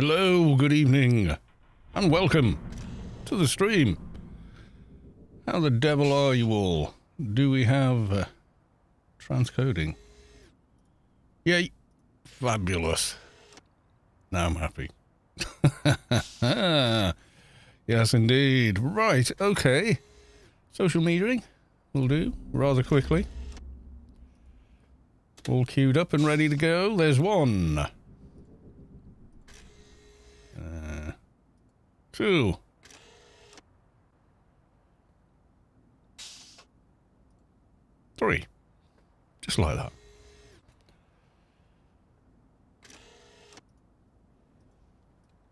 Hello, good evening, and welcome to the stream. How the devil are you all? Do we have transcoding? Yay! Fabulous. Now I'm happy. Yes, indeed. Right, okay. Social metering will do rather quickly. All queued up and ready to go. There's 1. 2. 3. Just like that.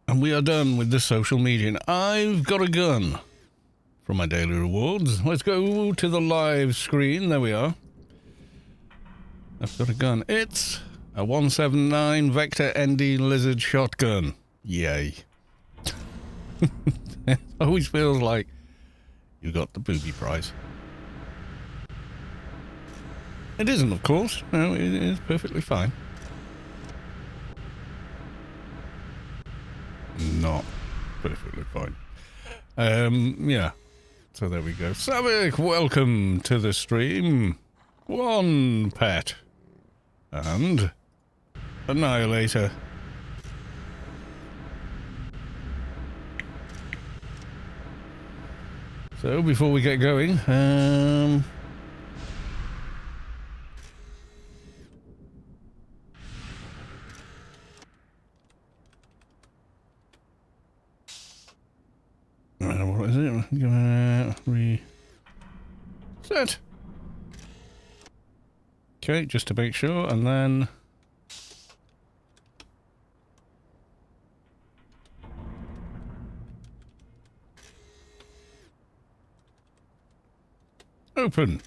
And we are done with the social media. I've got a gun for my daily rewards. Let's go to the live screen. There we are. I've got a gun. It's a 179 Vector ND Lizard shotgun. Yay. It always feels like you got the booby prize. It isn't, of course. No, it is perfectly fine. Not perfectly fine. Yeah. So there we go. Savik, welcome to the stream. 1 pet. And Annihilator. So before we get going, what is it? Reset. Okay, just to make sure, and then open.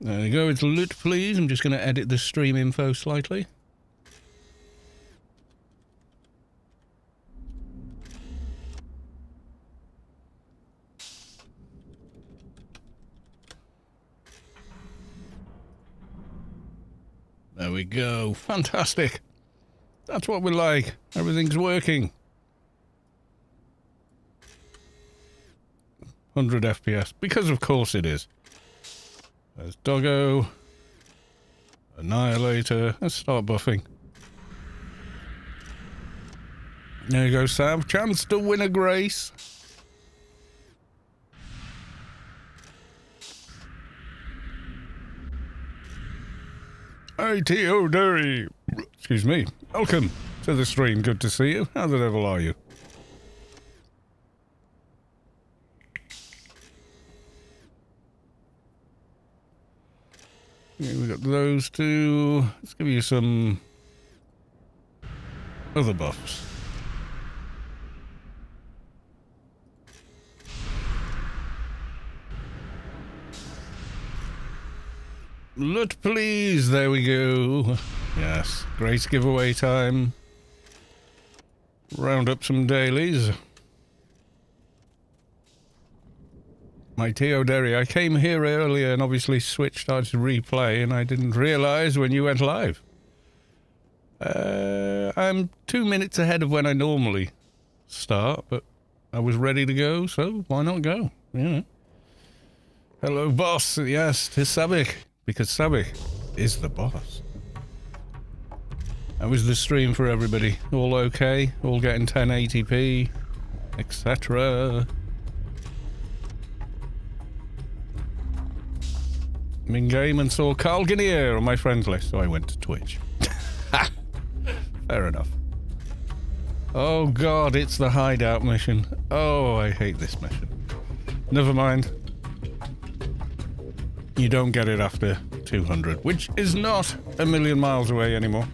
There we go, it's loot please. I'm just going to edit the stream info slightly. There we go. Fantastic. That's what we like. Everything's working. 100 FPS. Because of course it is. There's Doggo. Annihilator. Let's start buffing. There you go, Sav. Chance to win a grace. Hey, T.O. Derry. Excuse me. Welcome to the stream. Good to see you. How the devil are you? Yeah, we got those two. Let's give you some other buffs. Loot, please. There we go. Yes. Grace giveaway time. Round up some dailies. My T.O. Derry, I came here earlier and obviously Switch started to replay and I didn't realise when you went live. I'm 2 minutes ahead of when I normally start, but I was ready to go, so why not go? You know. Hello, boss. Yes, to Savik. Because Savik is the boss. How was the stream for everybody? All okay? All getting 1080p? Etc. I'm in game and saw Carl Guinier on my friends list, so I went to Twitch. Fair enough. Oh god, it's the Hideout mission. Oh, I hate this mission. Never mind. You don't get it after 200, which is not a million miles away anymore.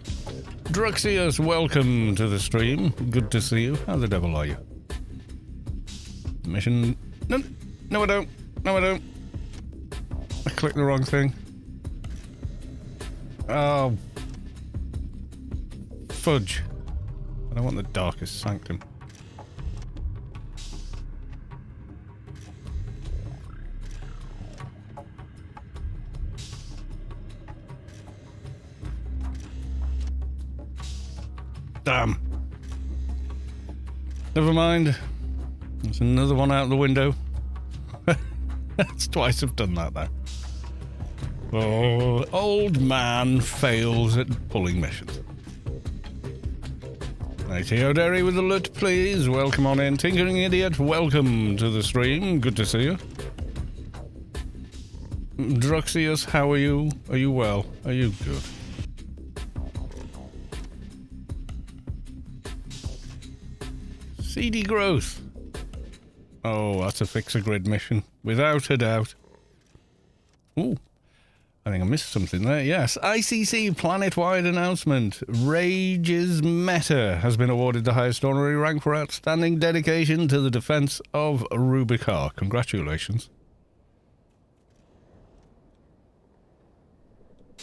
Druxius, welcome to the stream. Good to see you. How the devil are you? Mission... No, I don't. No, I don't. I clicked the wrong thing. Oh. Fudge. I don't want the darkest sanctum. Damn. Never mind. There's another one out the window. That's twice I've done that now. Oh, old man fails at pulling missions. Theoderi with the loot, please. Welcome on in. Tinkering Idiot, welcome to the stream. Good to see you. Druxius, how are you? Are you well? Are you good? Seedy growth. Oh, that's a fix-a-grid mission. Without a doubt. Ooh. I think I missed something there. Yes, ICC planet-wide announcement. Rage's Meta has been awarded the highest honorary rank for outstanding dedication to the defense of Rubicar. Congratulations.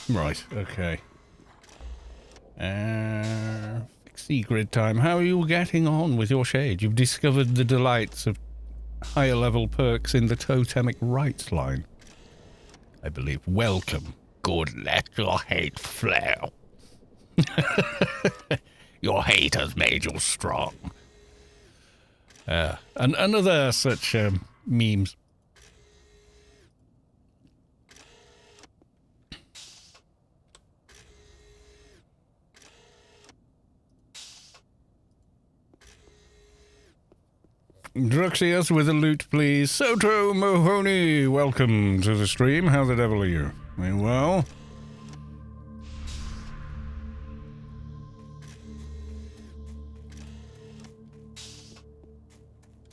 Right, okay. Fixie grid time. How are you getting on with your shade? You've discovered the delights of higher level perks in the totemic rights line, I believe. Welcome. Good, let your hate flare. Your hate has made you strong. And other such memes. Druxius with a loot, please. Soto Mahoney, welcome to the stream. How the devil are you? Are you well?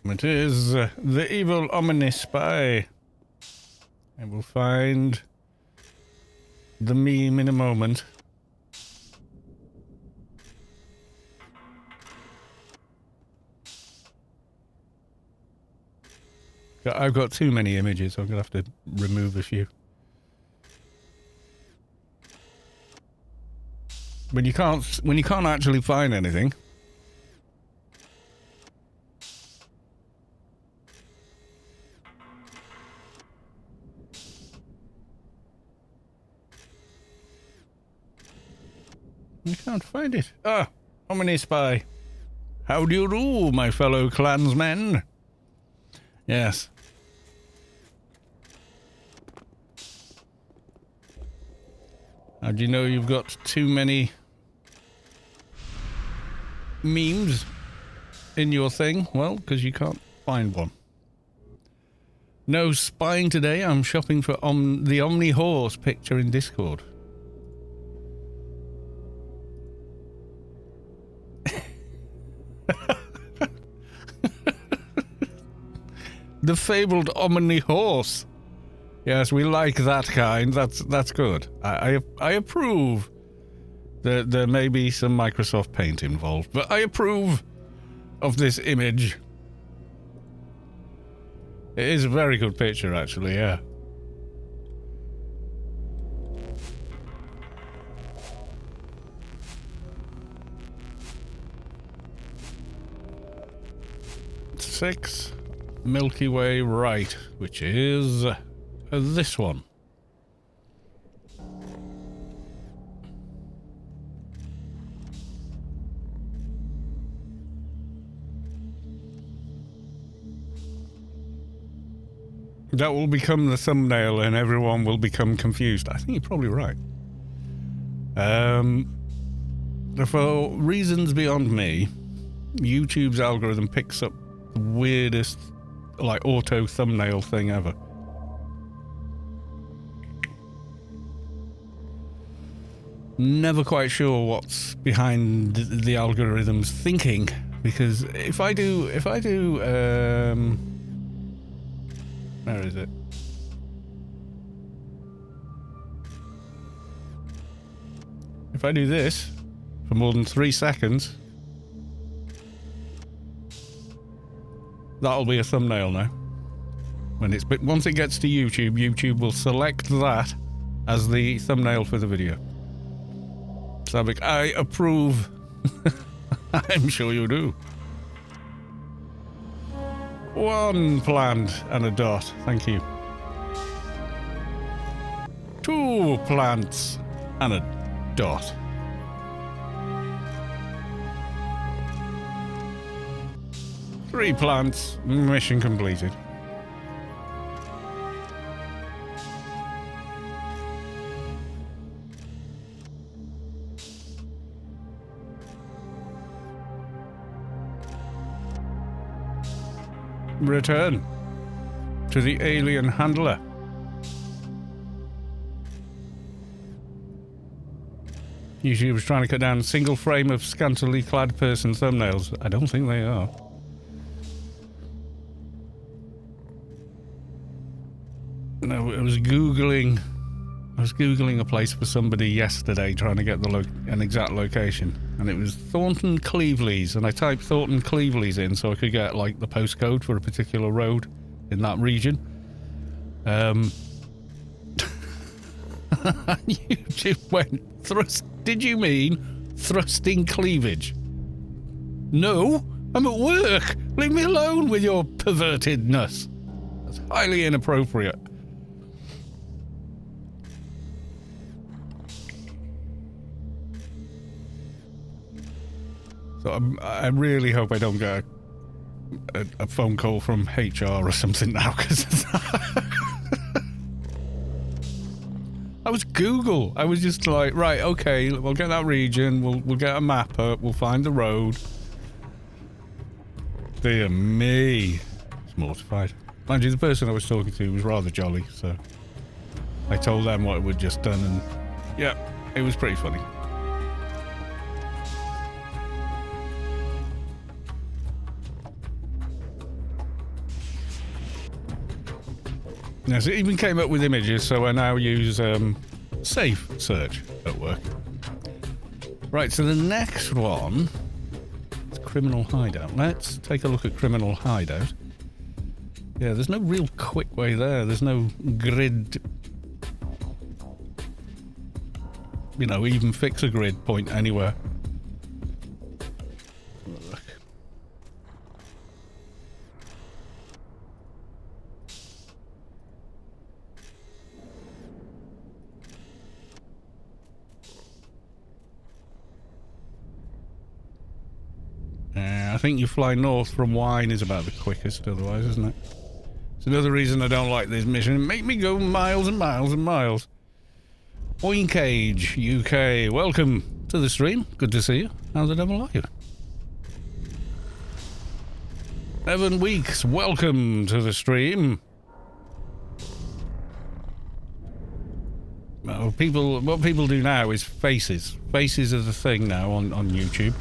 It is the evil ominous spy. I will find the meme in a moment. I've got too many images, so I'm gonna have to remove a few. When you can't actually find anything. You can't find it. Ah, Omni Spy. How do you do, my fellow clansmen? Yes. How do you know you've got too many memes in your thing? Well, because you can't find one. No spying today. I'm shopping for the Omni Horse picture in Discord. The fabled Omni Horse. Yes, we like that kind. That's good. I approve. There may be some Microsoft Paint involved, but I approve of this image. It is a very good picture, actually, yeah. Six. Milky Way right, which is this one. That will become the thumbnail and everyone will become confused. I think you're probably right. For reasons beyond me, YouTube's algorithm picks up the weirdest like auto thumbnail thing ever. Never quite sure what's behind the algorithm's thinking, because if I do where is it? If I do this for more than 3 seconds, that'll be a thumbnail now. But once it gets to YouTube, YouTube will select that as the thumbnail for the video. So I approve. I'm sure you do. 1 plant and a dot. Thank you. 2 plants and a dot. 3 plants. Mission completed. Return to the alien handler. Usually was trying to cut down a single frame of scantily clad person thumbnails. I don't think they are. No, I was googling a place for somebody yesterday, trying to get an exact location, and it was Thornton Cleveleys, and I typed Thornton Cleveleys in so I could get like the postcode for a particular road in that region. YouTube went thrust. Did you mean thrusting cleavage? No, I'm at work. Leave me alone with your pervertedness. That's highly inappropriate. So I really hope I don't get a phone call from HR or something now, because I was Google. I was just like, right, okay, we'll get that region, we'll get a map up, we'll find the road. Dear me. It's mortified. Mind you, the person I was talking to was rather jolly, so I told them what we'd just done, and yeah, it was pretty funny. Yes, it even came up with images, so I now use safe search at work. Right, so the next one is Criminal Hideout. Let's take a look at Criminal Hideout. Yeah, there's no real quick way there. There's no grid, you know, even fix a grid point anywhere. I think you fly north from Wine is about the quickest otherwise, isn't it? It's another reason I don't like this mission. Make me go miles and miles and miles. Oinkage, UK, welcome to the stream. Good to see you. How the devil are you? Evan Weeks, welcome to the stream. Well, what people do now is faces. Faces are the thing now on YouTube.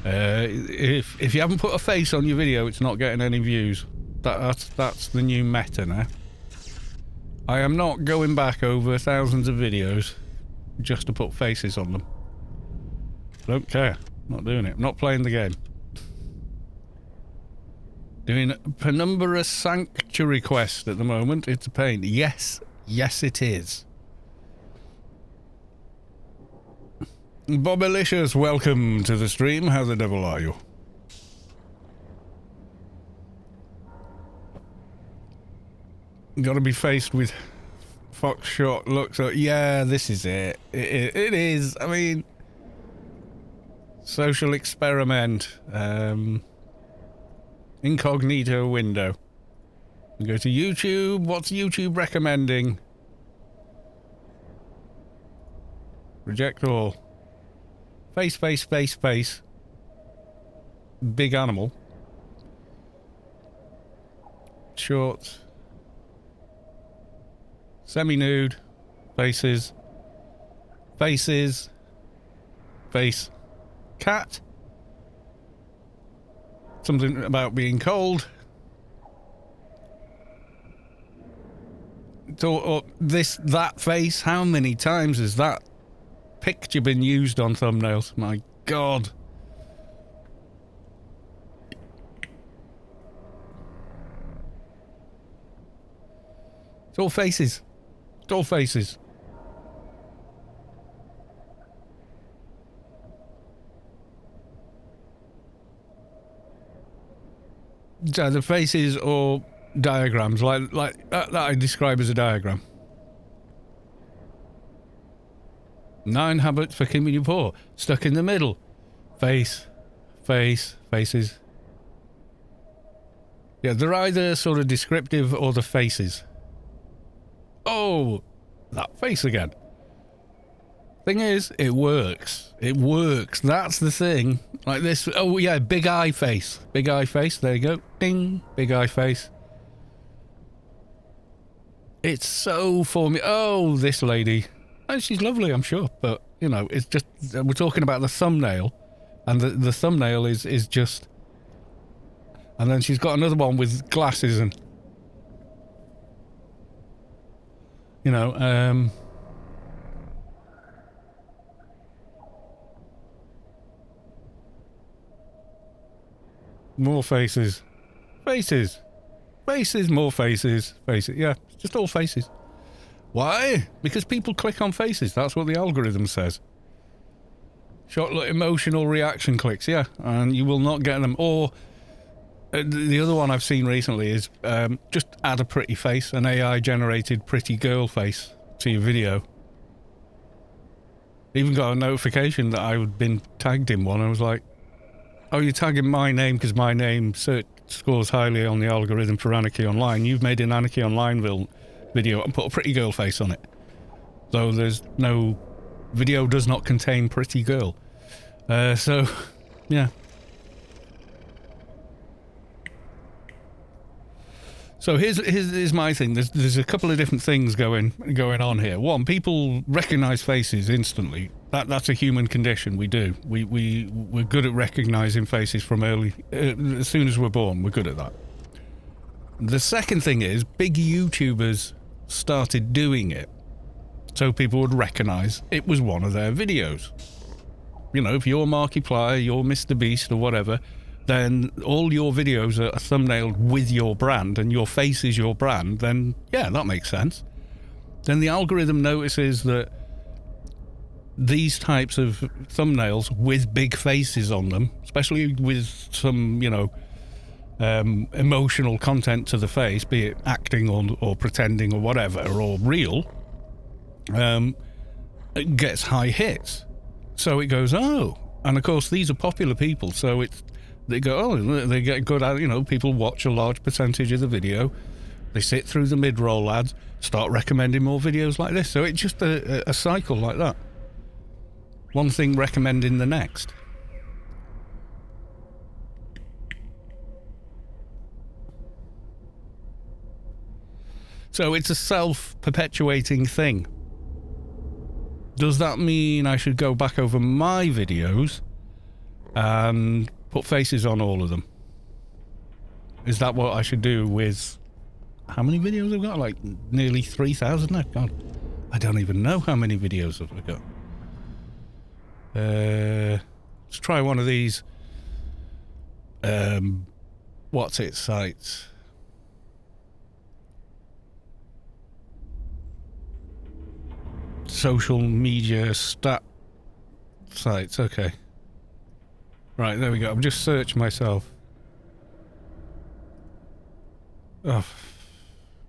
If you haven't put a face on your video, it's not getting any views. That's the new meta now. I am not going back over thousands of videos just to put faces on them. Don't care. Not doing it. I'm not playing the game. Doing Penumbra Sanctuary quest at the moment. It's a pain. Yes it is. Bobalicious, welcome to the stream. How the devil are you? Got to be faced with Foxshot looks. Yeah, this is it. It is. I mean, social experiment. Incognito window. We go to YouTube. What's YouTube recommending? Reject all. Face. Big animal. Shorts. Semi-nude. Faces. Face. Cat. Something about being cold. So, that face, how many times has that picture been used on thumbnails? My God. It's all faces. It's all faces. So the faces or diagrams, like that I describe as a diagram. 9 habits for keeping you poor. Stuck in the middle. Faces. Yeah, they're either sort of descriptive or the faces. Oh, that face again. Thing is, it works. It works. That's the thing. Like this. Oh, yeah, big eye face. Big eye face. There you go. Ding. Big eye face. It's so for me. Oh, this lady. Oh, she's lovely, I'm sure. But, you know, it's just... We're talking about the thumbnail. And the thumbnail is just... And then she's got another one with glasses and... You know, more faces. Faces. Faces, more faces. Faces. Yeah, it's just all faces. Why? Because people click on faces. That's what the algorithm says. Short emotional reaction clicks, yeah. And you will not get them. Or... the other one I've seen recently is just add a pretty face, an AI-generated pretty girl face to your video. Even got a notification that I had been tagged in one. I was like, oh, you're tagging my name because my name scores highly on the algorithm for Anarchy Online. You've made an Anarchy Online video and put a pretty girl face on it. So there's no... Video does not contain pretty girl. So, yeah. So here's my thing. There's a couple of different things going on here. One, people recognise faces instantly. That's a human condition. We do. We're good at recognising faces from early, as soon as we're born. We're good at that. The second thing is big YouTubers started doing it, so people would recognise it was one of their videos. You know, if you're Markiplier, you're Mr. Beast or whatever, then all your videos are thumbnailed with your brand and your face is your brand, then yeah, that makes sense. Then the algorithm notices that these types of thumbnails with big faces on them, especially with some, you know, emotional content to the face, be it acting or pretending or whatever, or real, it gets high hits. So it goes, oh, and of course these are popular people, so they go, oh, they get good at, you know, people watch a large percentage of the video, they sit through the mid-roll ads, start recommending more videos like this. So it's just a cycle like that. One thing recommending the next. So it's a self-perpetuating thing. Does that mean I should go back over my videos and put faces on all of them? Is that what I should do with... How many videos I've got? Like nearly 3,000 now? God, I don't even know how many videos I've got. Let's try one of these... what's it sites? Social media stat sites, okay. Right, there we go. I'm just searching myself. Oh,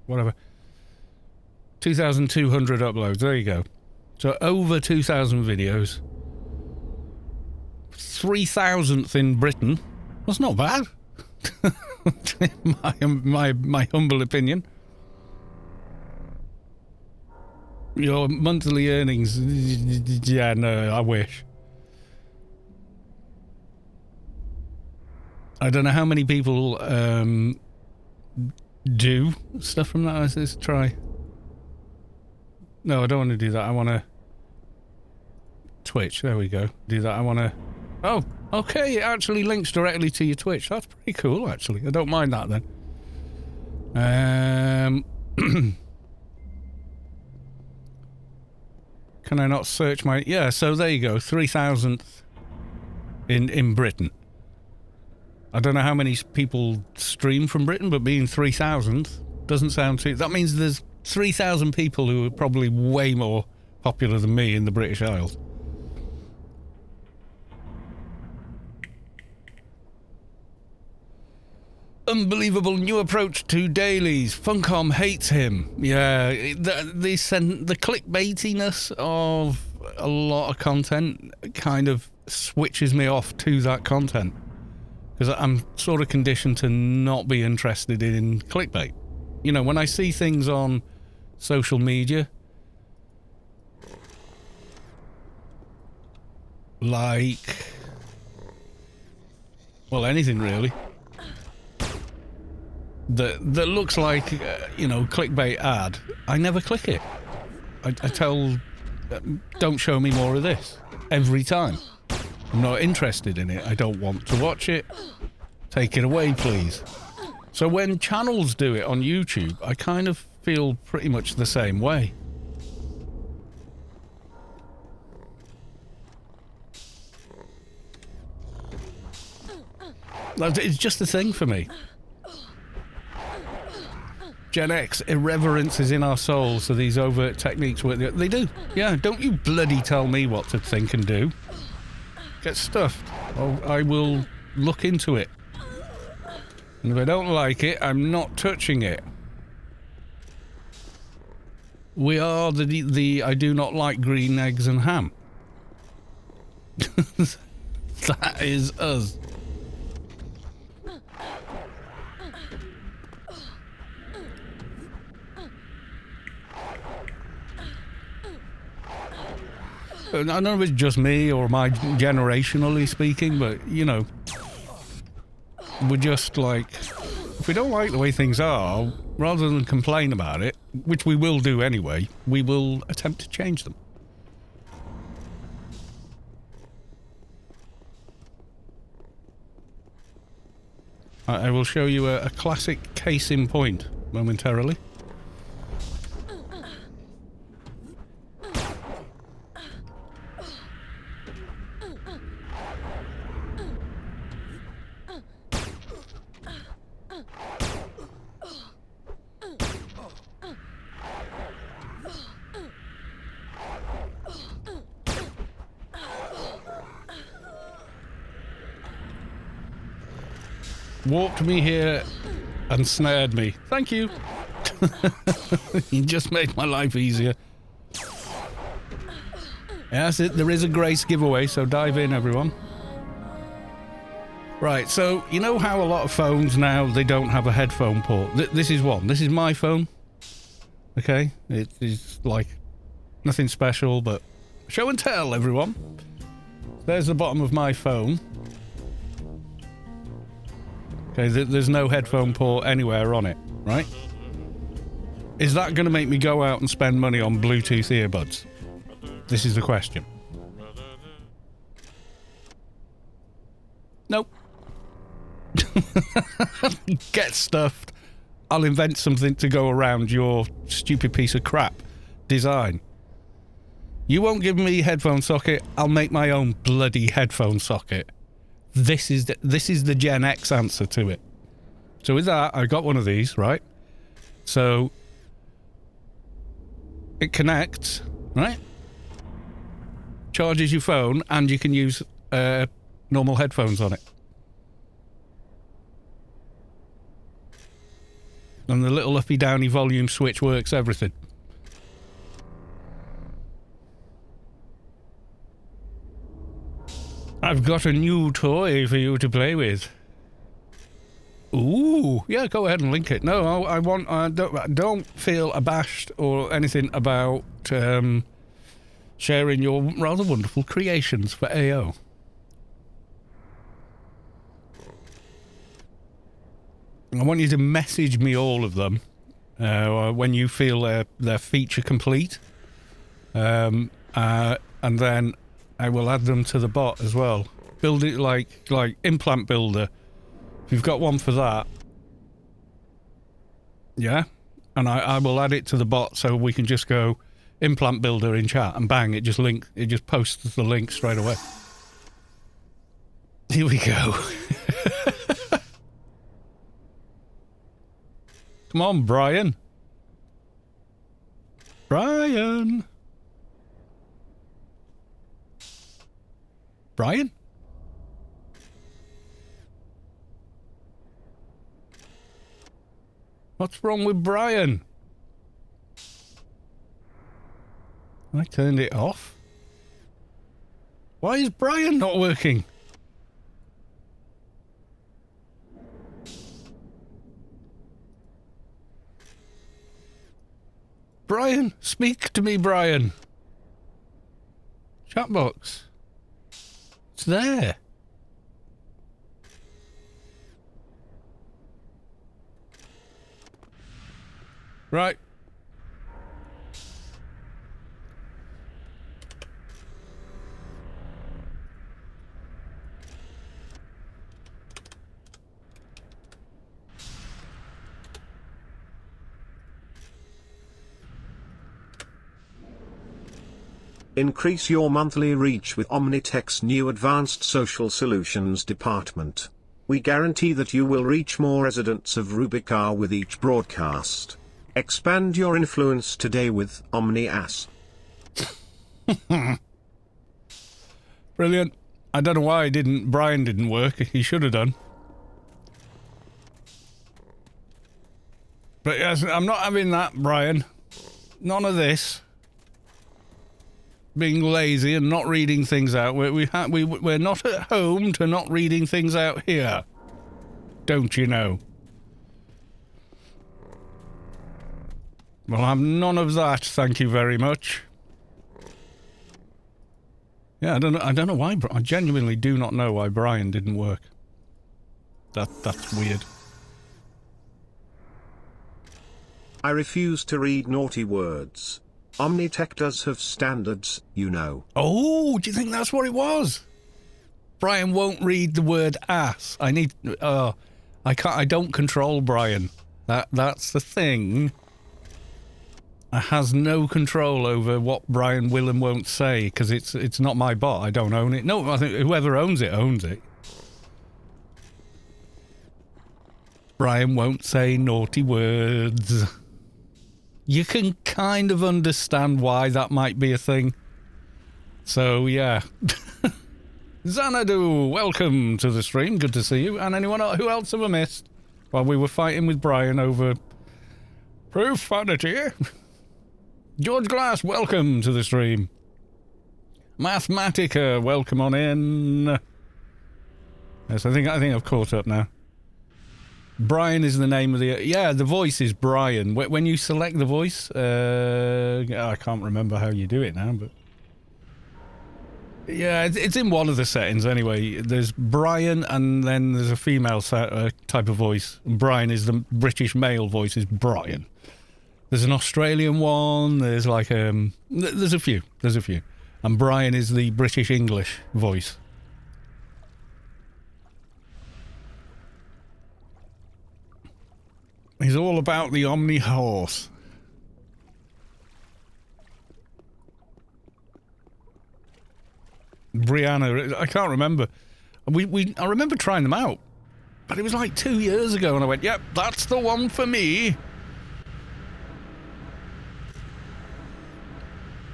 whatever. 2,200 uploads, there you go. So over 2,000 videos. 3,000th in Britain. That's not bad. my humble opinion. Your monthly earnings, yeah, no, I wish. I don't know how many people do stuff from that. Let's try. No, I don't want to do that. I want to... Twitch, there we go. Do that, I want to... Oh, okay, it actually links directly to your Twitch. That's pretty cool, actually. I don't mind that, then. Can I not search my... Yeah, so there you go. 3,000th in Britain. I don't know how many people stream from Britain, but being 3,000th doesn't sound too... That means there's 3,000 people who are probably way more popular than me in the British Isles. Unbelievable new approach to dailies. Funcom hates him. Yeah, the clickbaitiness of a lot of content kind of switches me off to that content. Because I'm sort of conditioned to not be interested in clickbait. You know, when I see things on social media, like, well, anything really, that looks like, you know, clickbait ad, I never click it. I tell, don't show me more of this, every time. I'm not interested in it. I don't want to watch it. Take it away, please. So when channels do it on YouTube, I kind of feel pretty much the same way. It's just a thing for me. Gen X, irreverence is in our souls, so these overt techniques work. They do. Yeah, don't you bloody tell me what to think and do. Get stuffed. I will look into it. And if I don't like it, I'm not touching it. We are the I do not like green eggs and ham. That is us. I don't know if it's just me or my generationally speaking, but, you know, we're just like, if we don't like the way things are, rather than complain about it, which we will do anyway, we will attempt to change them. I will show you a classic case in point momentarily. Walked me here and snared me. Thank you. You just made my life easier. Yes, there is a Grace giveaway, so dive in, everyone. Right, so you know how a lot of phones now, they don't have a headphone port? This is one. This is my phone. Okay? It is like nothing special, but show and tell, everyone. There's the bottom of my phone. Okay, there's no headphone port anywhere on it, right? Is that going to make me go out and spend money on Bluetooth earbuds? This is the question. Nope. Get stuffed. I'll invent something to go around your stupid piece of crap design. You won't give me a headphone socket, I'll make my own bloody headphone socket. This is the Gen X answer to it. So with that, I got one of these, right? So it connects, right? Charges your phone, and you can use normal headphones on it. And the little uppy downy volume switch works everything. I've got a new toy for you to play with. Ooh, yeah, go ahead and link it. No, I don't feel abashed or anything about sharing your rather wonderful creations for AO. I want you to message me all of them when you feel they're feature complete, and then I will add them to the bot as well. Build it like Implant Builder. If you've got one for that, yeah, and I will add it to the bot so we can just go Implant Builder in chat and bang, it just posts the link straight away. Here we go. Come on, Brian. Brian. Brian? What's wrong with Brian? I turned it off. Why is Brian not working? Brian, speak to me, Brian. Chat box. It's there. Right. Increase your monthly reach with Omnitech's new Advanced Social Solutions department. We guarantee that you will reach more residents of Rubicar with each broadcast. Expand your influence today with OmniAS. Brilliant. I don't know why Brian didn't work. He should have done. But yes, I'm not having that, Brian. None of this. Being lazy and not reading things out. We're not at home to not reading things out here. Don't you know? Well, I'm none of that, thank you very much. Yeah, I don't know why. I genuinely do not know why Brian didn't work. That's weird. I refuse to read naughty words. Omnitech does have standards, you know. Oh, do you think that's what it was? Brian won't read the word ass. I don't control Brian. That's the thing. I has no control over what Brian will and won't say, because it's not my bot. I don't own it. No, I think whoever owns it owns it. Brian won't say naughty words. You can kind of understand why that might be a thing. So, yeah. Xanadu, welcome to the stream. Good to see you. And anyone else, who else have I missed? While we were fighting with Brian over profanity. George Glass, welcome to the stream. Mathematica, welcome on in. Yes, I think I've caught up now. Brian is the name of the... Yeah, the voice is Brian. When you select the voice... I can't remember how you do it now, but... Yeah, it's in one of the settings anyway. There's Brian, and then there's a female type of voice. Brian is the British male voice, is Brian. There's an Australian one, there's like... There's a few. And Brian is the British English voice. He's all about the Omni Horse. Brianna, I can't remember. I remember trying them out, but it was like 2 years ago, and I went, "Yep, that's the one for me."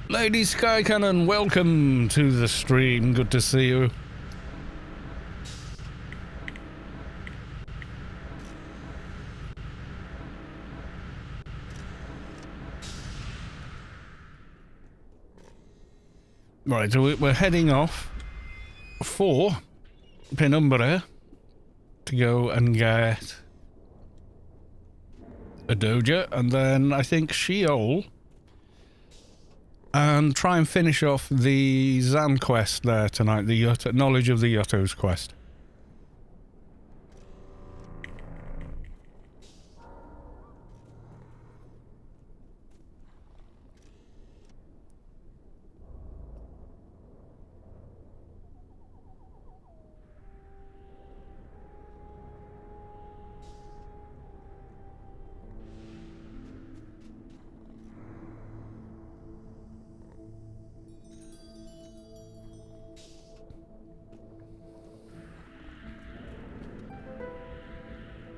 Lady Sky Cannon, welcome to the stream. Good to see you. Right, so we're heading off for Penumbra to go and get a Doja, and then I think Scheol, and try and finish off the Zan quest there tonight, the Yutto, Knowledge of the Yutto's quest.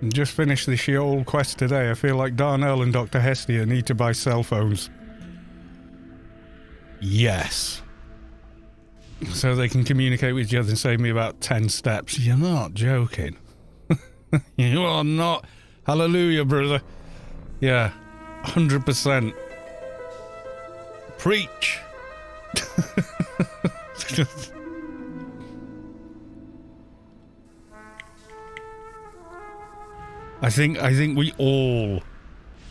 Just finished the Scheol quest today. I feel like Darnell and Dr. Hestia need to buy cell phones. Yes. So they can communicate with each other and save me about 10 steps. You're not joking. You are not. Hallelujah, brother. Yeah. 100%. Preach. I think we all,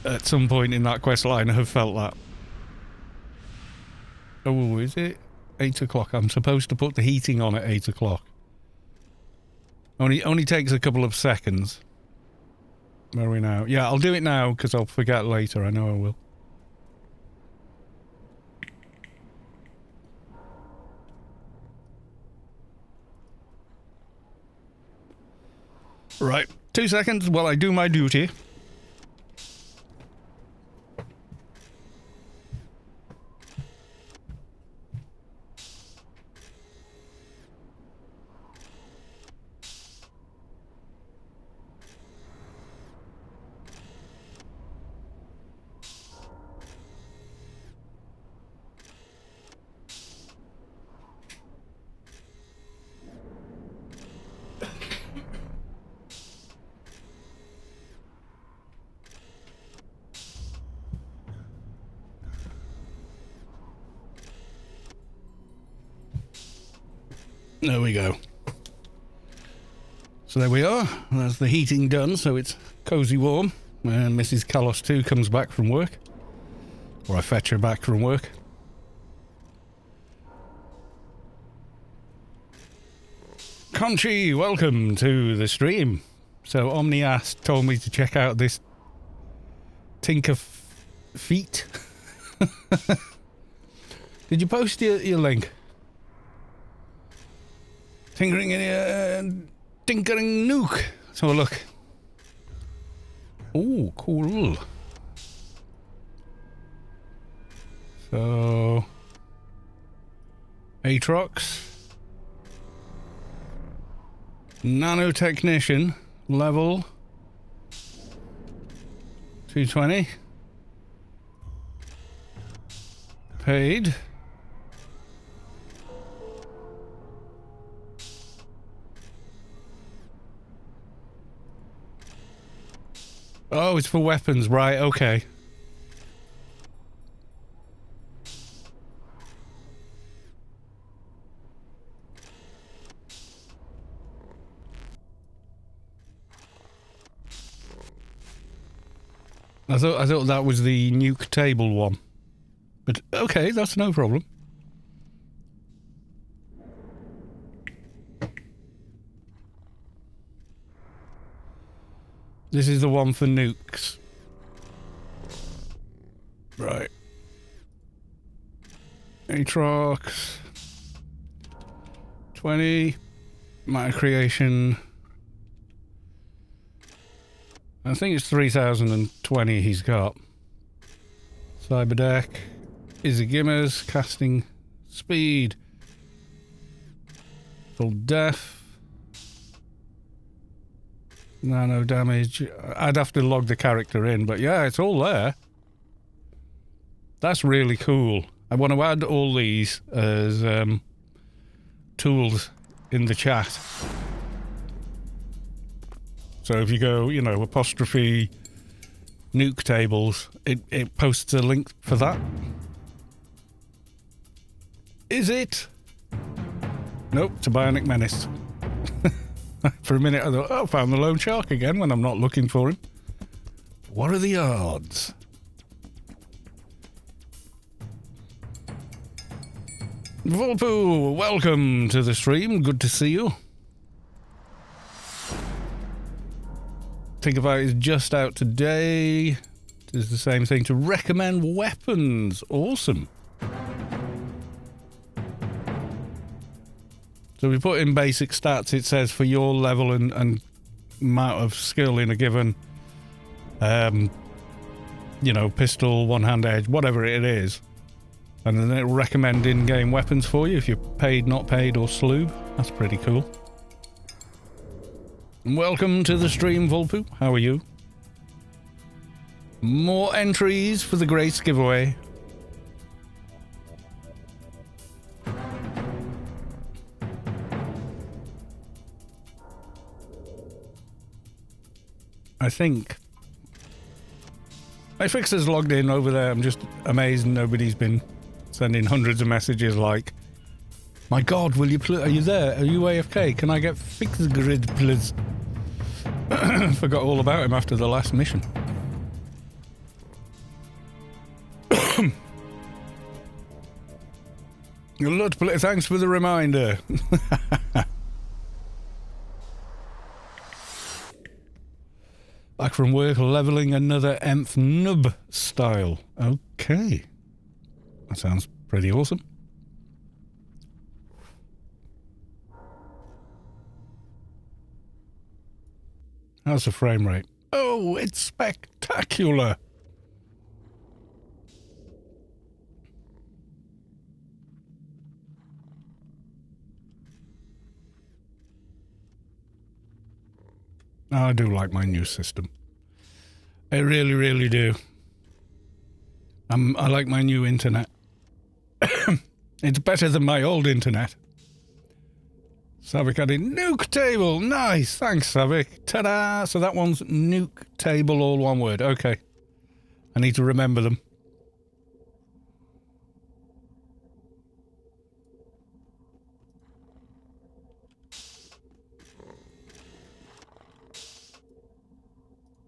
at some point in that quest line, have felt that. Oh, is it 8 o'clock? I'm supposed to put the heating on at 8 o'clock. Only takes a couple of seconds. Where are we now? Yeah, I'll do it now because I'll forget later. I know I will. Right, 2 seconds while I do my duty. There we go. So there we are. That's the heating done, so it's cozy warm. And Mrs. Kalos 2 comes back from work. Or I fetch her back from work. Conchi, welcome to the stream. So Omnias told me to check out this Tinker Feet. Did you post your link? Tinkering Nuke. Let's have a look. Oh, cool. So, Aatrox, Nanotechnician, level 220. Paid. Oh, it's for weapons, right, okay. I thought that was the nuke table one. But okay, that's no problem. This is the one for nukes. Right. Aatrox. 20. Matter creation. I think it's 3020 he's got. Cyberdeck. Izagimas. Casting speed. Full def. Nano damage. I'd have to log the character in, but yeah, it's all there. That's really cool. I want to add all these as tools in the chat. So if you go, you know, apostrophe nuke tables, it posts a link for that. Is it? Nope, it's a Bionic Menace. For a minute I thought, oh, I found the lone shark again when I'm not looking for him. What are the odds? Volpu, welcome to the stream. Good to see you. Think About It is just out today. It is the same thing to recommend weapons. Awesome. So we put in basic stats. It says for your level and amount of skill in a given, you know, pistol, one-hand edge, whatever it is. And then it'll recommend in-game weapons for you if you're paid, not paid, or sloob. That's pretty cool. And welcome to the stream, Volpu. How are you? More entries for the Grace giveaway. I think iFixer's logged in over there. I'm just amazed nobody's been sending hundreds of messages like, my God, will you are you there? Are you AFK? Can I get Fixgrid, please? Forgot all about him after the last mission. Thanks for the reminder. Back from work, levelling another nth nub style. Okay. That sounds pretty awesome. How's the frame rate? Oh, it's spectacular. I do like my new system. I really, really do. I like my new internet. It's better than my old internet. Savik added nuke table. Nice. Thanks, Savik. Ta-da. So that one's nuke table, all one word. Okay. I need to remember them.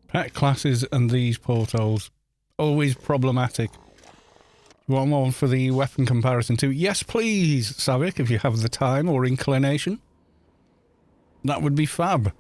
Pet classes and these portholes. Always problematic. You want one for the weapon comparison too? Yes, please, Savik, if you have the time or inclination. That would be fab.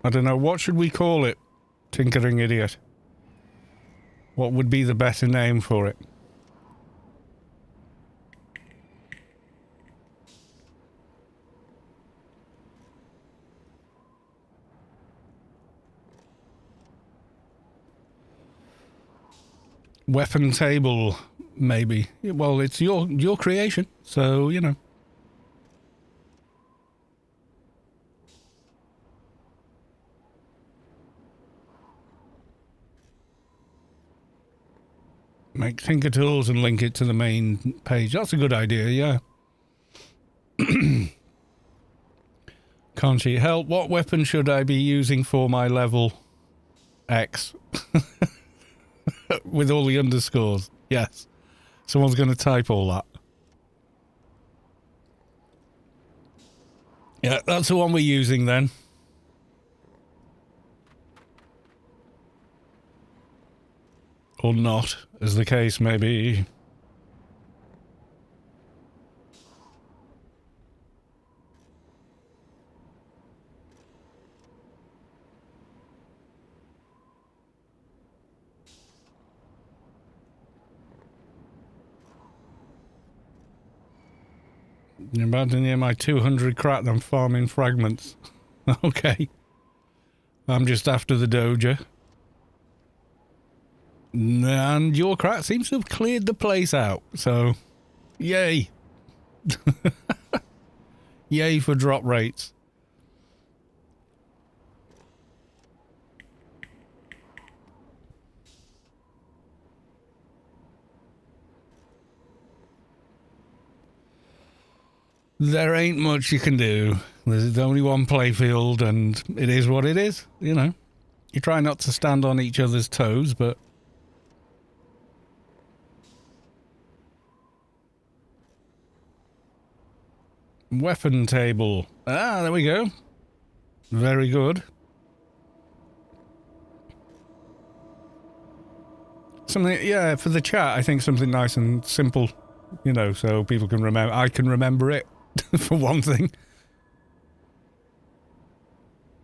I don't know. What should we call it? Tinkering Idiot. What would be the better name for it? Weapon table, maybe. Well, it's your creation, so, you know. Make Tinker Tools and link it to the main page. That's a good idea, yeah. Can't she help? What weapon should I be using for my level X? With all the underscores. Yes. Someone's going to type all that. Yeah, that's the one we're using then. Or not, as the case may be. You're about to near my 200 crat, I'm farming fragments. Okay. I'm just after the Doja. And your crat seems to have cleared the place out, so yay. Yay for drop rates. There ain't much you can do. There's only one playfield and it is what it is, you know. You try not to stand on each other's toes, but weapon table. Ah, there we go. Very good. Something, yeah, for the chat, I think something nice and simple, you know, so people can remember. I can remember it, for one thing.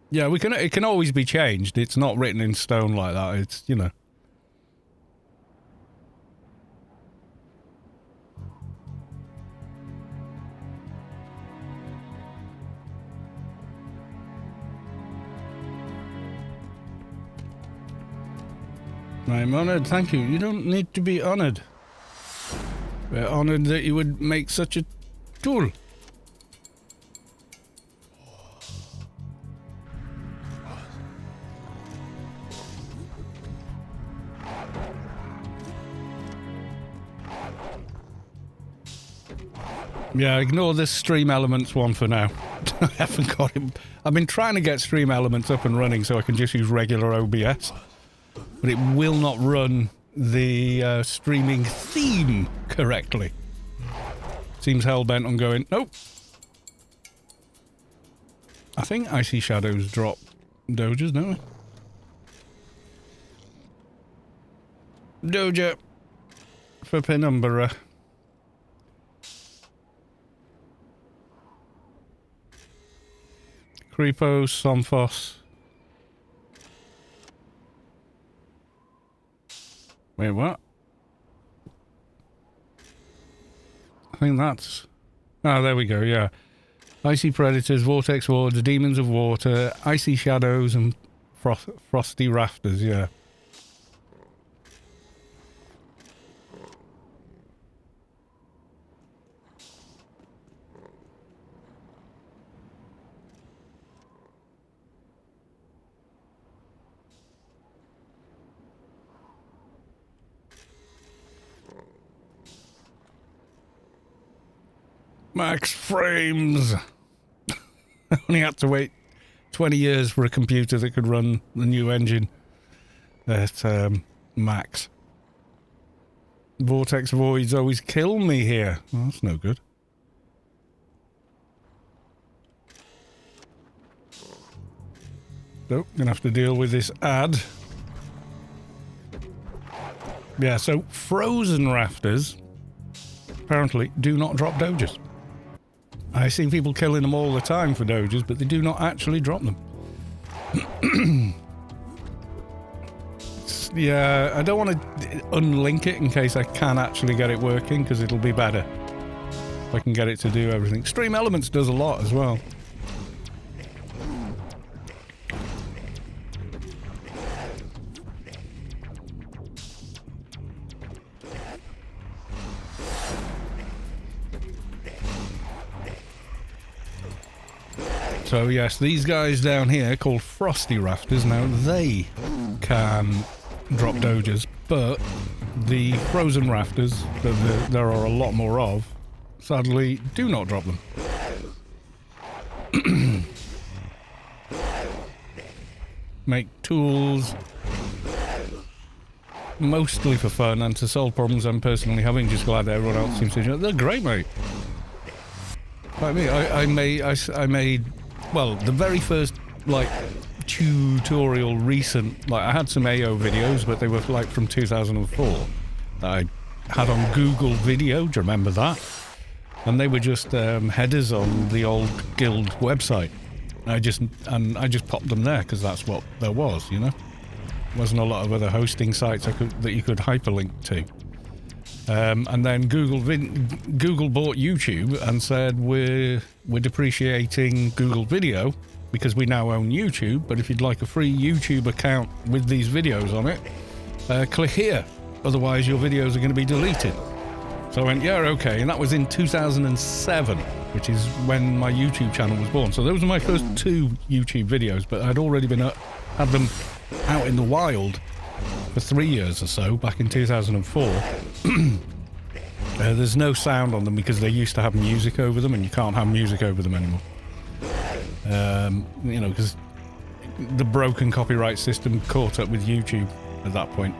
Yeah, it can always be changed. It's not written in stone like that. It's, you know. I'm honoured, thank you. You don't need to be honoured. We're honoured that you would make such a tool. Yeah, ignore this Stream Elements one for now. I haven't got him. I've been trying to get Stream Elements up and running so I can just use regular OBS, but it will not run the streaming theme correctly. Seems hell-bent on going, nope. I think Icy Shadows drop Dojas, don't we? Doja for Penumbra. Creepo, Somphos. Wait, what? I think that's... Oh, there we go, yeah. Icy Predators, Vortex Wards, Demons of Water, Icy Shadows, and Frosty Rafters, yeah. Max frames! I only had to wait 20 years for a computer that could run the new engine at max. Vortex Voids always kill me here. Well, that's no good. So, gonna have to deal with this ad. Yeah, so frozen rafters apparently do not drop Dojas. I see people killing them all the time for Dojas, but they do not actually drop them. Yeah, I don't want to unlink it in case I can actually get it working, because it'll be better if I can get it to do everything. Stream Elements does a lot as well. So yes, these guys down here called Frosty Rafters, now they can drop Dojas, but the frozen rafters that there are a lot more of, sadly do not drop them. Make tools mostly for fun and to solve problems I'm personally having. Just glad that everyone else seems to enjoy it. They're great, mate. Like me, I made well, the very first, like, tutorial recent, like, I had some AO videos, but they were, like, from 2004 that I had on Google Video. Do you remember that? And they were just headers on the old guild website. I just popped them there because that's what there was, you know? There wasn't a lot of other hosting sites that you could hyperlink to. And then Google bought YouTube and said we're depreciating Google Video because we now own YouTube, but if you'd like a free YouTube account with these videos on it, click here, otherwise your videos are going to be deleted. So I went, yeah, okay, and that was in 2007, which is when my YouTube channel was born. So those are my first 2 YouTube videos, but I'd already had them out in the wild for 3 years or so, back in 2004. There's no sound on them because they used to have music over them, and you can't have music over them anymore. You know, because the broken copyright system caught up with YouTube at that point.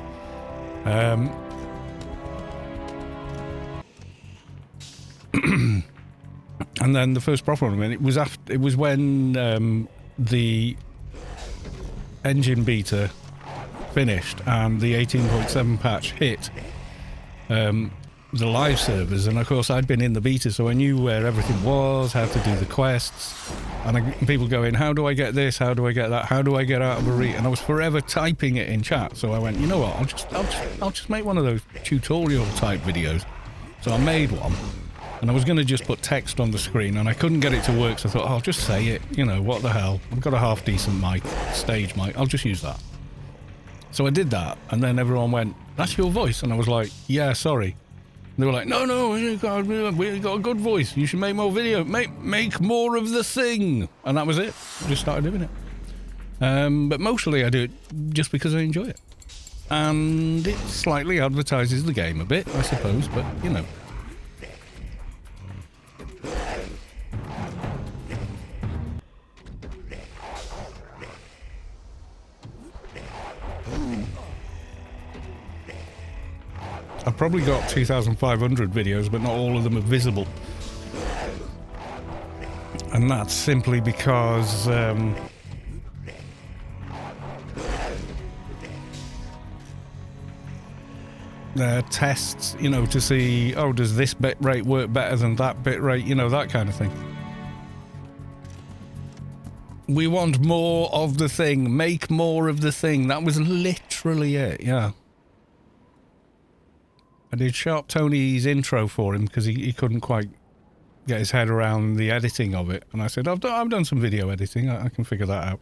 And then the first proper one, it was when the engine beta finished and the 18.7 patch hit the live servers, and of course I'd been in the beta, so I knew where everything was, how to do the quests, and people going, how do I get this, how do I get that, how do I get out of a and I was forever typing it in chat. So I went, you know what, I'll just make one of those tutorial type videos. So I made one, and I was going to just put text on the screen, and I couldn't get it to work, so I thought, I'll just say it, you know, what the hell, I've got a half decent mic, stage mic, I'll just use that. So I did that, and then everyone went, that's your voice, and I was like, yeah, sorry. They were like, no, we got a good voice. You should make more video. Make more of the thing. And that was it. I just started doing it. But mostly I do it just because I enjoy it. And it slightly advertises the game a bit, I suppose, but, you know. I've probably got 2,500 videos, but not all of them are visible. And that's simply because tests, you know, to see, oh, does this bit rate work better than that bit rate, you know, that kind of thing. We want more of the thing. Make more of the thing. That was literally it, yeah. I did Sharp Tony's intro for him because he couldn't quite get his head around the editing of it. And I said, I've done some video editing. I can figure that out.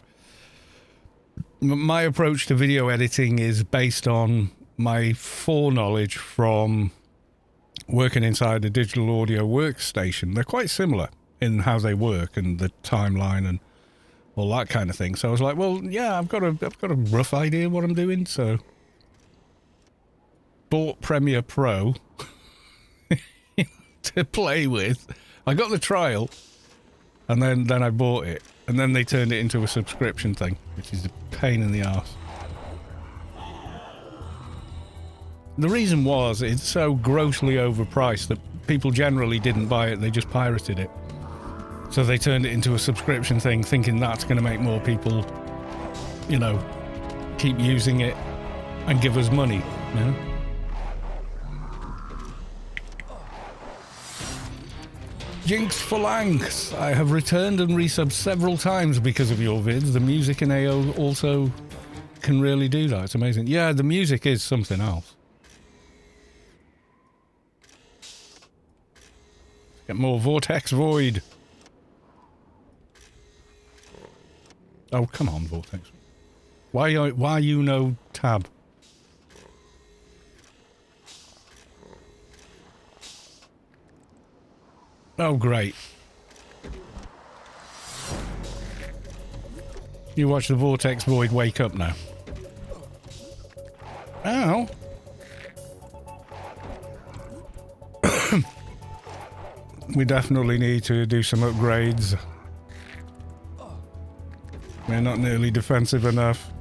My approach to video editing is based on my foreknowledge from working inside a digital audio workstation. They're quite similar in how they work and the timeline and all that kind of thing. So I was like, well, yeah, I've got a rough idea what I'm doing. So bought Premiere Pro to play with. I got the trial and then I bought it, and then they turned it into a subscription thing, which is a pain in the arse. The reason was it's so grossly overpriced that people generally didn't buy it, they just pirated it. So they turned it into a subscription thing, thinking that's going to make more people, you know, keep using it and give us money, you know? Jinx Phalanx, I have returned and resubbed several times because of your vids. The music in AO also can really do that. It's amazing. Yeah, the music is something else. Get more Vortex Void. Oh, come on, Vortex. Why you no tab? Oh, great. You watch the Vortex Void wake up now. Ow. We definitely need to do some upgrades. We're not nearly defensive enough.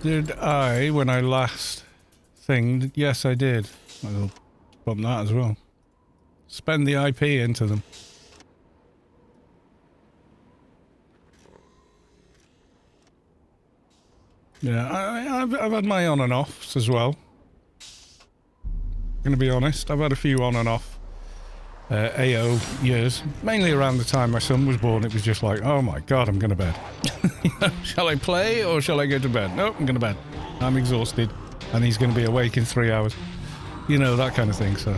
Did I, when I last thinged? Yes, I did. I'll bump that as well. Spend the IP into them. Yeah, I've had my on and offs as well. I'm going to be honest, I've had a few on and off AO years. Mainly around the time my son was born, it was just like, oh my god, I'm going to bed. Shall I play or shall I go to bed? Nope, I'm going to bed. I'm exhausted and he's going to be awake in 3 hours. You know, that kind of thing, so...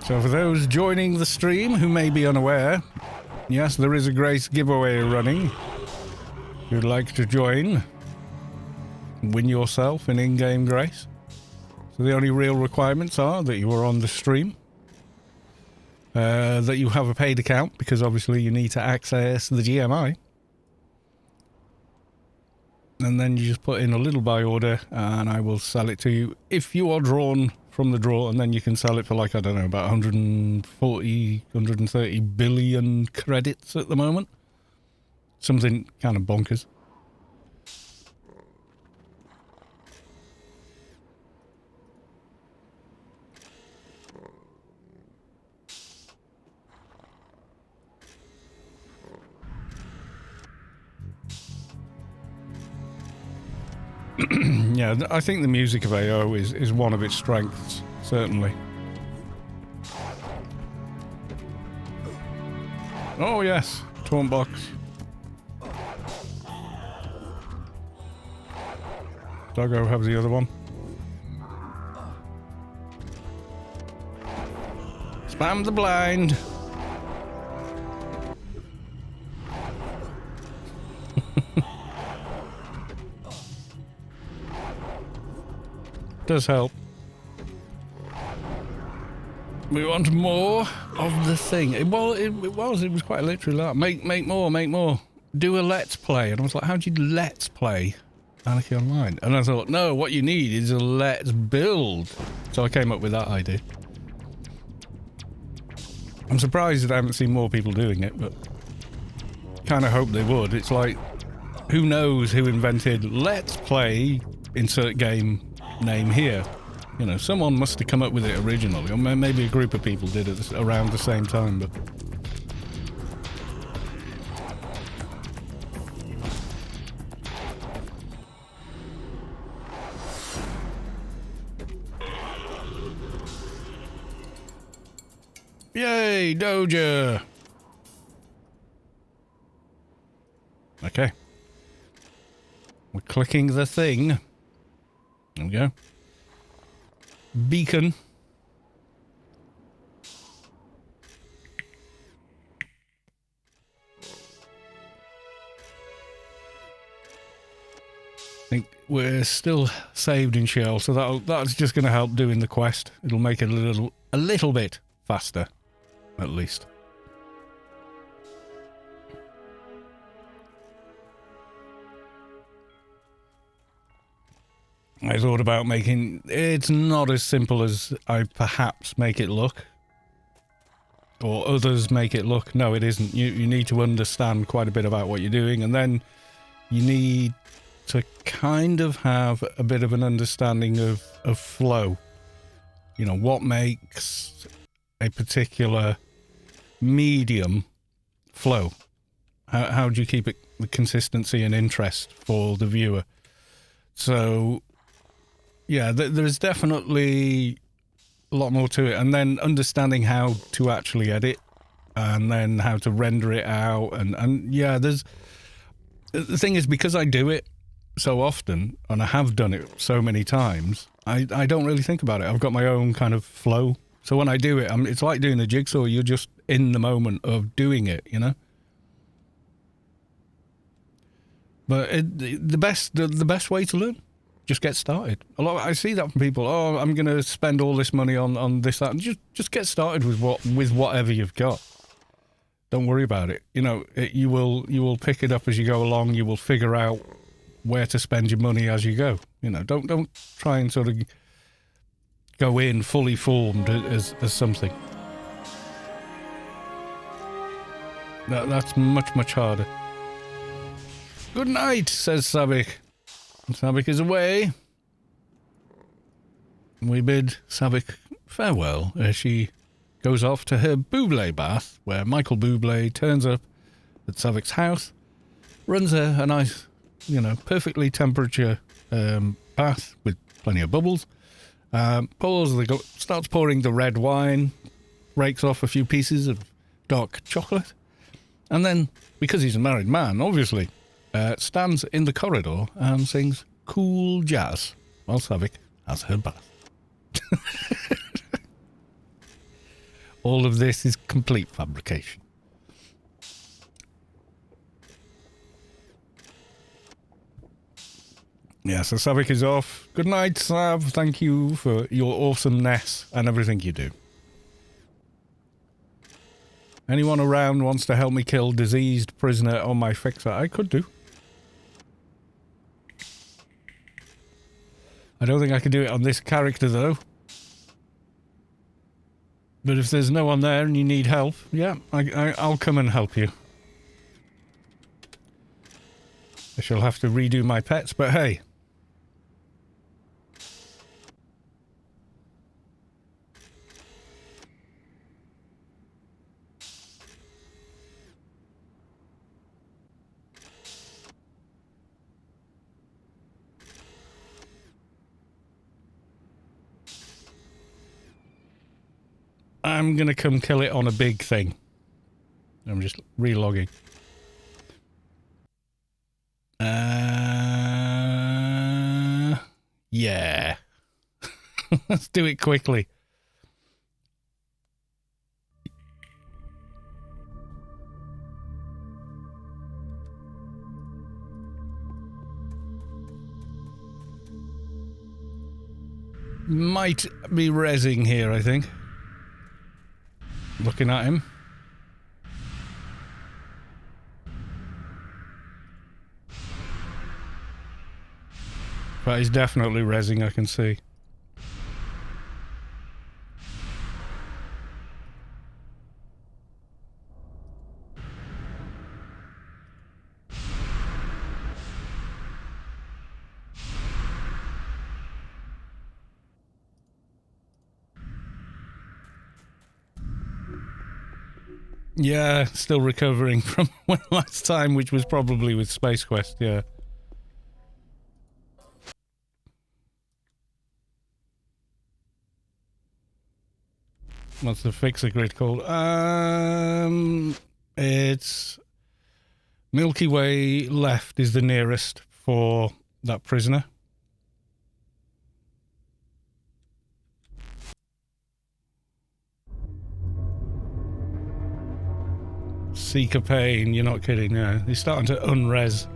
So for those joining the stream who may be unaware, yes, there is a Grace giveaway running. If you'd like to join, win yourself an in-game Grace. So the only real requirements are that you are on the stream, that you have a paid account, because obviously you need to access the GMI. And then you just put in a little buy order and I will sell it to you if you are drawn from the draw, and then you can sell it for like, I don't know, about 140, 130 billion credits at the moment. Something kind of bonkers. Yeah, I think the music of AO is one of its strengths, certainly. Oh yes, Taunt Box. Doggo has the other one. Spam the blind. Does help. We want more of the thing. It was quite literally that. Make more, make more. do a let's play. And I was like, how do you let's play Anarchy Online? And I thought, no, what you need is a let's build. So I came up with that idea. I'm surprised that I haven't seen more people doing it, but kind of hope they would. It's like, who knows who invented let's play, insert game name here. You know, someone must have come up with it originally, or maybe a group of people did it around the same time, but... Yay, Doja! Okay. We're clicking the thing. There we go. Beacon. I think we're still saved in Scheol, so that's just going to help doing the quest. It'll make it a little bit faster, at least. I thought about making... It's not as simple as I perhaps make it look. Or others make it look. No, it isn't. You need to understand quite a bit about what you're doing, and then you need to kind of have a bit of an understanding of flow. You know, what makes a particular medium flow? How do you keep it the consistency and interest for the viewer? So... yeah, there's definitely a lot more to it. And then understanding how to actually edit and then how to render it out. And yeah, the thing is, because I do it so often and I have done it so many times, I don't really think about it. I've got my own kind of flow. So when I do it, it's like doing the jigsaw. You're just in the moment of doing it, you know? But the best way to learn, just get started. I see that from people. Oh, I'm going to spend all this money on this, that. And just get started with whatever you've got. Don't worry about it. You know, you will pick it up as you go along. You will figure out where to spend your money as you go. You know, don't try and sort of go in fully formed as something. That's much harder. Good night, says Savik. Savik is away. We bid Savik farewell as she goes off to her Bublé bath, where Michael Bublé turns up at Savik's house, runs her a nice, you know, perfectly temperature bath with plenty of bubbles, starts pouring the red wine, rakes off a few pieces of dark chocolate, and then, because he's a married man, obviously, stands in the corridor and sings cool jazz while Savik has her bath. All of this is complete fabrication. Yeah, so Savik is off. Good night, Sav. Thank you for your awesomeness and everything you do. Anyone around wants to help me kill diseased prisoner on my fixer? I could do. I don't think I can do it on this character, though. But if there's no one there and you need help, yeah, I'll come and help you. I shall have to redo my pets, but hey. I'm going to come kill it on a big thing. I'm just relogging. Yeah. Let's do it quickly. Might be rezzing here, I think. Looking at him. But he's definitely rezzing, I can see. Yeah, still recovering from last time, which was probably with Space Quest, yeah. What's the fixer grid called? It's Milky Way left is the nearest for that prisoner. Seeker Pain, you're not kidding, yeah. He's starting to unres.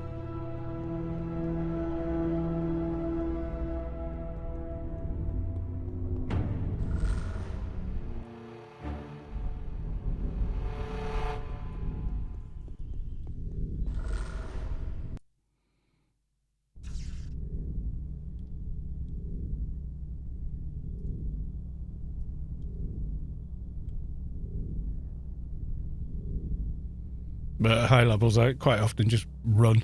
But at high levels, I quite often just run.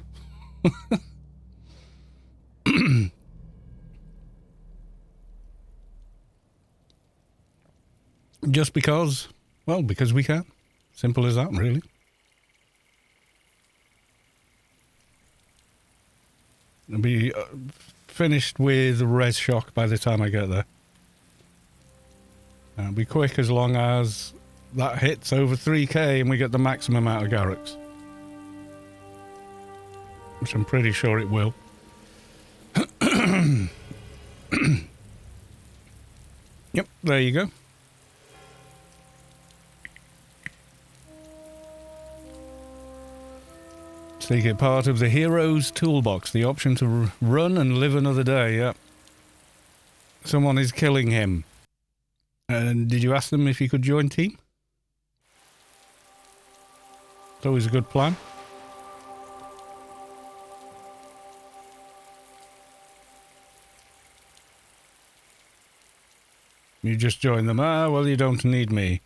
Just because, well, because we can. Simple as that, really. I'll be finished with res shock by the time I get there. I'll be quick as long as that hits over 3k and we get the maximum out of Garrux. Which I'm pretty sure it will. Yep, there you go. So you get part of the hero's toolbox, the option to run and live another day, yep. Someone is killing him. And did you ask them if you could join team? It's always a good plan. You just join them. Ah, well, you don't need me.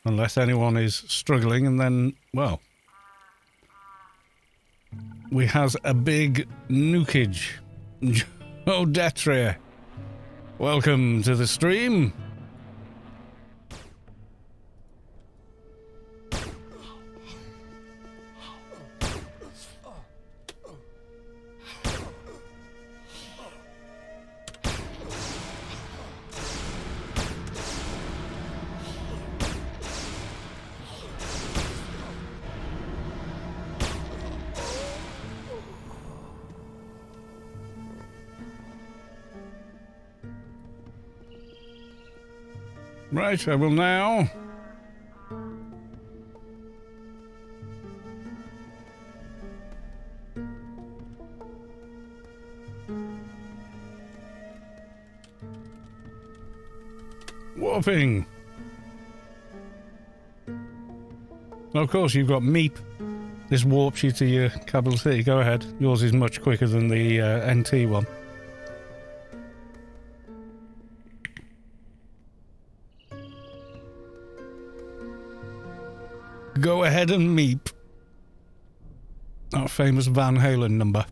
Unless anyone is struggling, and then, well, we has a big nukage. Oh, Detria. Welcome to the stream. Right, I will now warping. Of course, you've got Meep. This warps you to your capital city. Go ahead. Yours is much quicker than the NT one. Go ahead and Meep. Our famous Van Halen number.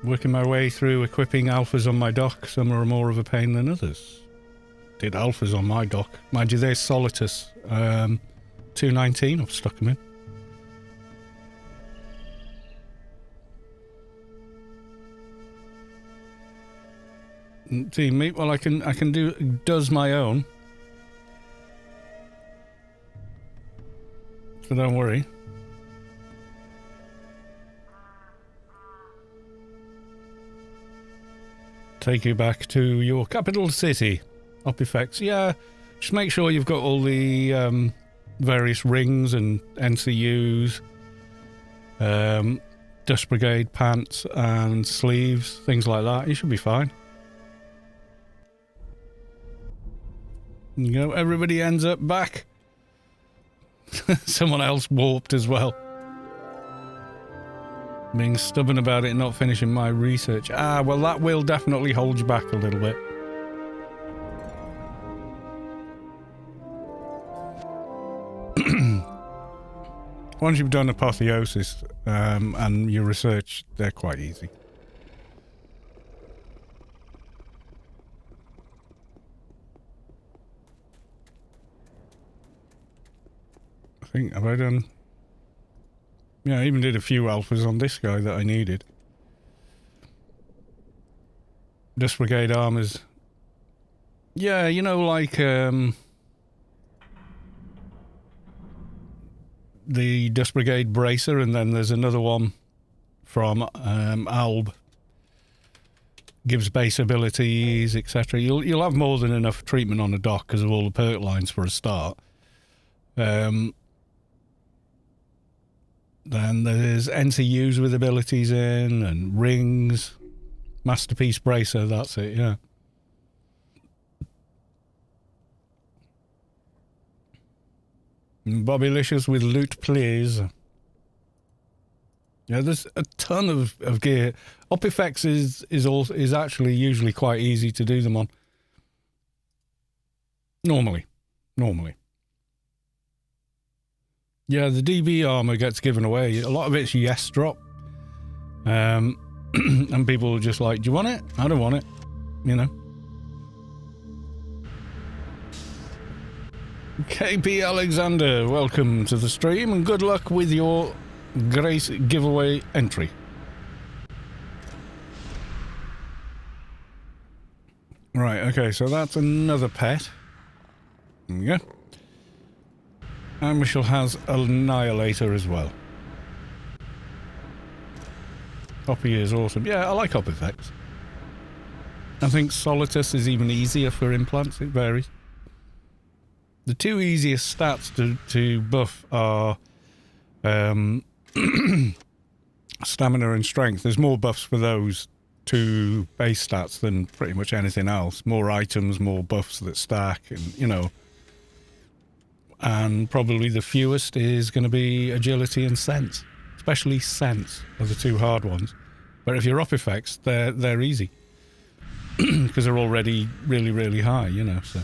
Working my way through equipping alphas on my dock. Some are more of a pain than others. Did alphas on my dock. Mind you, there's Solitus. 219, I've stuck them in. Team Meat, well, I can does my own. So don't worry. Take you back to your capital city. Up effects, yeah. Just make sure you've got all the various rings and NCUs, Dust Brigade pants and sleeves, things like that. You should be fine. You know, everybody ends up back. Someone else warped as well. Being stubborn about it and not finishing my research. Ah, well, that will definitely hold you back a little bit. Once you've done Apotheosis and your research, they're quite easy. I think, have I done... Yeah, I even did a few alphas on this guy that I needed. Dust Brigade armors. Yeah, you know, like, the Dust Brigade bracer, and then there's another one from, Alb. Gives base abilities, etc. You'll have more than enough treatment on the dock because of all the perk lines for a start. Then there's NCUs with abilities in, and rings. Masterpiece bracer, that's it, yeah. Bobbylicious with loot, please. Yeah, there's a ton of gear. Op effects is actually usually quite easy to do them on. Normally. Yeah, the DB armor gets given away. A lot of it's yes drop. And people are just like, do you want it? I don't want it. You know. KP Alexander, welcome to the stream and good luck with your Grace giveaway entry. Right, okay, so that's another pet. There we go. And we shall has Annihilator as well. Hoppy is awesome. Yeah, I like hop effects. I think Solitus is even easier for implants. It varies. The two easiest stats to buff are stamina and strength. There's more buffs for those two base stats than pretty much anything else. More items, more buffs that stack, and you know. And probably the fewest is going to be agility and sense. Especially sense are the two hard ones. But if you're up effects, they're easy. Because they're already really, really high, you know, so.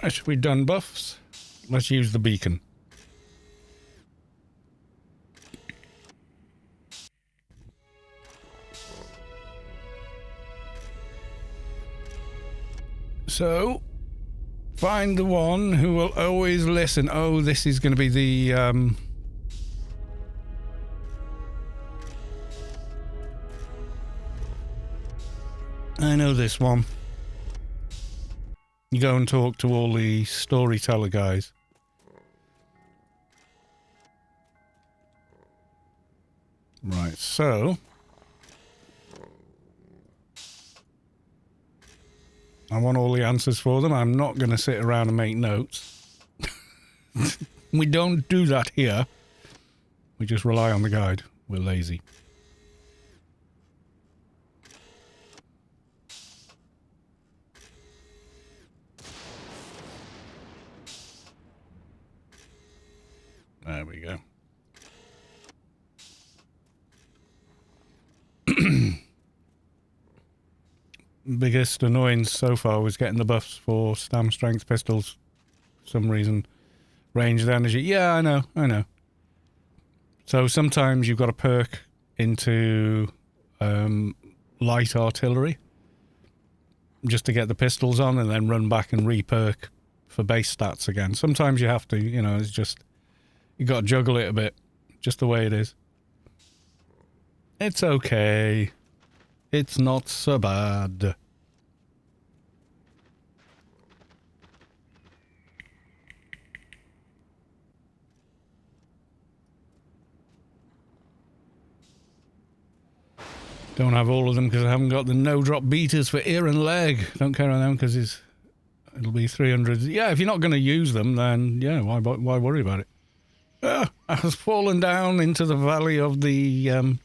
Right, we've done buffs. Let's use the beacon. So, find the one who will always listen. Oh, this is going to be the... I know this one. You go and talk to all the storyteller guys. Right, so... I want all the answers for them. I'm not going to sit around and make notes. We don't do that here. We just rely on the guide. We're lazy. There we go. Biggest annoyance so far was getting the buffs for stam strength pistols. For some reason. Ranged energy. Yeah, I know. So sometimes you've got to perk into light artillery just to get the pistols on and then run back and re-perk for base stats again. Sometimes you have to, you know, it's just... You got to juggle it a bit. Just the way it is. It's okay. It's not so bad. Don't have all of them because I haven't got the no-drop beaters for ear and leg. Don't care on them because it'll be 300. Yeah, if you're not going to use them, then yeah, why worry about it? I has fallen down into the valley of the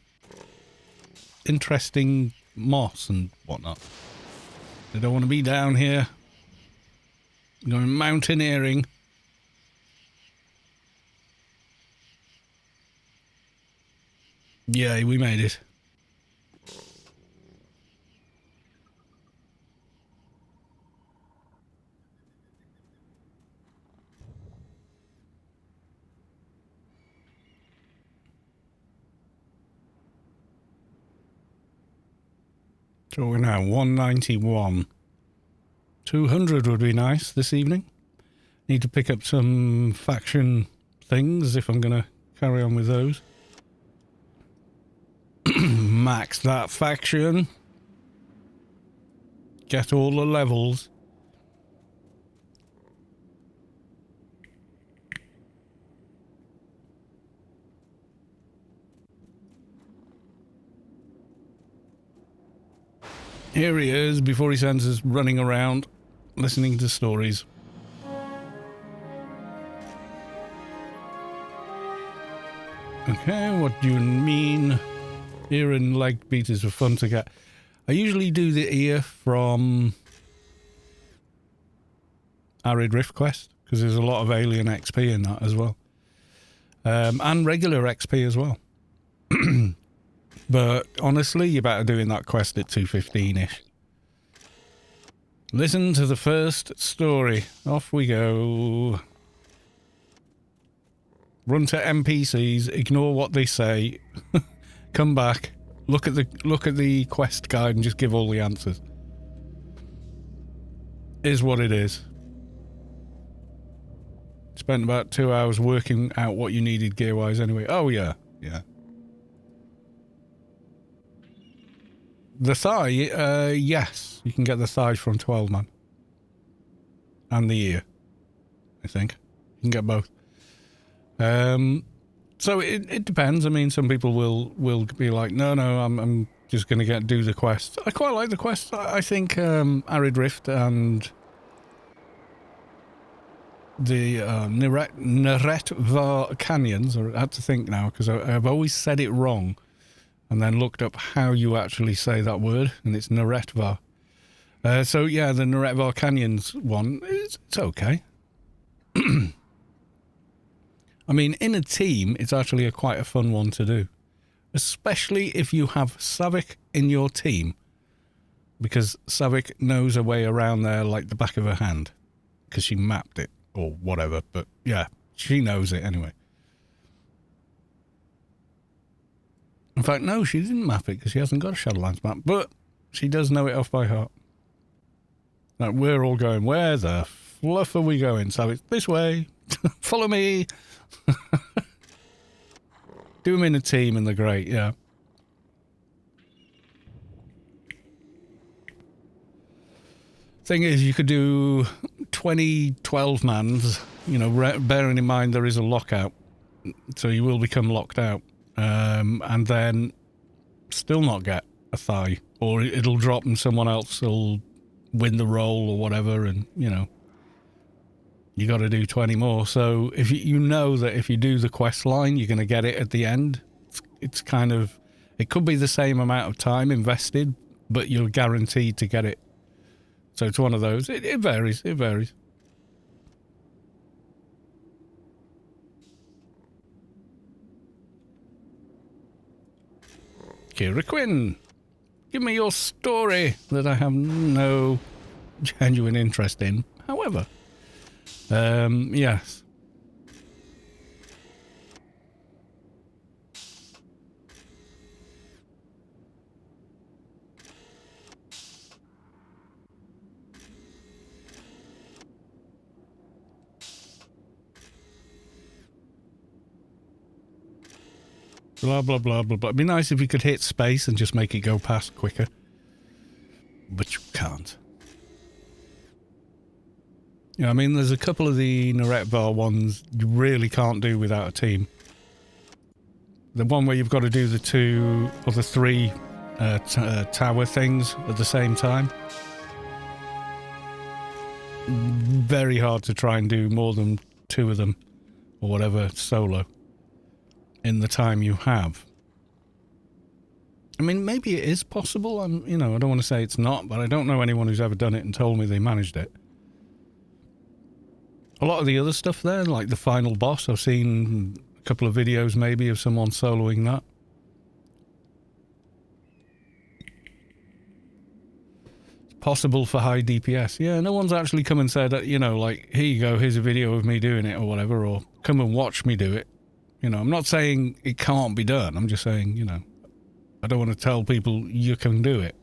interesting moss and whatnot. I don't want to be down here. I'm going mountaineering. Yay, we made it. So we're now 191. 200 would be nice this evening. Need to pick up some faction things if I'm going to carry on with those. Max that faction. Get all the levels. Here he is before he sends us running around, listening to stories. Okay, what do you mean? Ear and leg beaters are fun to get. I usually do the ear from Arid Rift Quest, because there's a lot of alien XP in that as well. And regular XP as well. But honestly, you're better doing that quest at 2:15-ish. Listen to the first story. Off we go. Run to NPCs, ignore what they say, come back, look at the quest guide and just give all the answers. Is what it is. Spent about 2 hours working out what you needed gear-wise anyway. Oh yeah, yeah. The thigh, yes. You can get the thigh from 12 man. And the ear, I think. You can get both. So it depends. I mean, some people will be like, no, I'm just going to do the quest. I quite like the quest. I think Arid Rift and the Neretva Canyons, I had to think now because I've always said it wrong. And then looked up how you actually say that word, and it's Neretva. So yeah, the Neretva Canyons one, it's okay. I mean, in a team, it's actually quite a fun one to do. Especially if you have Savik in your team. Because Savik knows a way around there like the back of her hand. Because she mapped it, or whatever. But yeah, she knows it anyway. In fact, no, she didn't map it because she hasn't got a Shadowlands map, but she does know it off by heart. Like, we're all going, where the fluff are we going? So it's this way. Follow me. Do them in a team and they're great, yeah. Thing is, you could do 20 12-mans, you know, bearing in mind there is a lockout. So you will become locked out. And then still not get a thigh, or it'll drop and someone else will win the roll or whatever, and you know you got to do 20 more. So if you know that if you do the quest line you're going to get it at the end, it's kind of, it could be the same amount of time invested, but you're guaranteed to get it. So it's one of those. It varies. Kira Quinn, give me your story that I have no genuine interest in. However, yes. Blah, blah, blah, blah, blah. It'd be nice if you could hit space and just make it go past quicker. But you can't. Yeah, I mean, there's a couple of the Neretvar ones you really can't do without a team. The one where you've got to do the 2 or the 3 tower things at the same time. Very hard to try and do more than 2 of them or whatever solo in the time you have. I mean, maybe it is possible. I don't want to say it's not, but I don't know anyone who's ever done it and told me they managed it. A lot of the other stuff there, like the final boss, I've seen a couple of videos maybe of someone soloing that. It's possible for high DPS. Yeah, no one's actually come and said, like, here you go, here's a video of me doing it or whatever, or come and watch me do it. I'm not saying it can't be done. I'm just saying, I don't want to tell people you can do it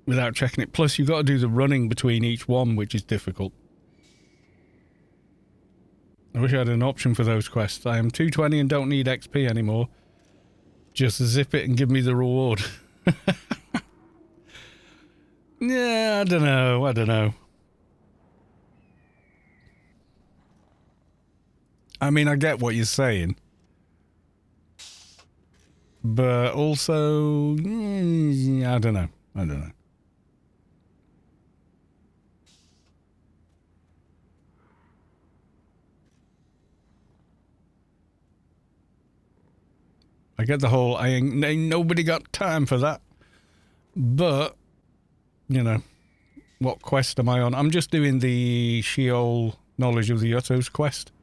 without checking it. Plus, you've got to do the running between each one, which is difficult. I wish I had an option for those quests. I am 220 and don't need XP anymore. Just zip it and give me the reward. Yeah, I don't know. I mean, I get what you're saying. But also, I don't know. I get the whole, ain't nobody got time for that. But, what quest am I on? I'm just doing the Scheol Knowledge of the Yutto's quest.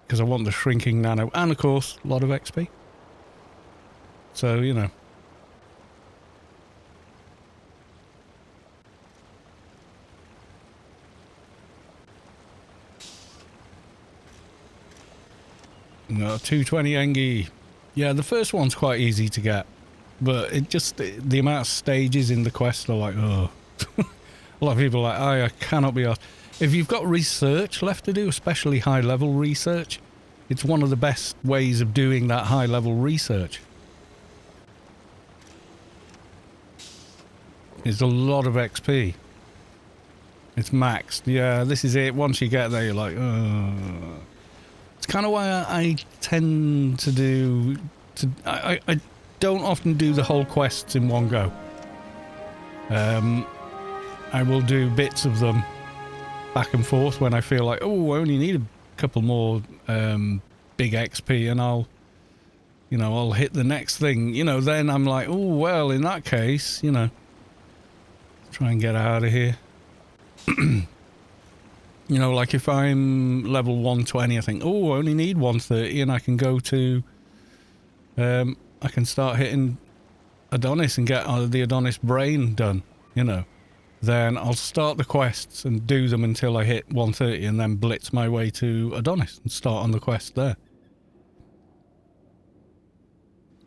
Because I want the shrinking nano. And, of course, a lot of XP. So, No, 220 Engi. Yeah, the first one's quite easy to get. But it just, the amount of stages in the quest are like, oh. A lot of people are like, I cannot be asked. If you've got research left to do, especially high-level research, it's one of the best ways of doing that high-level research. It's a lot of XP. It's maxed. Yeah, this is it. Once you get there, you're like, oh. It's kind of why I tend to do... I don't often do the whole quests in one go. I will do bits of them back and forth when I feel like, oh, I only need a couple more big XP and I'll hit the next thing. Then I'm like, oh, well, in that case, try and get out of here. Like if I'm level 120, I think, oh, I only need 130 and I can go to, I can start hitting Adonis and get the Adonis brain done, Then I'll start the quests and do them until I hit 130 and then blitz my way to Adonis and start on the quest there.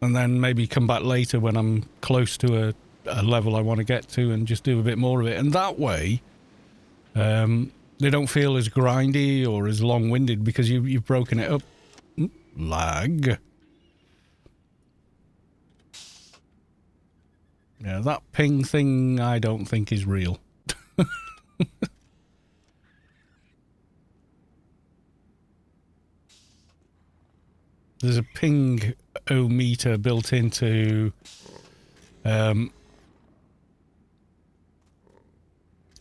And then maybe come back later when I'm close to a level I want to get to and just do a bit more of it. And that way, they don't feel as grindy or as long-winded because you've broken it up. Lag. Yeah, that ping thing I don't think is real. There's a ping-o-meter built into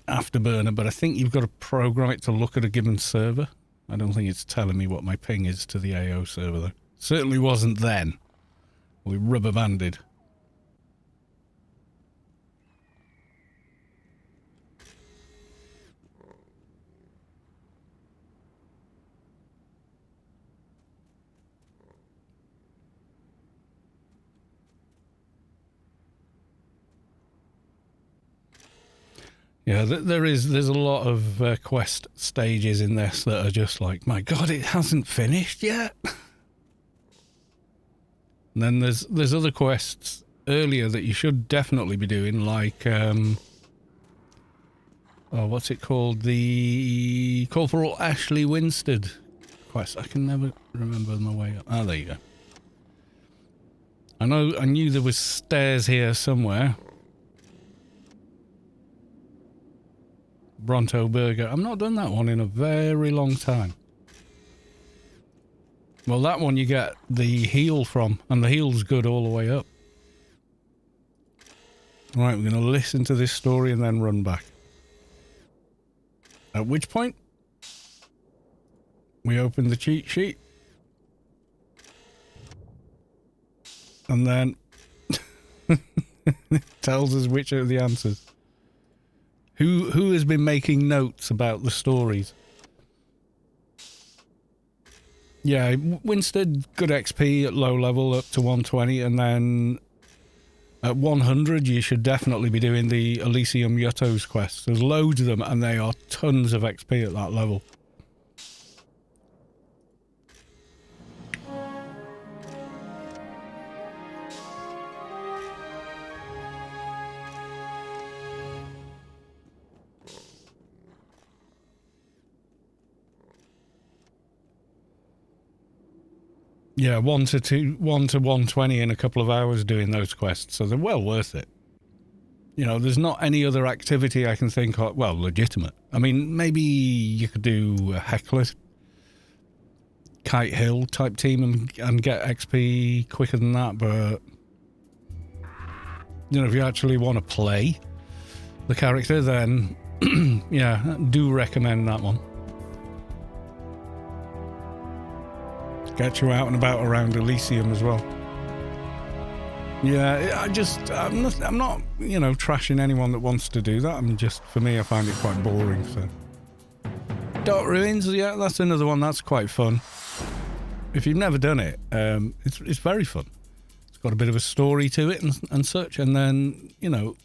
Afterburner, but I think you've got to program it to look at a given server. I don't think it's telling me what my ping is to the AO server, though. Certainly wasn't then. We rubber-banded. Yeah, there's a lot of quest stages in this that are just like, my God, it hasn't finished yet. And then there's other quests earlier that you should definitely be doing, like what's it called? The Corporal Ashley Winstead quest. I can never remember my way up. Ah, there you go. I knew there was stairs here somewhere. Bronto Burger. I've not done that one in a very long time. Well, that one you get the heal from, and the heal's good all the way up. Right, we're going to listen to this story and then run back. At which point, we open the cheat sheet. And then it tells us which are the answers. Who has been making notes about the stories? Yeah, Winstead, good XP at low level up to 120, and then at 100 you should definitely be doing the Elysium Yutto's quests. There's loads of them and they are tons of XP at that level. Yeah, 1 to 120 in a couple of hours doing those quests, so they're well worth it. You know, there's not any other activity I can think of, well, legitimate. I mean, maybe you could do a Heckler, Kite Hill type team and get XP quicker than that, but, you know, if you actually want to play the character, then, yeah, do recommend that one. Get you out and about around Elysium as well. Yeah, I'm not, you know, trashing anyone that wants to do that. I'm just, for me, I find it quite boring, so. Dark Ruins, yeah, that's another one that's quite fun. If you've never done it, it's very fun. It's got a bit of a story to it and such, and then, you know,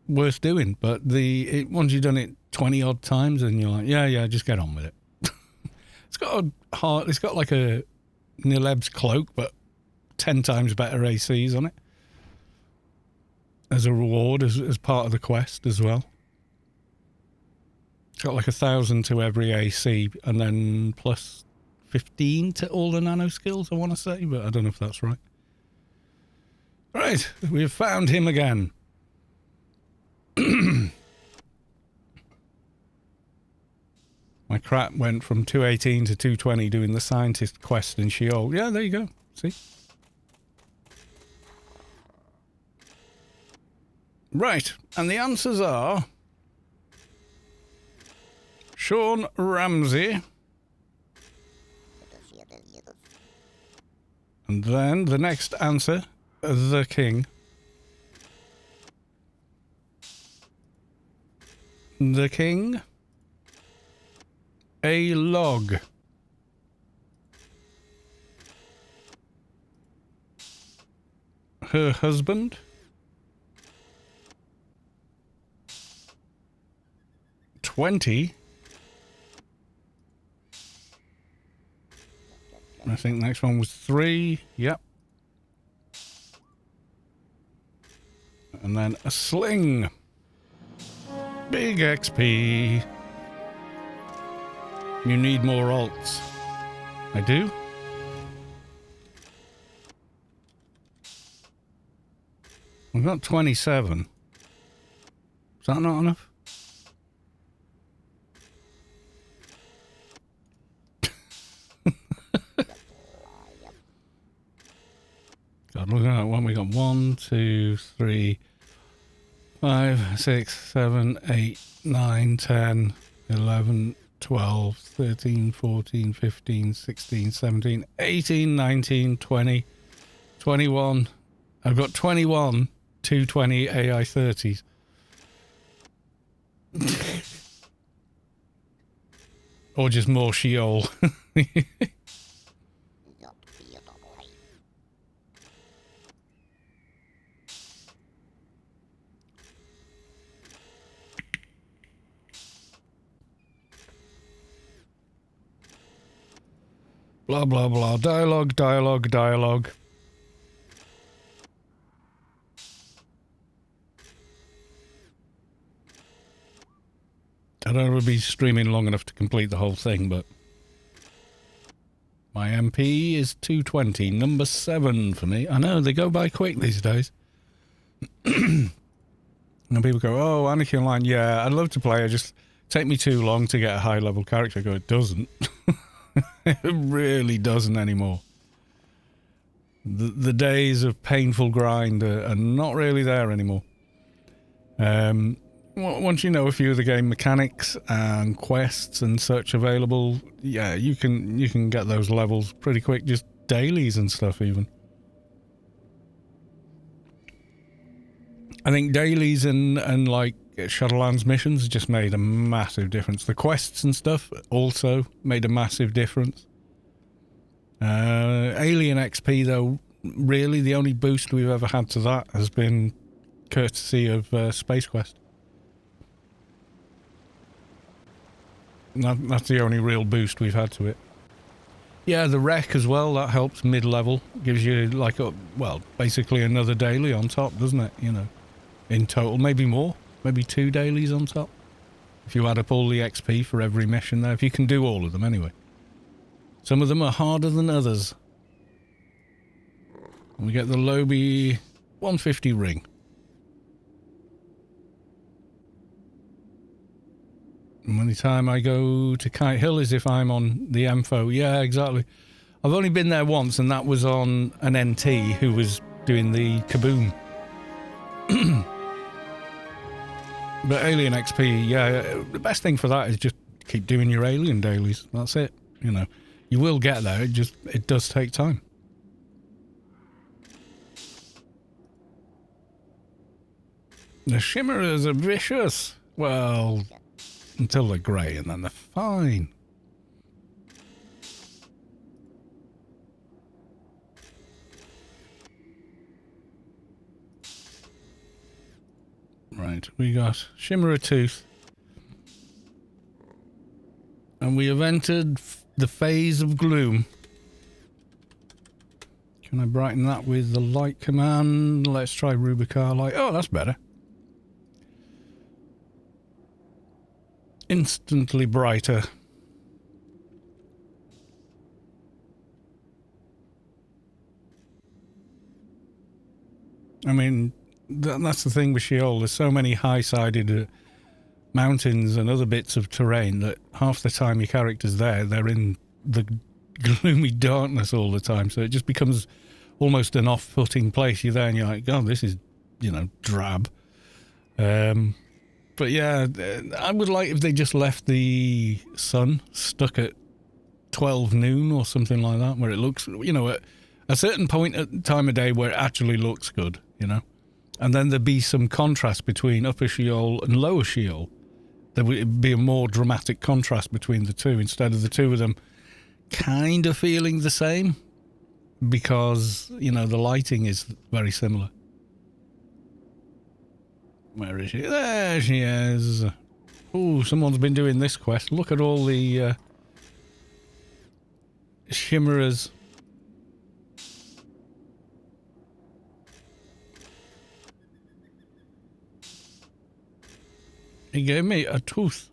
worth doing. But once you've done it 20 odd times, and you're like, yeah, just get on with it. It's got like a Nileb's cloak, but 10 times better ACs on it. As a reward, as part of the quest as well. It's got like 1,000 to every AC, and then plus 15 to all the nano skills, I want to say, but I don't know if that's right. Right, we've found him again. My crap went from 218 to 220 doing the scientist quest in Scheol. Yeah, there you go. See? Right, and the answers are Sean Ramsey. And then the next answer, the King. The King. A log. Her husband. 20. I think the next one was 3. Yep. And then a sling. Big XP. You need more alts. I do? I've got 27. Is that not enough? God, look at that one. We got 1, 2, 3, 5, 6, 7, 8, 9, 10, 11, 12, 13, 14, 15, 16, 17, 18, 19, 20, 21. I've got 21 220 AI 30s. Or just more Scheol. Blah, blah, blah. Dialogue. I don't know if we'll be streaming long enough to complete the whole thing, but my MP is 220, number 7 for me. I know, they go by quick these days. And people go, oh, Anarchy Online, yeah, I'd love to play it, just take me too long to get a high-level character. I go, it doesn't. It really doesn't anymore. The days of painful grind are not really there anymore. Once you know a few of the game mechanics and quests and such available, yeah, you can get those levels pretty quick, just dailies and stuff even. I think dailies and like Shadowlands missions just made a massive difference. The quests and stuff also made a massive difference. Alien XP though, really the only boost we've ever had to that has been courtesy of Space Quest. That's the only real boost we've had to it. Yeah, the wreck as well, that helps mid-level. Gives you like basically another daily on top, doesn't it? You know, in total, maybe more. Maybe 2 dailies on top. If you add up all the XP for every mission there. If you can do all of them anyway. Some of them are harder than others. And we get the Lobby 150 ring. And any time I go to Kite Hill is if I'm on the Ampho. Yeah, exactly. I've only been there once, and that was on an NT who was doing the Kaboom. But Alien XP, yeah, the best thing for that is just keep doing your Alien dailies. That's it. You know, you will get there. It does take time. The Shimmerers are vicious. Well, until they're grey, and then they're fine. Right, we got Shimmerer Tooth. And we have entered the phase of gloom. Can I brighten that with the light command? Let's try Rubicar light. Oh, that's better. Instantly brighter. I mean, that's the thing with Scheol. There's so many high-sided mountains and other bits of terrain that half the time your character's there, they're in the gloomy darkness all the time. So it just becomes almost an off-putting place. You're there and you're like, God, this is, you know, drab. But yeah, I would like if they just left the sun stuck at 12 noon or something like that, where it looks, you know, at a certain point at time of day where it actually looks good, you know. And then there'd be some contrast between Upper Scheol and Lower Scheol. There would be a more dramatic contrast between the two instead of the two of them kind of feeling the same because, you know, the lighting is very similar. Where is she? There she is. Oh, someone's been doing this quest. Look at all the Shimmerers. He gave me a tooth.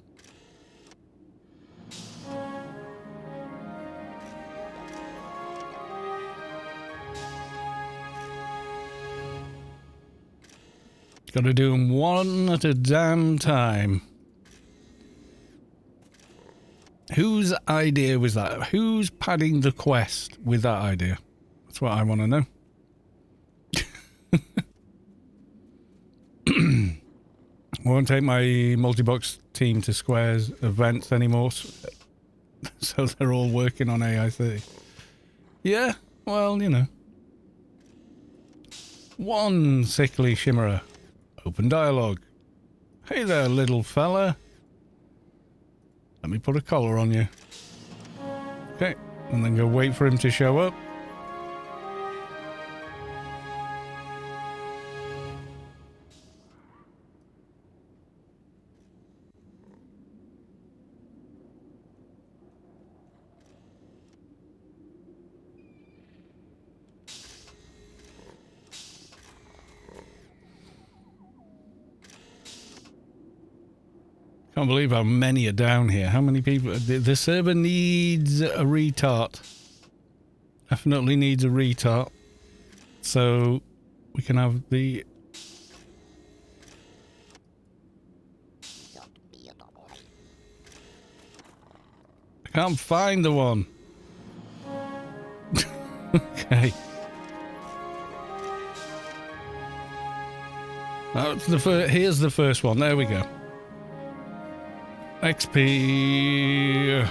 Gotta do them one at a damn time. Whose idea was that? Who's padding the quest with that idea? That's what I want to know. I won't take my multi-box team to Square's events anymore, so they're all working on AI30. Yeah, well, you know. One sickly Shimmerer. Open dialogue. Hey there, little fella. Let me put a collar on you. Okay, and then go wait for him to show up. Can't believe how many are down here. How many people? The server needs a retard. Definitely needs a retard. So we can have the... I can't find the one. Okay. That's here's the first one. There we go. XP.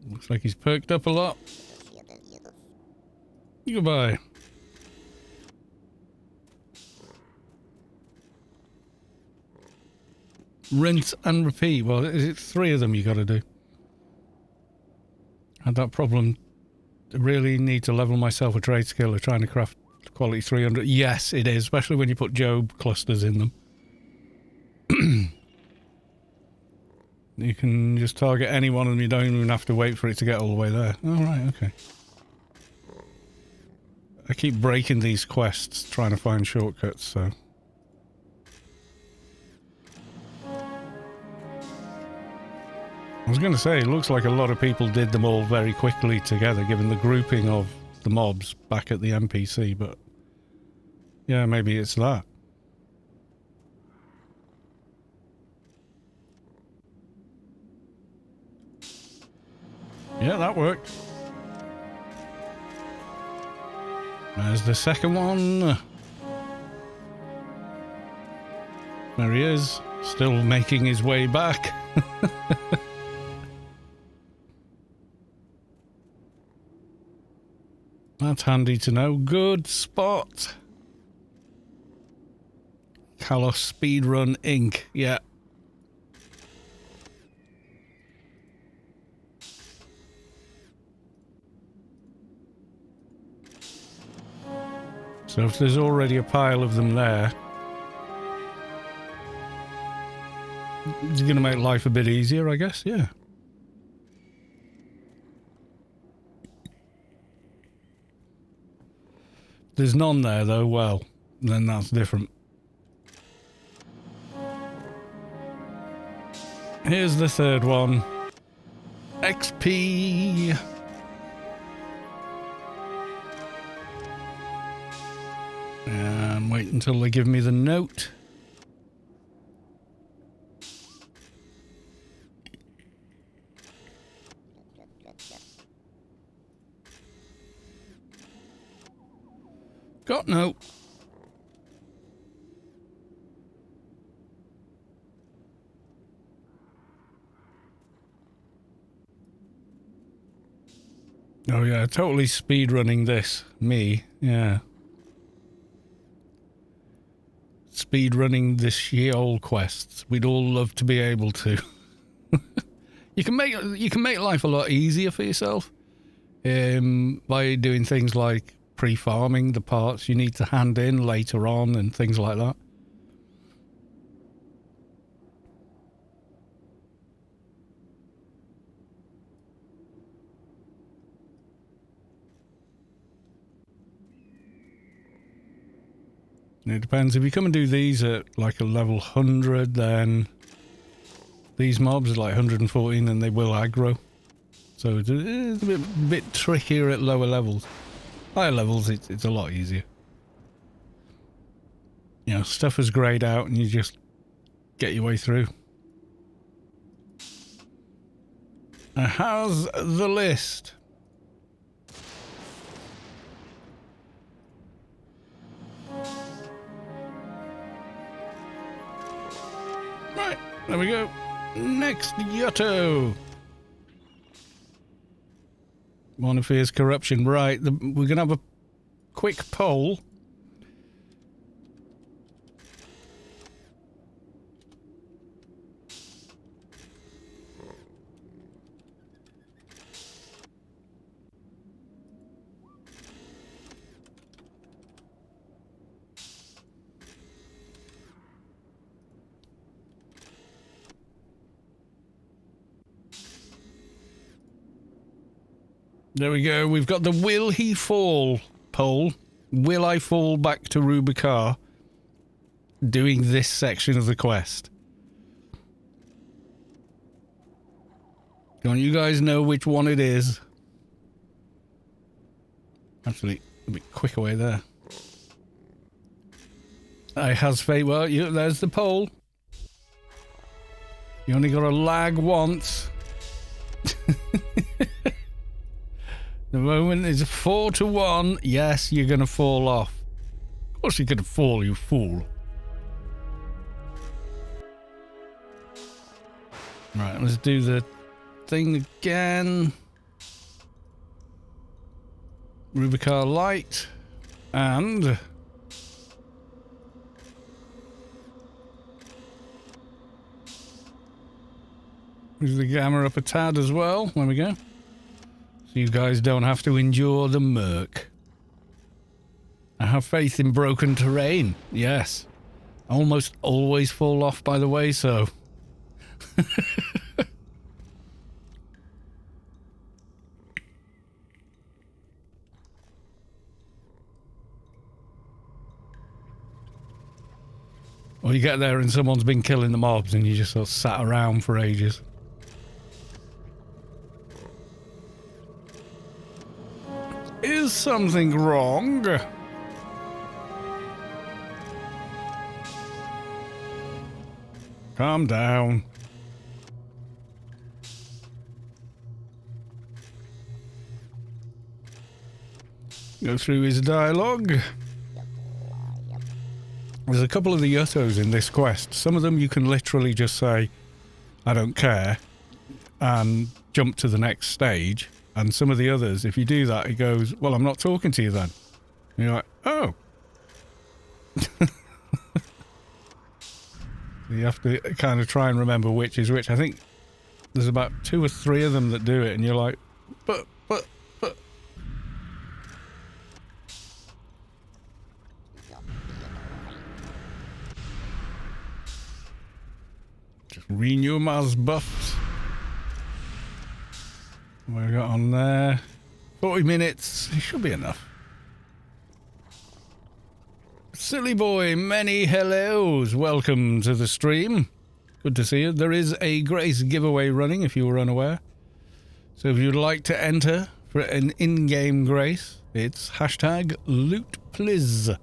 Looks like he's perked up a lot. Goodbye. Rinse and repeat. Well, is it 3 of them you got to do? Had that problem. I really need to level myself a trade skill of trying to craft quality 300. Yes, it is, especially when you put Job clusters in them. You can just target any one of them. You don't even have to wait for it to get all the way there. Oh, right, okay. I keep breaking these quests trying to find shortcuts, so... I was going to say, it looks like a lot of people did them all very quickly together, given the grouping of the mobs back at the NPC, but... yeah, maybe it's that. Yeah, that worked. There's the second one. There he is, still making his way back. That's handy to know. Good spot. Kalos Speedrun Inc. Yeah. So if there's already a pile of them there, it's going to make life a bit easier, I guess, yeah. There's none there, though, well, then that's different. Here's the third one. XP. And wait until they give me the note. Got note. Oh yeah, totally speedrunning this. Me, yeah. Speedrunning the Scheol quests. We'd all love to be able to. You can make life a lot easier for yourself by doing things like pre-farming the parts you need to hand in later on and things like that. It depends. If you come and do these at like a level 100, then these mobs are like 114 and they will aggro. So it's a bit trickier at lower levels. Higher levels, it's a lot easier. You know, stuff is grayed out and you just get your way through. How's the list? Right, there we go. Next, Yutto. One of his corruption. Right, we're going to have a quick poll. There we go. We've got the Will He Fall poll. Will I fall back to Rubikar doing this section of the quest? Don't you guys know which one it is? Actually, a bit quick away there. I has fate. Well, there's the pole. You only got to lag once. The moment is 4-1. Yes, you're going to fall off. Of course you're going to fall, you fool. Right, let's do the thing again. Rubicon light. And... Move the gamma up a tad as well. There we go. So you guys don't have to endure the murk. I have faith in broken terrain. Yes. I almost always fall off, by the way, so... Or you get there and someone's been killing the mobs and you just sort of sat around for ages. Is something wrong? Calm down. Go through his dialogue. There's a couple of the Yuttos in this quest. Some of them you can literally just say, I don't care, and jump to the next stage. And some of the others, if you do that, it goes, well, I'm not talking to you then. And you're like, oh. You have to kind of try and remember which is which. I think there's about 2 or 3 of them that do it, and you're like, but. Just renew Mars buffs. What we got on there? 40 minutes. It should be enough. Silly boy, many hellos. Welcome to the stream. Good to see you. There is a Grace giveaway running, if you were unaware. So if you'd like to enter for an in-game Grace, it's hashtag #LootPliz.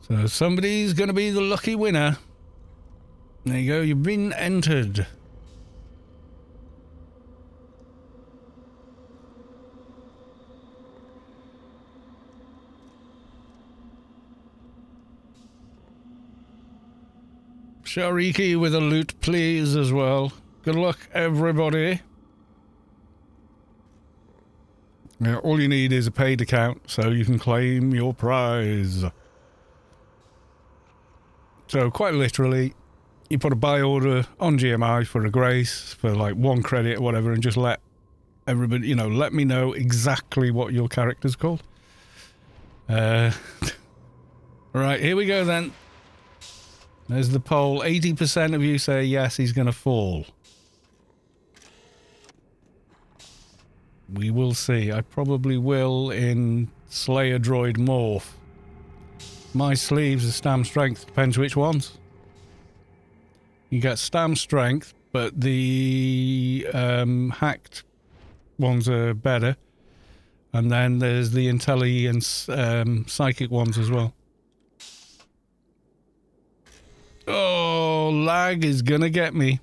So somebody's going to be the lucky winner. There you go, you've been entered. Shariki with a loot, please, as well. Good luck, everybody. Now, all you need is a paid account, so you can claim your prize. So, quite literally, you put a buy order on GMI for a Grace for like 1 credit or whatever, and just let everybody, let me know exactly what your character's called. Right, here we go then. There's the poll. 80% of you say yes, he's going to fall. We will see. I probably will in Slayer Droid Morph. My sleeves are Stam Strength. Depends which ones. You get Stam Strength, but the hacked ones are better. And then there's the Intelli and Psychic ones as well. Oh, lag is gonna get me.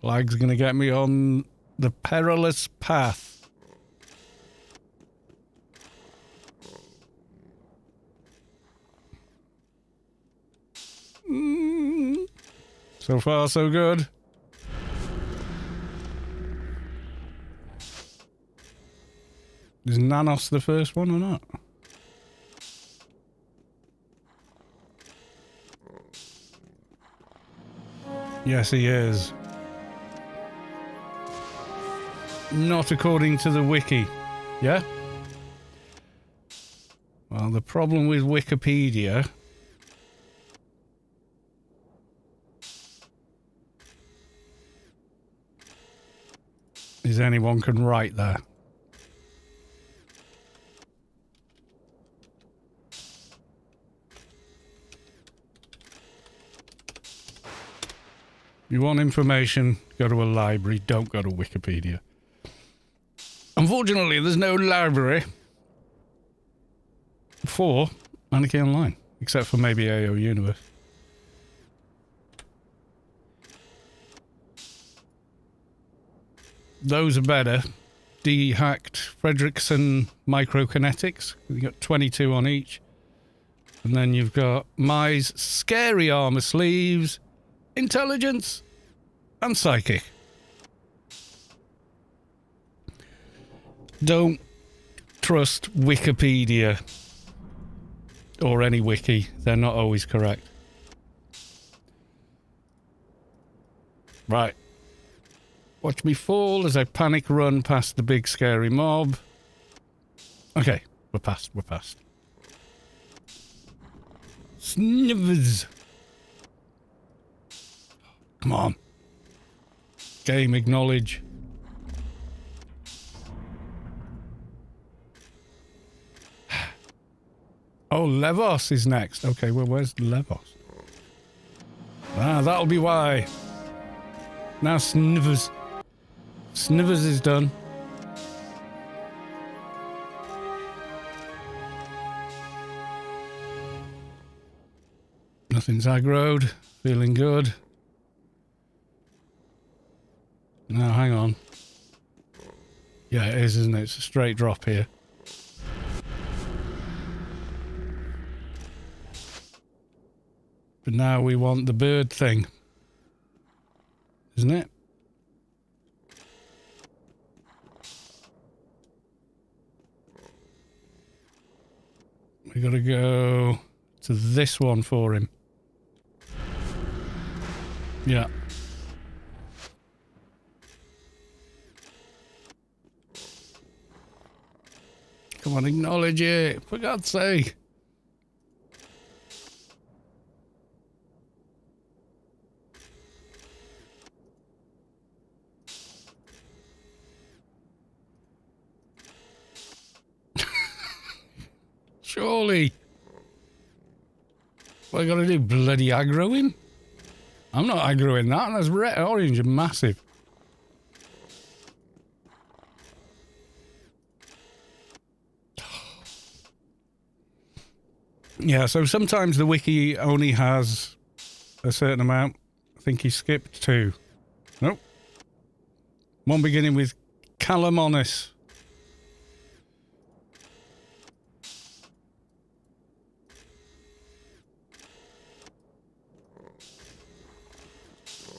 Lag's gonna get me on the perilous path. So far, so good. Is Nanos the first one or not? Yes, he is. Not according to the wiki. Yeah? Well, the problem with Wikipedia is anyone can write there. You want information, go to a library, don't go to Wikipedia. Unfortunately, there's no library for Anarchy Online, except for maybe AO Universe. Those are better. De-hacked Fredrickson microkinetics. You've got 22 on each. And then you've got Mai's scary armor sleeves, intelligence, and psychic. Don't trust Wikipedia or any wiki. They're not always correct. Right. Watch me fall as I panic run past the big scary mob. Okay, we're past. Snivers. Come on. Game acknowledge. Oh, Levos is next. Okay, well, where's Levos? Ah, that'll be why. Now Snivers. Snivers is done. Nothing's aggroed. Feeling good. Now, hang on. Yeah, it is, isn't it? It's a straight drop here. But now we want the bird thing. Isn't it? We gotta go to this one for him. Yeah. Come on, acknowledge it, for God's sake. Surely. What I gotta do? Bloody aggro him? I'm not aggroing that. That's red, orange, and massive. Yeah, so sometimes the wiki only has a certain amount. I think he skipped 2. Nope. One beginning with Calamonis.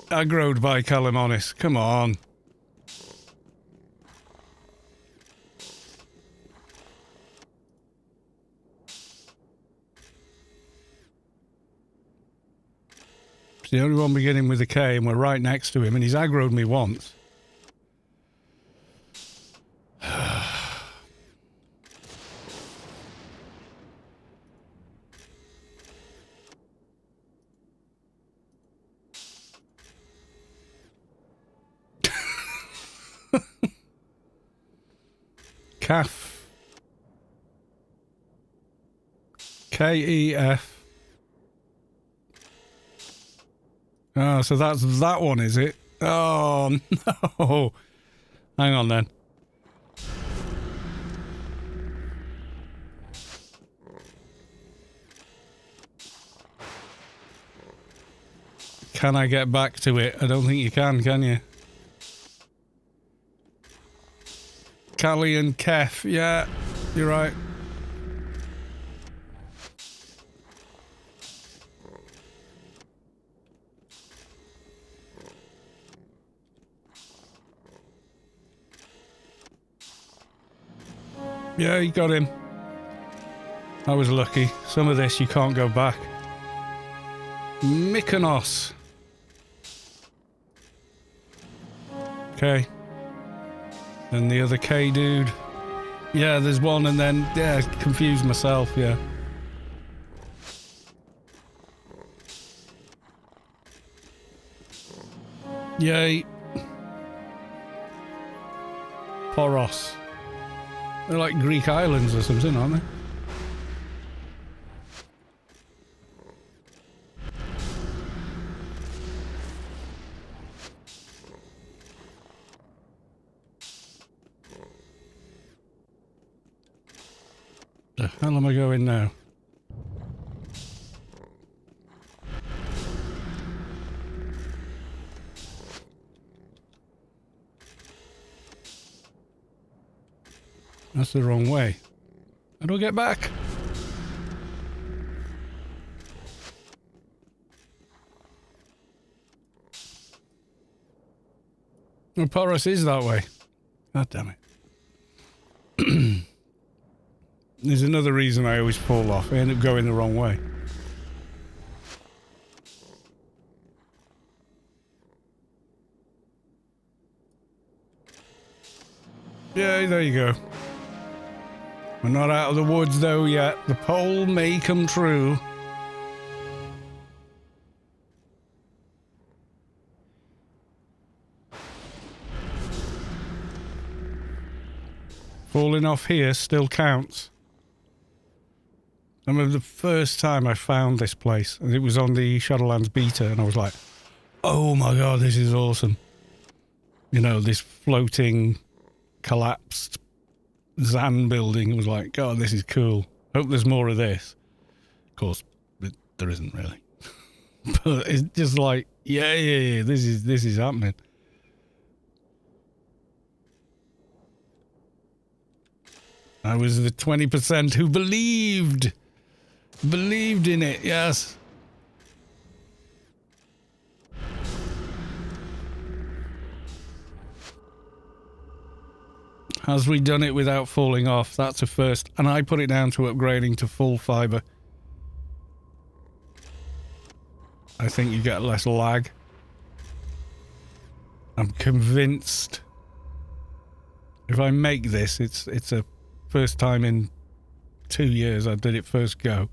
Aggroed by Calamonis. Come on. It's the only one beginning with a K, and we're right next to him, and he's aggroed me once. Kef. K-E-F. Oh, so that's that one, is it? Oh, no. Hang on, then. Can I get back to it? I don't think you can you? Callie and Kef. Yeah, you're right. Yeah, you got him. I was lucky. Some of this you can't go back. Mykonos. Okay. And the other K dude. Yeah, there's one and then, yeah, confused myself, yeah. Yay. Poros. They're like Greek islands or something, aren't they? The hell am I going now? That's the wrong way. How do I get back? The Porus is that way. God damn it. There's another reason I always fall off. I end up going the wrong way. Yeah, there you go. We're not out of the woods though yet. The pole may come true. Falling off here still counts. I remember the first time I found this place, and it was on the Shadowlands beta, and I was like, oh my god, this is awesome. You know, this floating, collapsed Zan building. It was like, God, this is cool. Hope there's more of this. Of course, there isn't really. But it's just like, yeah, this is happening. I was the 20% who believed in it, yes. Has we done it without falling off? That's a first. And I put it down to upgrading to full fiber. I think you get less lag. I'm convinced if I make this, it's a first time in 2 years I did it first go.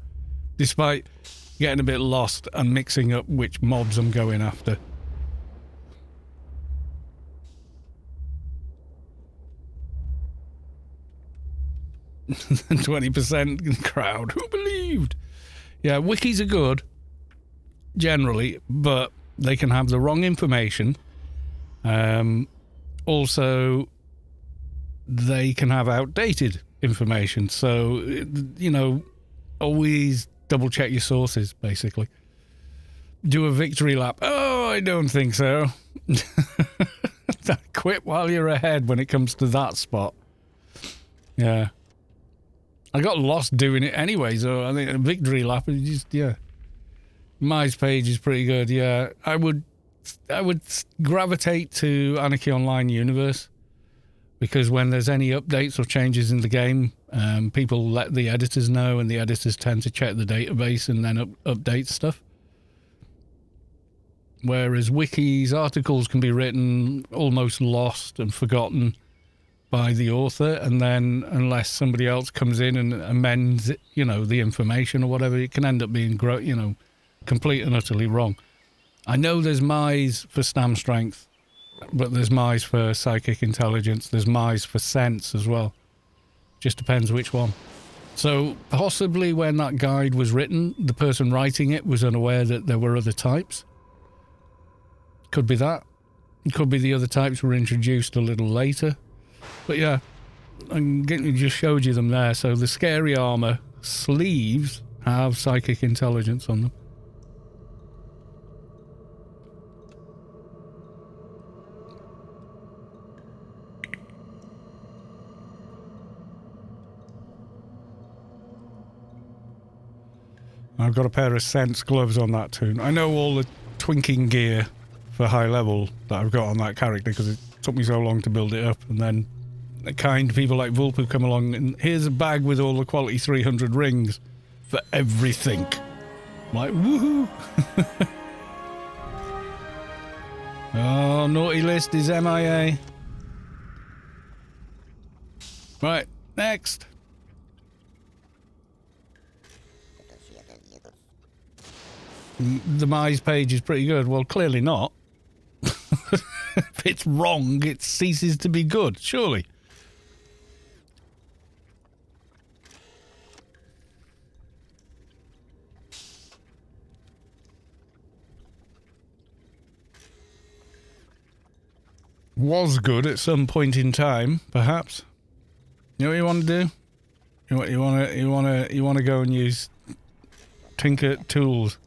Despite getting a bit lost and mixing up which mobs I'm going after. 20% crowd who believed. Yeah, wikis are good generally, but they can have the wrong information. Also, they can have outdated information. So, you know, always double check your sources, basically. Do a victory lap. Oh, I don't think so. Quit while you're ahead when it comes to that spot. Yeah. I got lost doing it anyway, so I think a victory lap is just, yeah. Mi's page is pretty good, yeah. I would gravitate to Anarchy Online Universe, because when there's any updates or changes in the game, people let the editors know, and the editors tend to check the database and then update stuff. Whereas wikis, articles can be written almost lost and forgotten by the author, and then unless somebody else comes in and amends it, you know, the information or whatever, it can end up being, you know, complete and utterly wrong. I know there's Mi's for stam strength, but there's Mi's for psychic intelligence, there's Mi's for sense as well. Just depends which one. So possibly when that guide was written, the person writing it was unaware that there were other types. Could be that. It could be the other types were introduced a little later. But yeah, I just showed you them there. So the scary armor sleeves have psychic intelligence on them. I've got a pair of sense gloves on that too. I know all the twinking gear for high level that I've got on that character because it took me so long to build it up, and then the kind people like Vulpu come along and here's a bag with all the quality 300 rings for everything. I'm like, woohoo! Oh, naughty list is MIA. Right, next. The Mi's page is pretty good. Well, clearly not. If it's wrong, it ceases to be good, surely. Was good at some point in time, perhaps. You know what you want to do? You wanna go and use Tinker tools.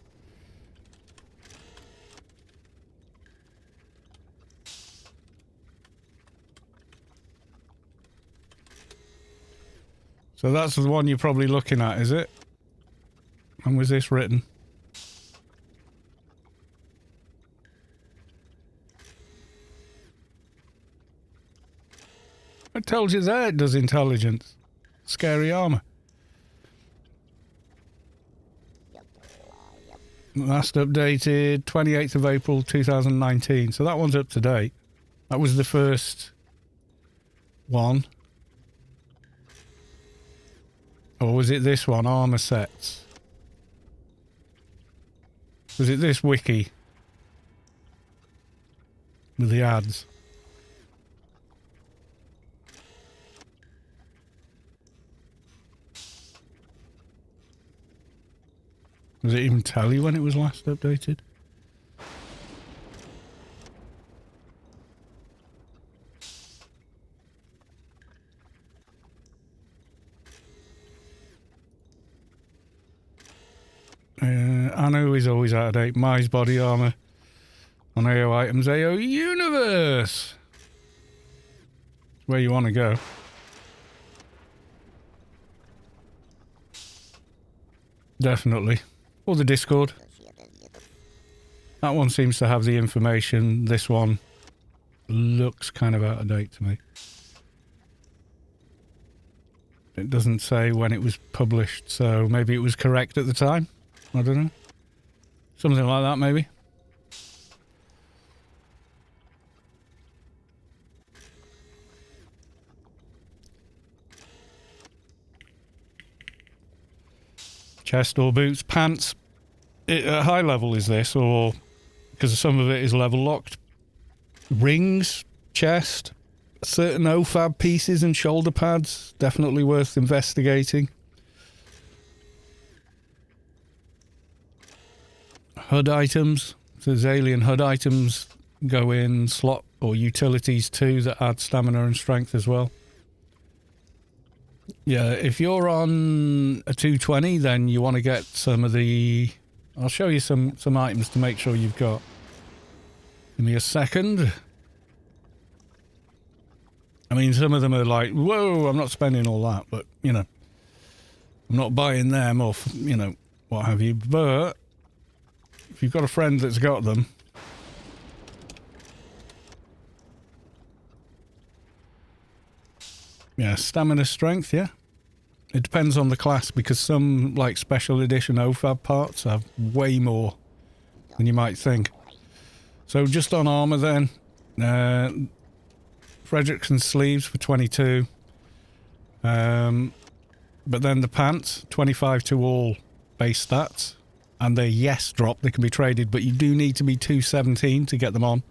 So that's the one you're probably looking at, is it? When was this written? I told you there it does intelligence. Scary armor. Last updated 28th of April 2019. So that one's up to date. That was the first one. Or was it this one? Armor sets. Was it this wiki? With the ads. Does it even tell you when it was last updated? Anno is always out of date. Mize body armor. On AO items, AO universe! Where you want to go. Definitely. Or the Discord. That one seems to have the information. This one looks kind of out of date to me. It doesn't say when it was published, so maybe it was correct at the time. I don't know. Something like that, maybe. Chest or boots, pants. At high level is this, or because some of it is level locked. Rings, chest, certain OFAB pieces and shoulder pads, definitely worth investigating. HUD items, so there's alien HUD items go in slot, or utilities too that add stamina and strength as well. Yeah, if you're on a 220, then you want to get some of the... I'll show you some items to make sure you've got. Give me a second. I mean, some of them are like, whoa, I'm not spending all that, but, you know, I'm not buying them or, you know, what have you. But if you've got a friend that's got them... Yeah, stamina strength, yeah. It depends on the class, because some, like, special edition OFAB parts have way more than you might think. So just on armor then, Fredrickson sleeves for 22. But then the pants, 25 to all base stats. And they're yes drop, they can be traded, but you do need to be 217 to get them on.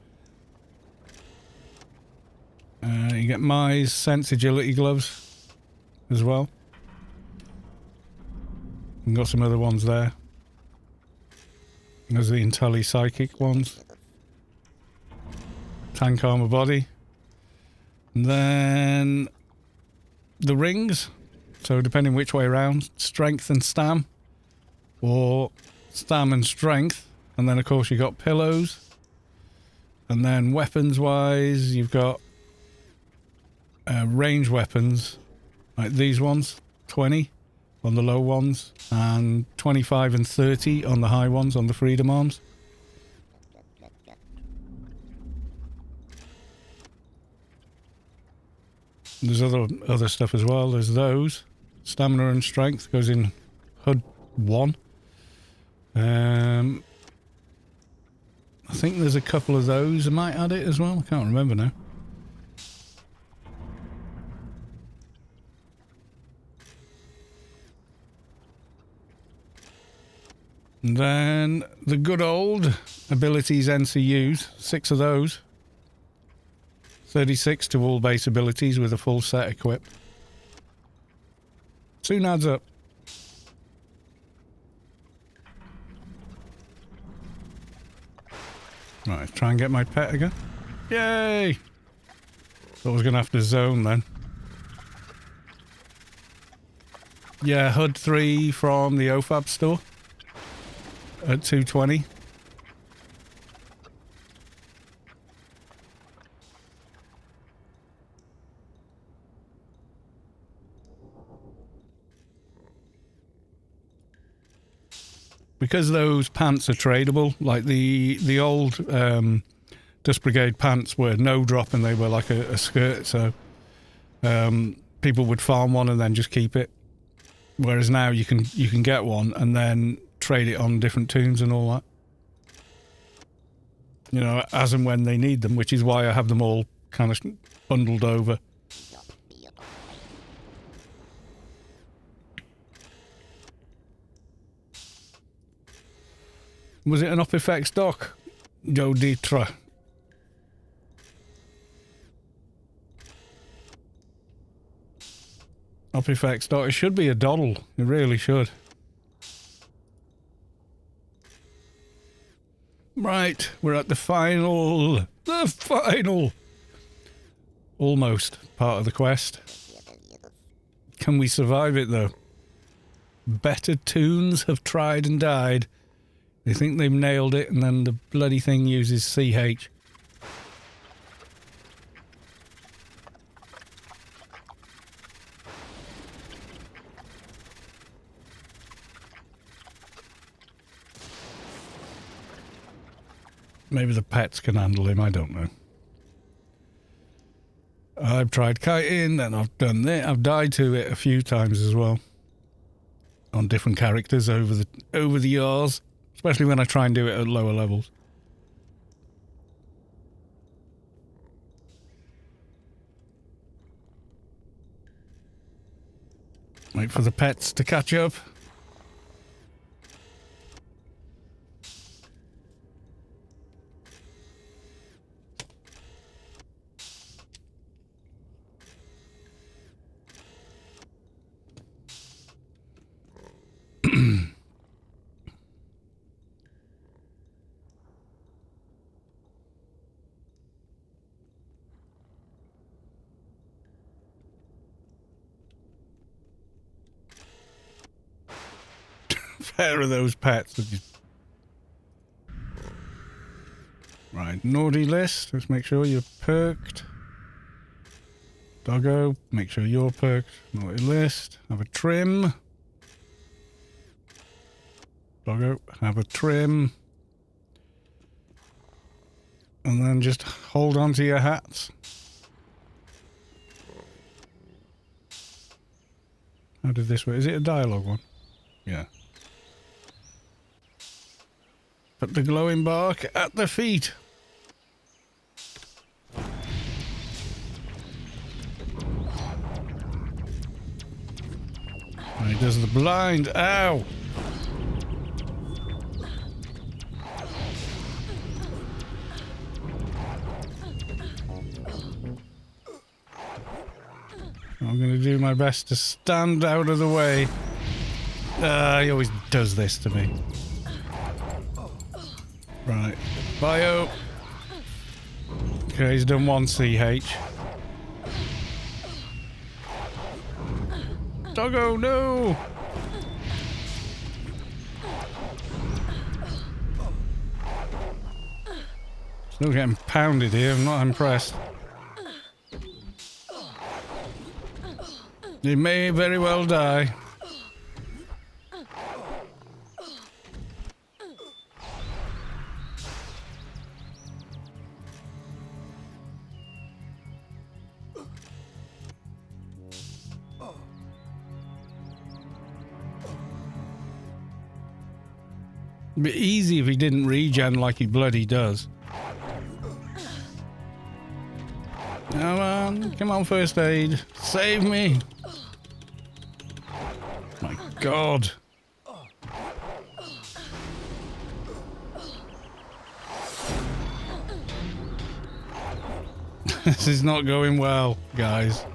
You get Mize Sense Agility gloves as well. And got some other ones there. There's the Intelli Psychic ones. Tank armor body. And then the rings. So depending which way around, strength and stam. Or stam and strength. And then of course you got pillows. And then weapons wise, you've got range weapons, like these ones, 20 on the low ones, and 25 and 30 on the high ones, on the freedom arms. There's other stuff as well. There's those. Stamina and strength goes in HUD 1. I think there's a couple of those I might add it as well. I can't remember now. And then the good old abilities NCUs, 6 of those. 36 to all base abilities with a full set equipped. Soon adds up. Right, let's try and get my pet again. Yay! Thought I was going to have to zone then. Yeah, HUD 3 from the OFAB store at 220. Because those pants are tradable, like the old Dust Brigade pants were no drop and they were like a skirt, so people would farm one and then just keep it. Whereas now you can get one and then trade it on different tunes and all that. You know, as and when they need them, which is why I have them all kind of bundled over. Was it an up effects dock? Joe Dietra. Up effects dock. It should be a doddle. It really should. Right, we're at the final. Almost part of the quest. Can we survive it though? Better tunes have tried and died. They think they've nailed it, and then the bloody thing uses CH. Maybe the pets can handle him, I don't know. I've tried kiting, and I've done that. I've died to it a few times as well. On different characters over the years. Especially when I try and do it at lower levels. Wait for the pets to catch up. Pair of those pets. Right, naughty list. Let's make sure you're perked. Doggo, make sure you're perked. Naughty list. Have a trim. Doggo, have a trim. And then just hold on to your hats. How did this work? Is it a dialogue one? Yeah. Put the glowing bark at the feet. And he does the blind. Ow! I'm going to do my best to stand out of the way. He always does this to me. Right. Bio. Okay, he's done one CH. Doggo, no! Still getting pounded here, I'm not impressed. He may very well die. It'd be easy if he didn't regen like he bloody does. Come on, first aid. Save me. My God. This is not going well, guys.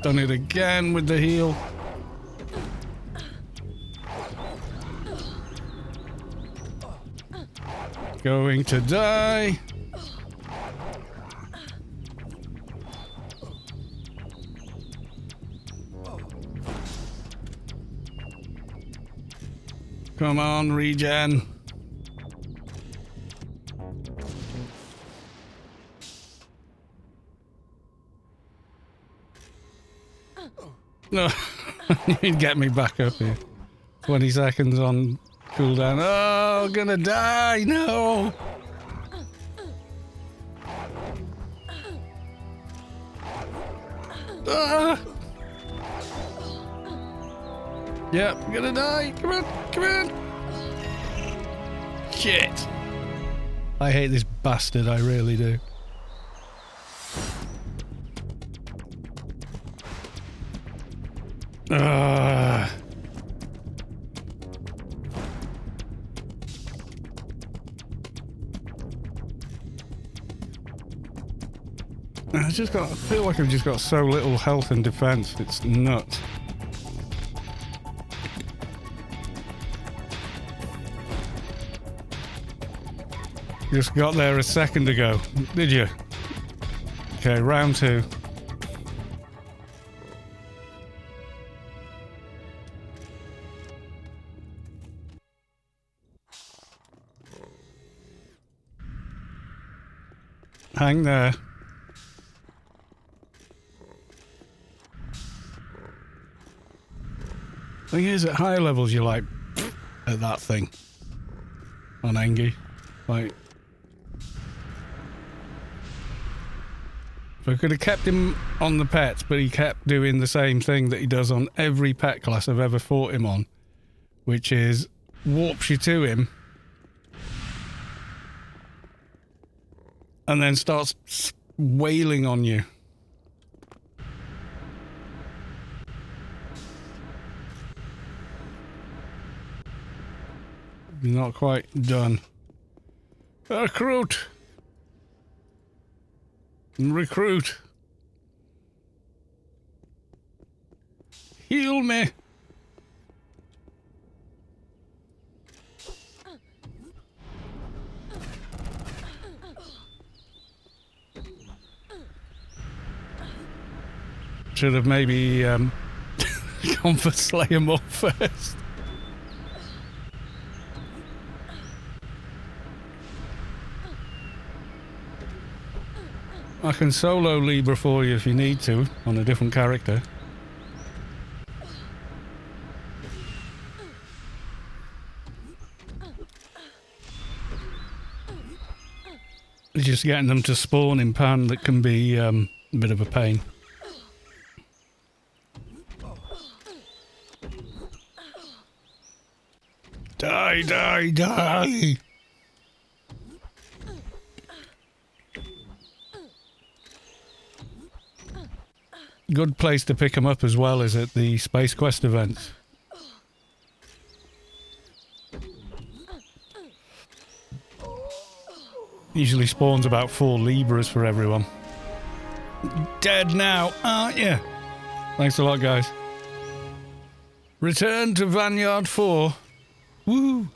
Done it again with the heal. Going to die. Come on, regen. No, you'd get me back up here. 20 seconds on cooldown. Oh, gonna die, no! Ah! Yep, I'm gonna die. Come on, come on. Shit. I hate this bastard, I really do. I feel like I've just got so little health and defense. It's nuts. Just got there a second ago, did you? Okay, round 2. Hang there. Thing is, at higher levels, you're like at that thing on Engie. Like, if I could have kept him on the pets, but he kept doing the same thing that he does on every pet class I've ever fought him on, which is warps you to him and then starts wailing on you. Not quite done. Recruit! Recruit! Heal me! Should have maybe gone for Slay 'em all first. I can solo Libra for you if you need to, on a different character. It's just getting them to spawn in pan that can be a bit of a pain. Die, die, die! Good place to pick them up as well is at the Space Quest events. Usually spawns about 4 Libras for everyone. Dead now, aren't you? Thanks a lot, guys. Return to Vineyard 4. Woo!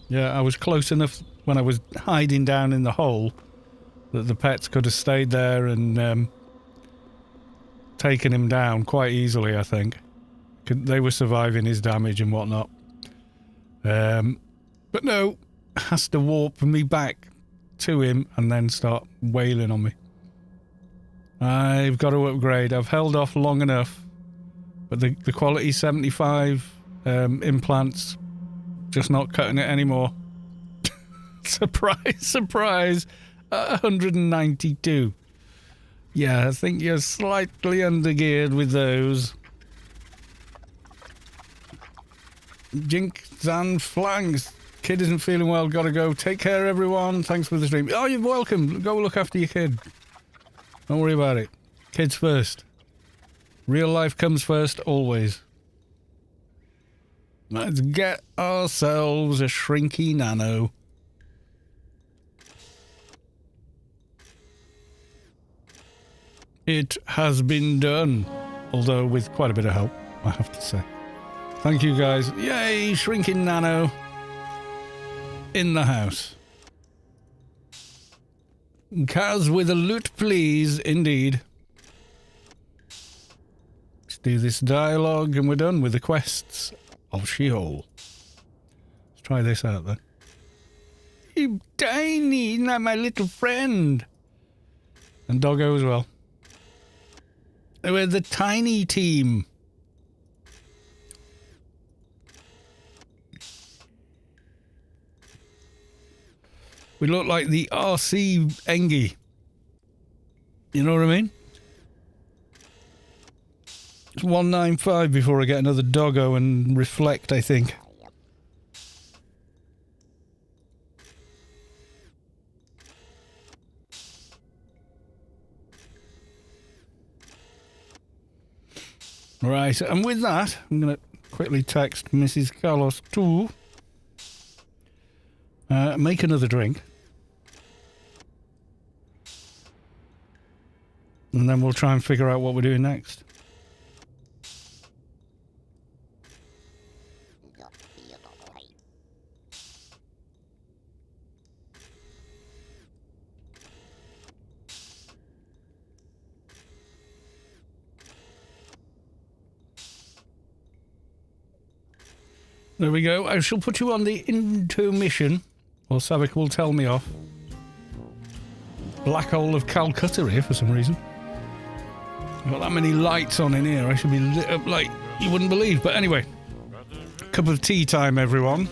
Yeah, I was close enough when I was hiding down in the hole that the pets could have stayed there and taken him down quite easily, I think. They were surviving his damage and whatnot. But no, has to warp me back to him and then start wailing on me. I've got to upgrade. I've held off long enough, but the quality 75 implants, just not cutting it anymore. Surprise, surprise. 192. Yeah, I think you're slightly undergeared with those. Jinx and flanks. Kid isn't feeling well, gotta go. Take care, everyone. Thanks for the stream. Oh, you're welcome. Go look after your kid. Don't worry about it. Kids first. Real life comes first, always. Let's get ourselves a shrinky nano. It has been done, although with quite a bit of help, I have to say. Thank you, guys. Yay, shrinking nano in the house. Kaz with a loot, please. Indeed. do this dialogue and we're done with the quests of Scheol. Let's try this out then. You tiny, not my little friend. And Doggo as well. We're the tiny team. We look like the RC Engie. You know what I mean? It's 195 before I get another Doggo and reflect, I think. Right, and with that, I'm going to quickly text Mrs. Carlos to make another drink. And then we'll try and figure out what we're doing next. There we go. I shall put you on the intermission, or Savik will tell me off. Black hole of Calcutta here for some reason. Got that many lights on in here. I should be lit up like you wouldn't believe. But anyway, cup of tea time, everyone.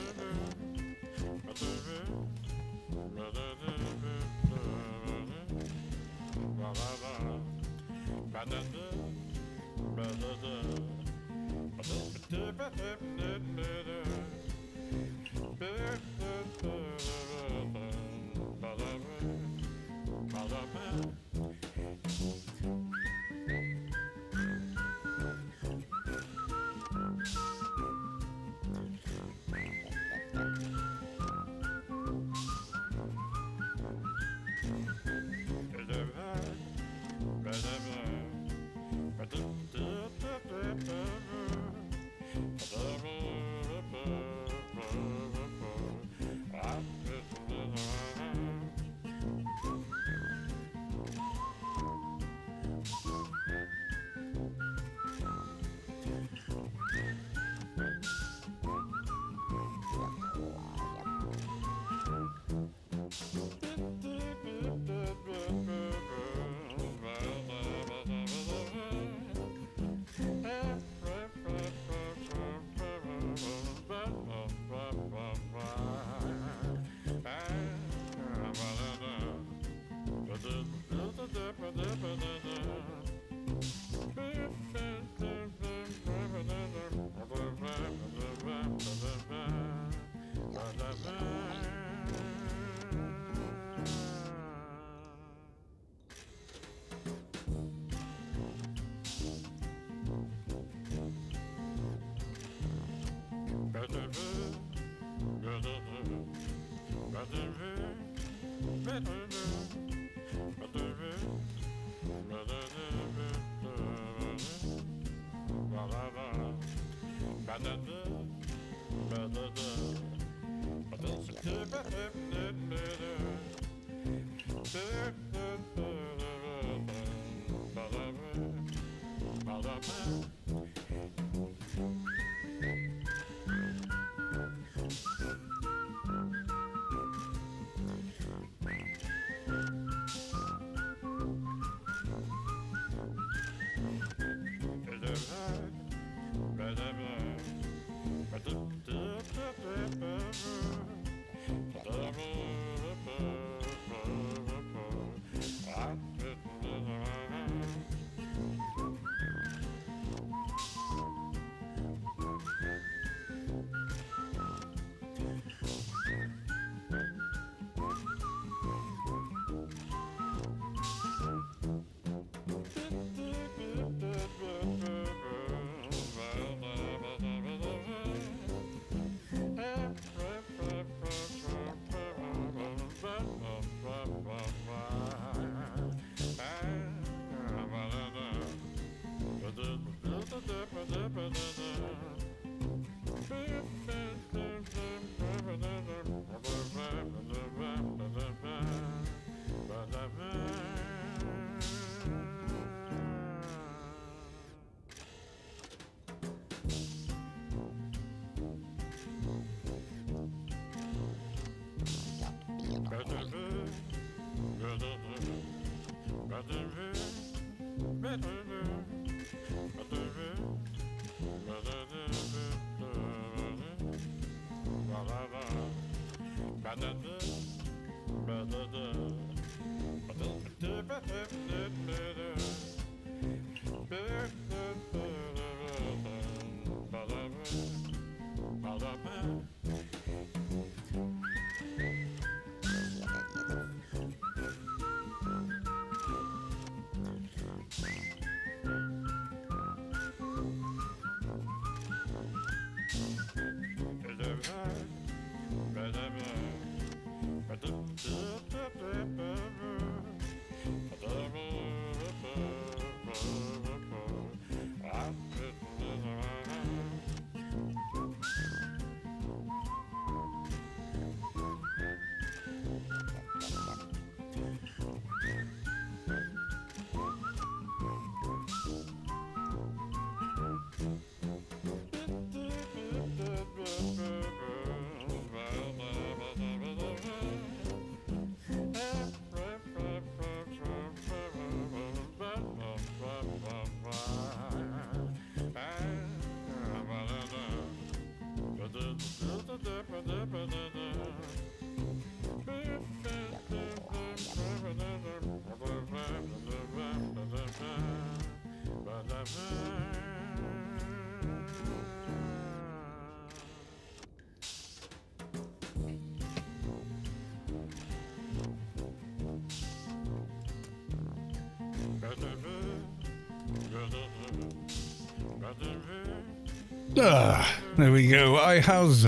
There we go. I has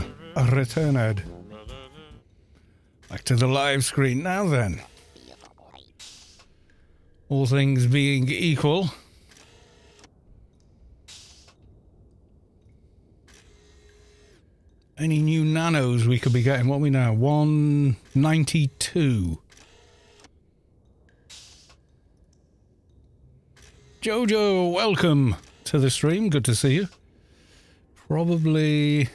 returned. Back to the live screen. Now then. All things being equal. Any new nanos we could be getting? What are we now? 192. Jojo, welcome to the stream. Good to see you. Probably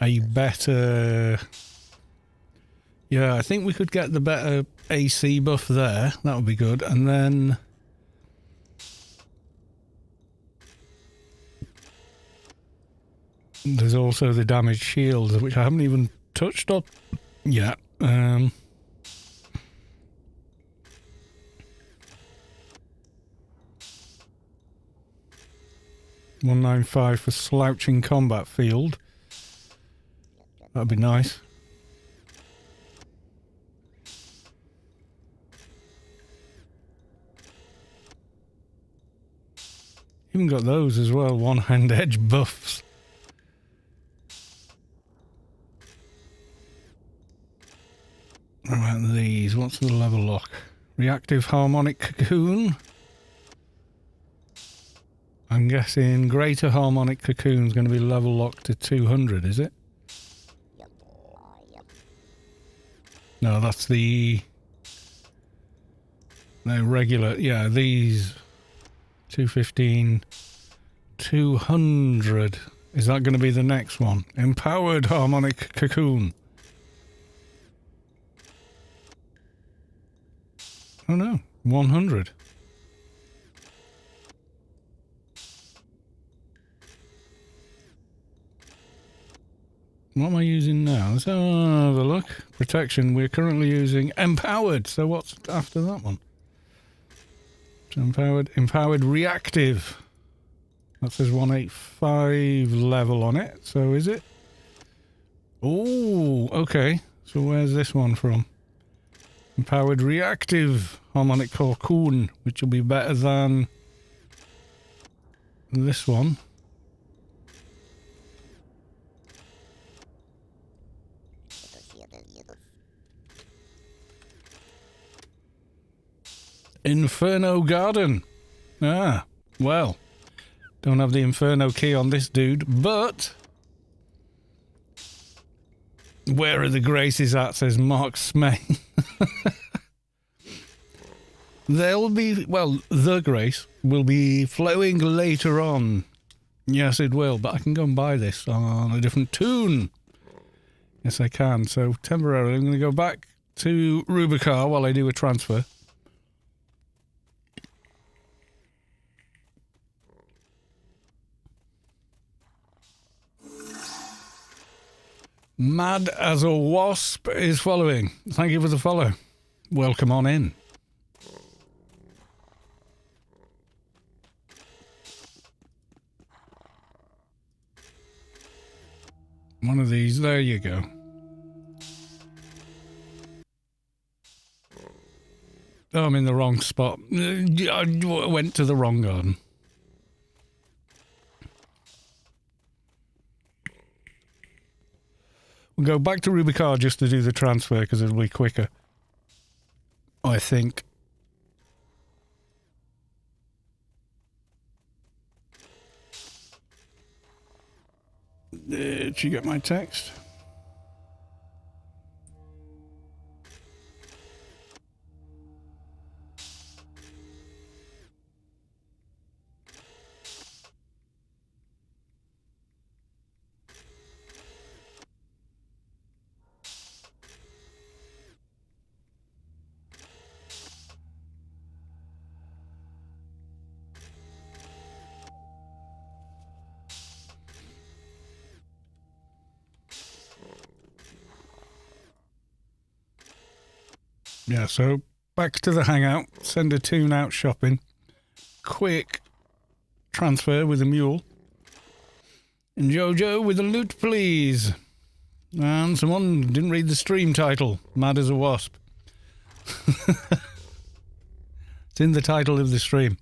a better... Yeah, I think we could get the better AC buff there. That would be good. And then... there's also the damage shields, which I haven't even touched on yet. 195 for slouching combat field. That'd be nice. Even got those as well, one-hand edge buffs. What about these? What's the level lock? Reactive harmonic cocoon. I'm guessing greater harmonic cocoon is going to be level locked to 200, is it? No, that's the... no, regular. Yeah, these... 215... 200. Is that going to be the next one? Empowered harmonic cocoon. Oh no, 100. What am I using now? Let's have a look. Protection, we're currently using empowered. So what's after that one? So empowered reactive. That says 185 level on it. So is it? Oh, okay. So where's this one from? Empowered reactive harmonic cocoon, which will be better than this one. Inferno Garden. Ah, well. Don't have the Inferno key on this dude, but... where are the graces at, says Mark Smay. They'll be... well, the grace will be flowing later on. Yes, it will, but I can go and buy this on a different tune. Yes, I can. So temporarily, I'm going to go back to Rubicon while I do a transfer. Mad as a Wasp is following. Thank you for the follow. Welcome on in. One of these. There you go. Oh, I'm in the wrong spot. I went to the wrong garden. We'll go back to Rubicon just to do the transfer because it'll be quicker. I think. Did you get my text? Yeah, so back to the hangout, send a tune out shopping, quick transfer with a mule, and Jojo with a loot please. And someone didn't read the stream title, Mad as a Wasp. It's in the title of the stream.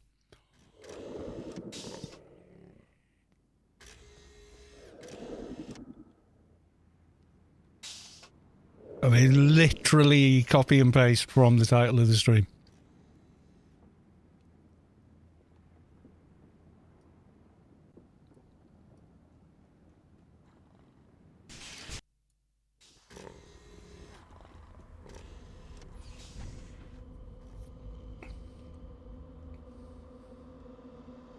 I mean, literally copy and paste from the title of the stream.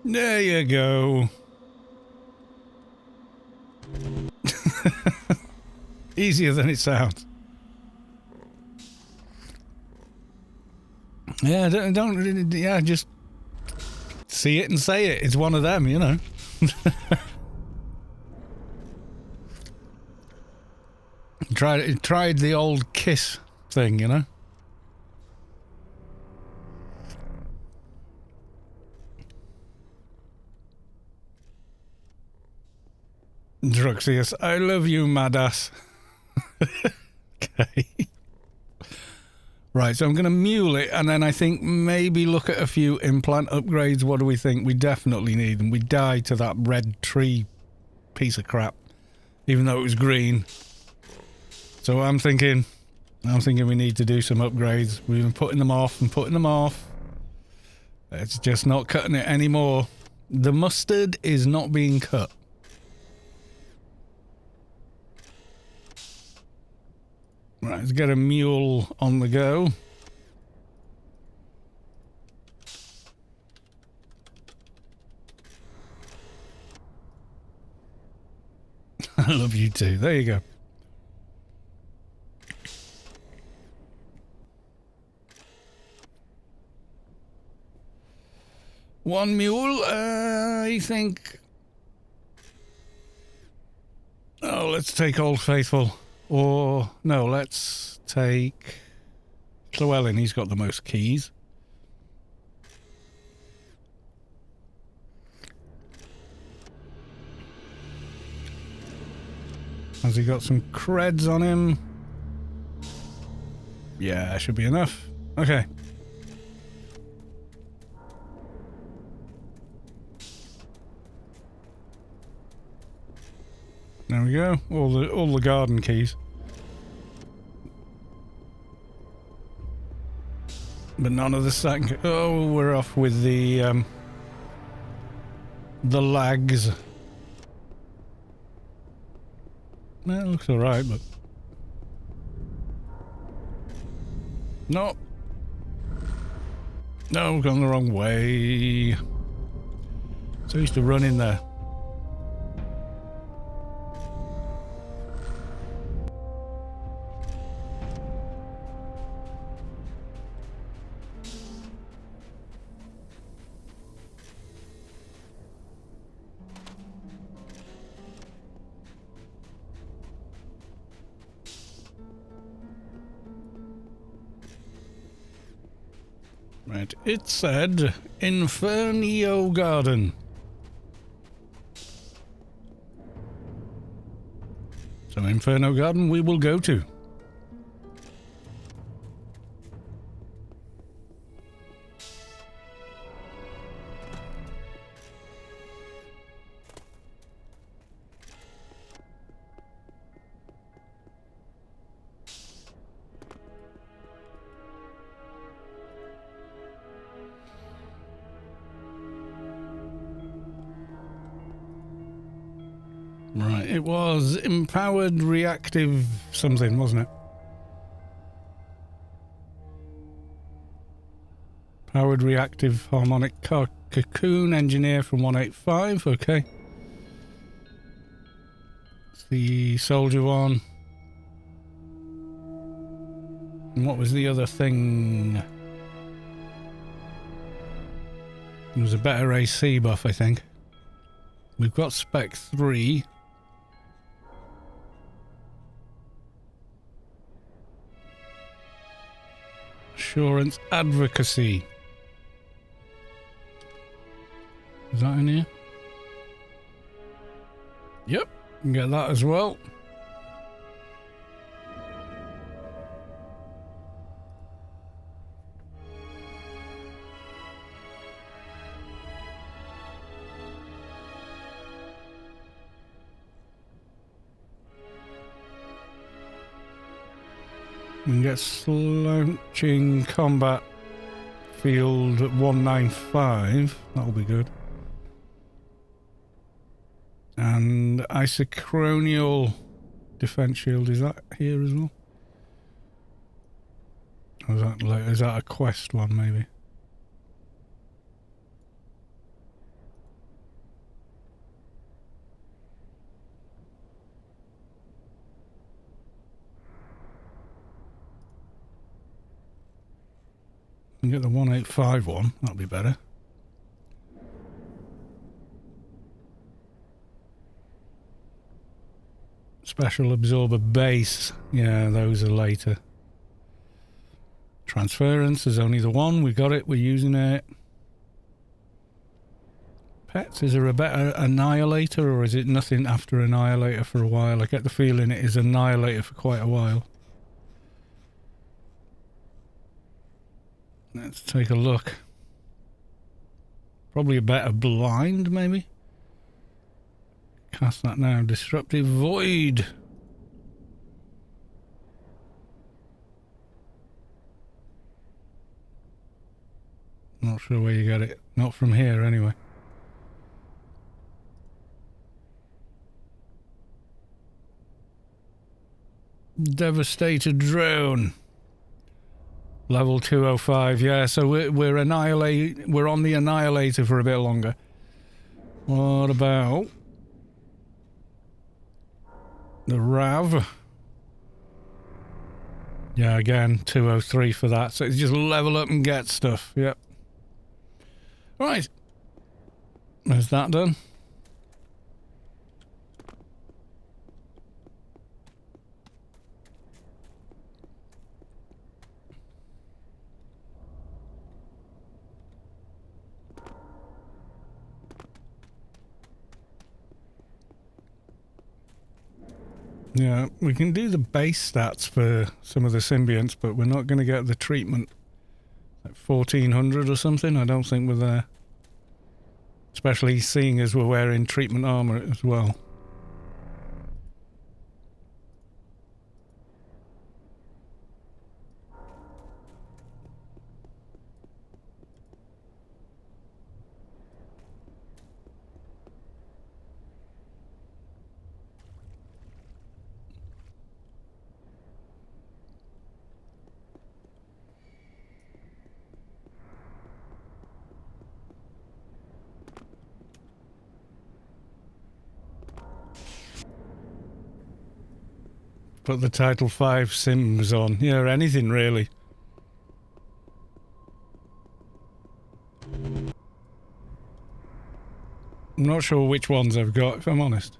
There you go. Easier than it sounds. Yeah, yeah, just see it and say it. It's one of them, you know. Tried the old kiss thing, you know. Druxius, I love you, madass. Okay. Right, so I'm going to mule it, and then I think maybe look at a few implant upgrades. What do we think? We definitely need them. We died to that red tree piece of crap, even though it was green. So I'm thinking we need to do some upgrades. We've been putting them off and putting them off. It's just not cutting it anymore. The mustard is not being cut. Right, let's get a mule on the go. I love you too. There you go. One mule, I think. Oh, let's take Old Faithful. Or, no, let's take Llewellyn. He's got the most keys. Has he got some creds on him? Yeah, should be enough. Okay. There we go. All the garden keys. But none of the second. Oh, we're off with the lags. Well, it looks alright, but no. No, we've gone the wrong way. So I used to run in there. Right, it said Inferno Garden. So Inferno Garden we will go to. Right, it was empowered reactive something, wasn't it? Powered reactive harmonic cocoon engineer from 185, okay. It's the soldier one. And what was the other thing? It was a better AC buff, I think. We've got spec 3. Assurance advocacy. Is that in here? Yep, can get that as well. We can get slouching combat field at 195. That'll be good. And isochronial defense shield. Is that here as well? Or is that a quest one maybe? We can get the 185 one. That'll be better. Special absorber base. Yeah, those are later. Transference is only the one. We got it. We're using it. Pets, is there a better Annihilator or is it nothing after Annihilator for a while? I get the feeling it is Annihilator for quite a while. Let's take a look. Probably a better blind, maybe? Cast that now. Disruptive Void. Not sure where you get it. Not from here, anyway. Devastator Drone. Level 205, yeah, so we're on the Annihilator for a bit longer. What about the Rav? Yeah, again, 203 for that. So it's just level up and get stuff, yep. Right. Is that done? Yeah, we can do the base stats for some of the symbionts, but we're not going to get the treatment. Like 1400 or something, I don't think we're there. Especially seeing as we're wearing treatment armor as well. Put the Title 5 Sims on. Yeah, anything really. I'm not sure which ones I've got, if I'm honest.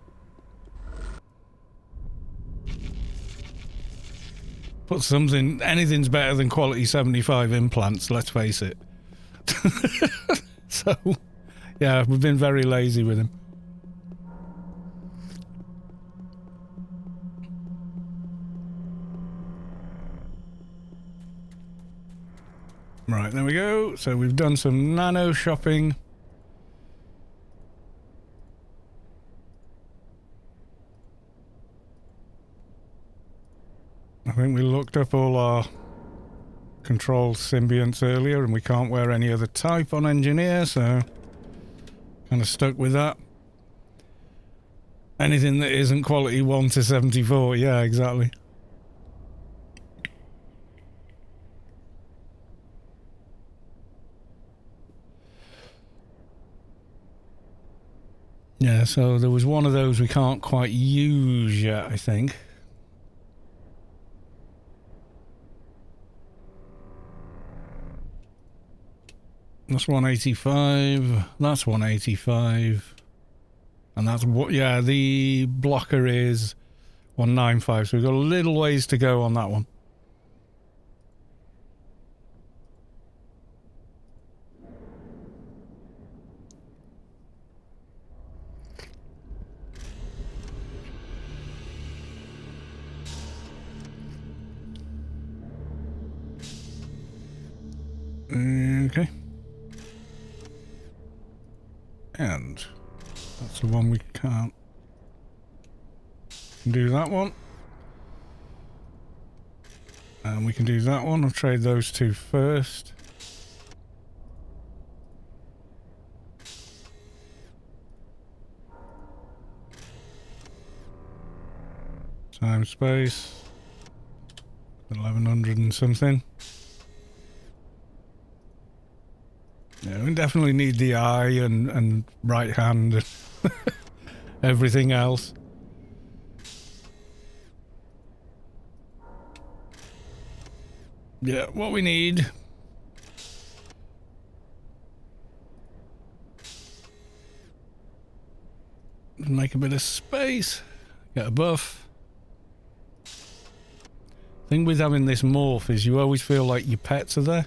Put something... Anything's better than quality 75 implants, let's face it. So, yeah, we've been very lazy with him. Right, there we go. So we've done some nano shopping. I think we looked up all our control symbionts earlier and we can't wear any other type on engineer, so kind of stuck with that. Anything that isn't quality 1 to 74, yeah, exactly. Yeah, so there was one of those we can't quite use yet, I think. That's 185. That's 185. And that's what, yeah, the blocker is 195. So we've got a little ways to go on that one. Okay. And that's the one we can't do that one. And we can do that one. I'll trade those two first. Time, space. 1100 and something. Yeah, we definitely need the eye and right hand and everything else. Yeah, what we need. Make a bit of space. Get a buff. Thing with having this morph is you always feel like your pets are there.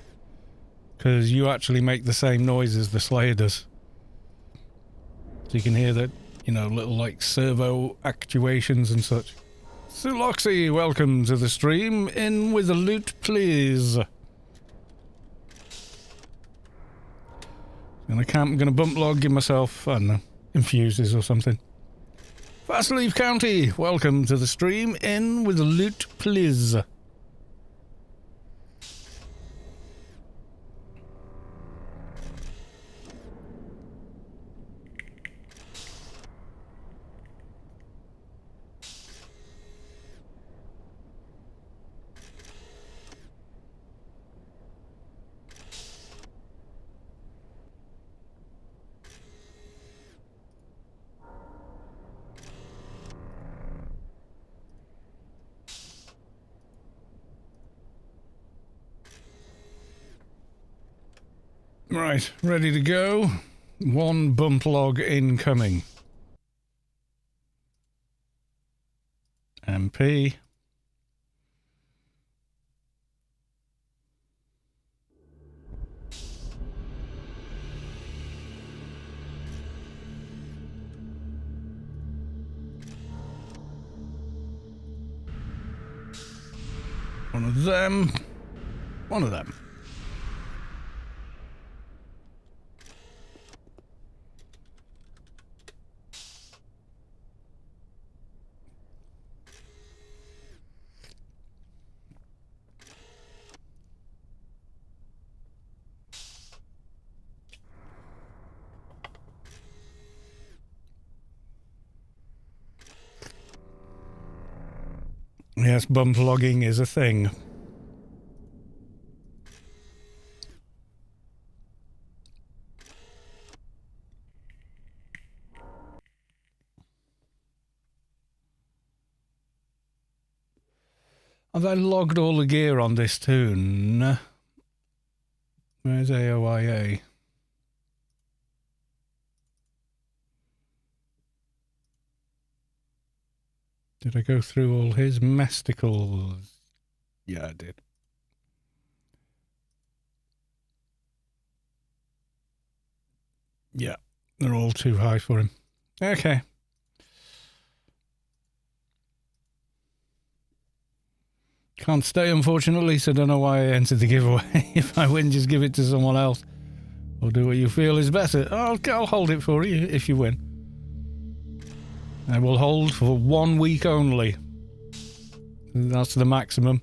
Because you actually make the same noise as the Slayer does. So you can hear that, you know, little like servo actuations and such. Suloxy, welcome to the stream. In with the loot, please. I'm gonna bump log, give myself, I don't know, infuses or something. FastLeafcountry, welcome to the stream. In with the loot, please. Right, ready to go. One bump log incoming. MP. One of them. One of them. Yes, bump logging is a thing. Have I logged all the gear on this tune? Where's AOIA? Did I go through all his mesticles? Yeah, I did. Yeah, they're all too high for him. Okay. Can't stay, unfortunately, so don't know why I entered the giveaway. If I win, just give it to someone else. Or do what you feel is better. I'll hold it for you if you win. I will hold for 1 week only. That's the maximum.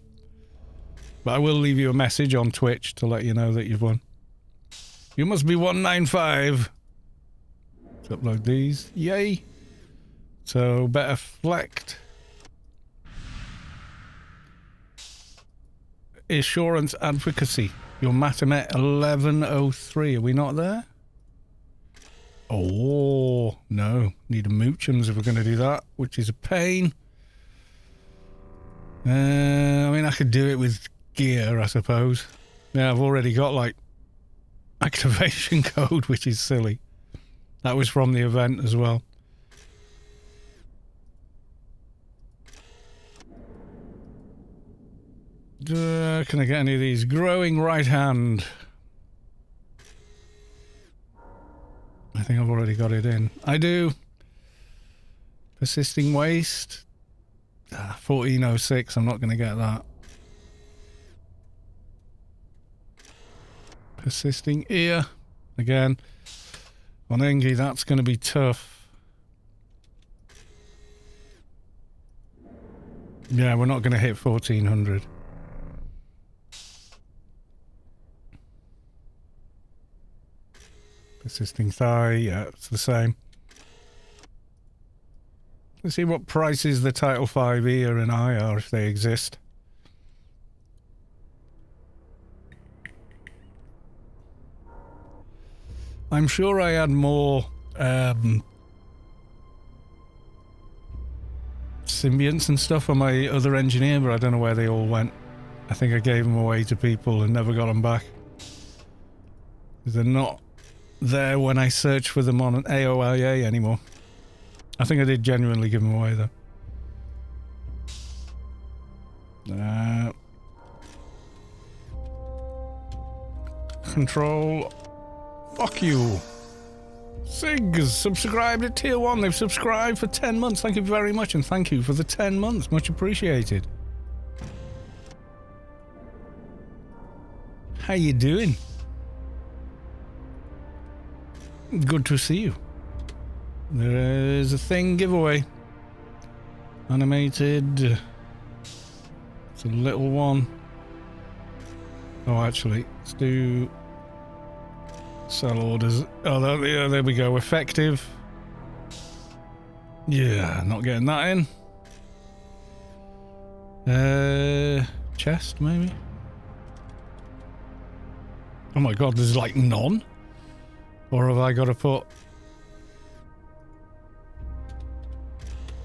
But I will leave you a message on Twitch to let you know that you've won. You must be 195. Let's upload these. Yay. So, better flecked. Assurance advocacy. Your Matamet 1103. Are we not there? Oh, no. Need a Moochums if we're going to do that, which is a pain. I mean, I could do it with gear, I suppose. Yeah, I've already got, like, activation code, which is silly. That was from the event as well. Can I get any of these? Growing right hand. I think I've already got it in. I do. Persisting waste. 1406. I'm not going to get that. Persisting ear. Again. On Engie, that's going to be tough. Yeah, we're not going to hit 1400. Persisting thigh, yeah, it's the same. Let's see what prices the Title 5 ear and eye are, if they exist. I'm sure I had more symbionts and stuff on my other engineer, but I don't know where they all went. I think I gave them away to people and never got them back. They're not there when I search for them on an AOIA anymore. I think I did genuinely give them away though. Control. Fuck you. Sigs subscribed at tier 1. They've subscribed for 10 months. Thank you very much, and thank you for the 10 months. Much appreciated. How you doing? Good to see you. There is a thing giveaway. Animated. It's a little one. Oh, actually, let's do sell orders. Oh, yeah, there we go. Effective. Yeah, not getting that in. Chest, maybe? Oh my god, there's like none? Or have I got to put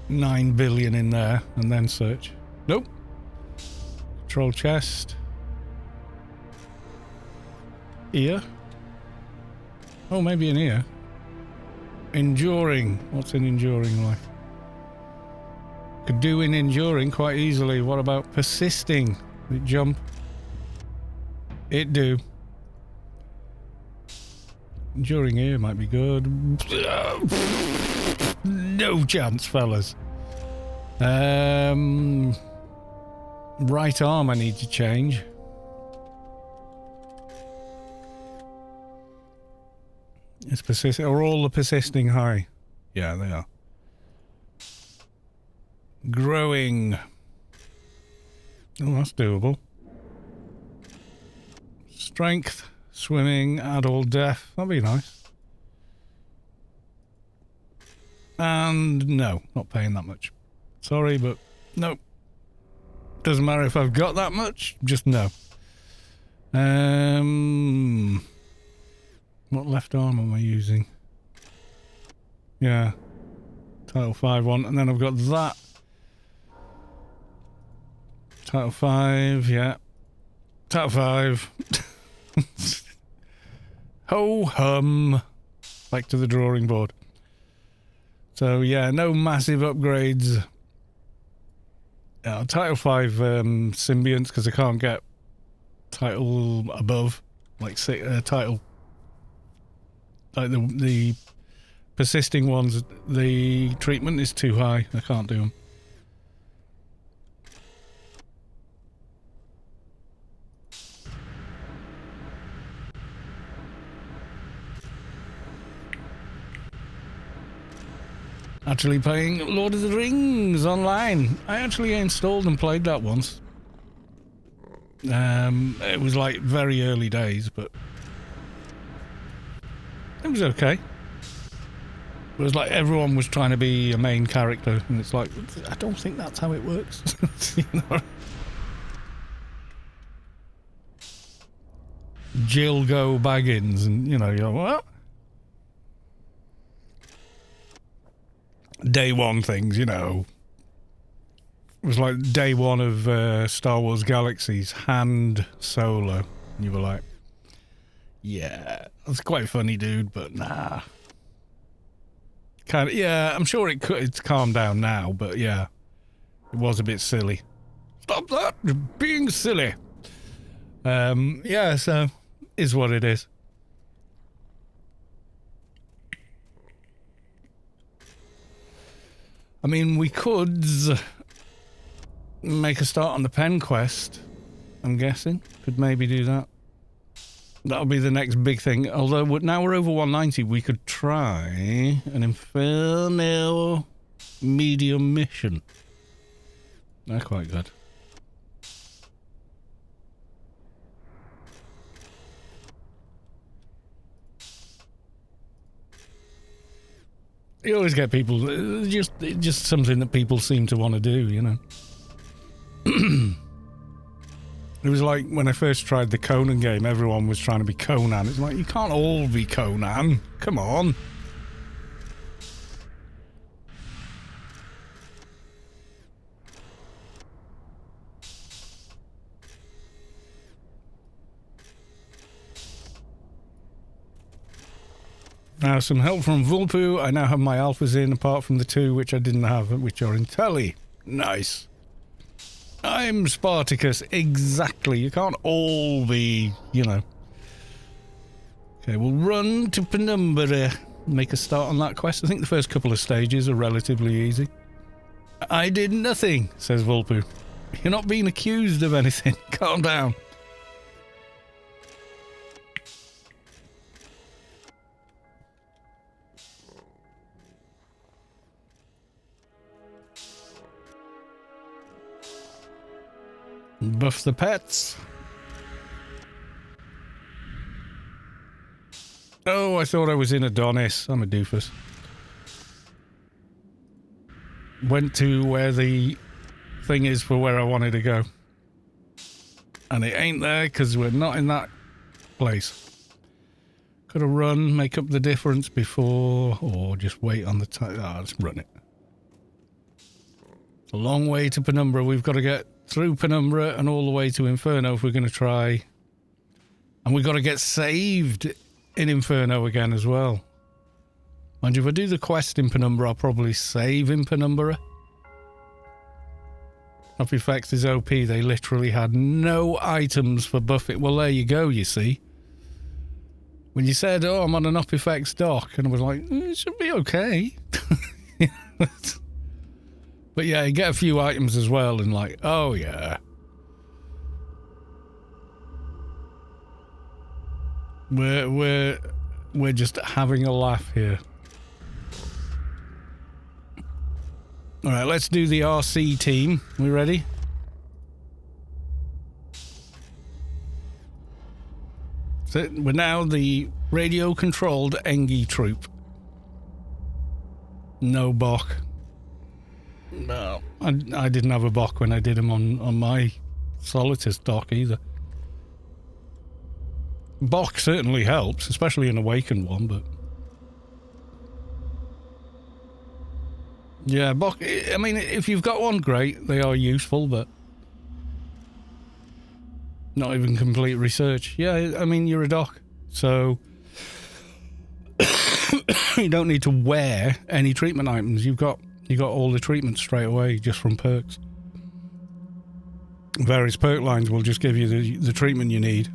9 billion in there and then search? Nope. Control chest. Ear. Oh, maybe an ear. Enduring. What's an enduring like? Could do in enduring quite easily. What about persisting? It jump. It do. Enduring ear might be good. No chance, fellas. Right arm I need to change. It's persisting. Are all the persisting high? Yeah, they are. Growing. Oh, that's doable. Strength. Swimming. Add all death. That'd be nice. And no, not paying that much. Sorry, but no. Doesn't matter if I've got that much. Just no. What left arm am I using? Yeah. Title 5 one. And then I've got that. Title 5, yeah. Title 5. Ho hum. Back to the drawing board. So yeah, no massive upgrades. Title 5 symbionts, because I can't get title above. Like title Like the persisting ones, the treatment is too high. I can't do them. Actually playing Lord of the Rings online. I actually installed and played that once. It was like very early days, but it was okay. It was like everyone was trying to be a main character, and it's like, I don't think that's how it works. You know? Jill go Baggins, and you know, you're like, what? Day one things, you know. It was like day one of Star Wars Galaxies, Hand Solo. And you were like, yeah, that's quite funny, dude, but nah. Kind of, yeah, I'm sure it's calmed down now, but yeah, it was a bit silly. Stop that, you're being silly. Yeah, so, is what it is. I mean, we could make a start on the pen quest, I'm guessing. Could maybe do that. That'll be the next big thing. Although now we're over 190, we could try an Inferno medium mission. They're quite good. You always get people, just something that people seem to want to do, you know. It was like when I first tried the Conan game, everyone was trying to be Conan. It's like, you can't all be Conan. Come on. Now, some help from Vulpu. I now have my alphas in, apart from the two which I didn't have, which are in Telly. Nice. I'm Spartacus. Exactly. You can't all be, you know. Okay, we'll run to Penumbra. Make a start on that quest. I think the first couple of stages are relatively easy. I did nothing, says Vulpu. You're not being accused of anything. Calm down. Buff the pets. Oh, I thought I was in Adonis. I'm a doofus. Went to where the thing is for where I wanted to go. And it ain't there because we're not in that place. Could have run, make up the difference before, or just wait on the time. Ah, let's run it. It's a long way to Penumbra. We've got to get through Penumbra and all the way to Inferno if we're going to try. And we've got to get saved in Inferno again as well. Mind you, if I do the quest in Penumbra, I'll probably save in Penumbra. Up effects is OP. They literally had no items for buffing. Well, there you go, you see. When you said, oh, I'm on an up effects dock, and I was like, it should be okay. But yeah, you get a few items as well, and like, oh yeah. We're just having a laugh here. All right, let's do the RC team. We ready? So we're now the radio-controlled Engi troop. No Bok. No, I didn't have a Bok when I did him on my Solitus dock either. Bok certainly helps, especially an awakened one, but... Yeah, Bok, I mean, if you've got one, great. They are useful, but... Not even complete research. Yeah, I mean, you're a doc, so... You don't need to wear any treatment items. You got all the treatments straight away just from perks. Various perk lines will just give you the treatment you need.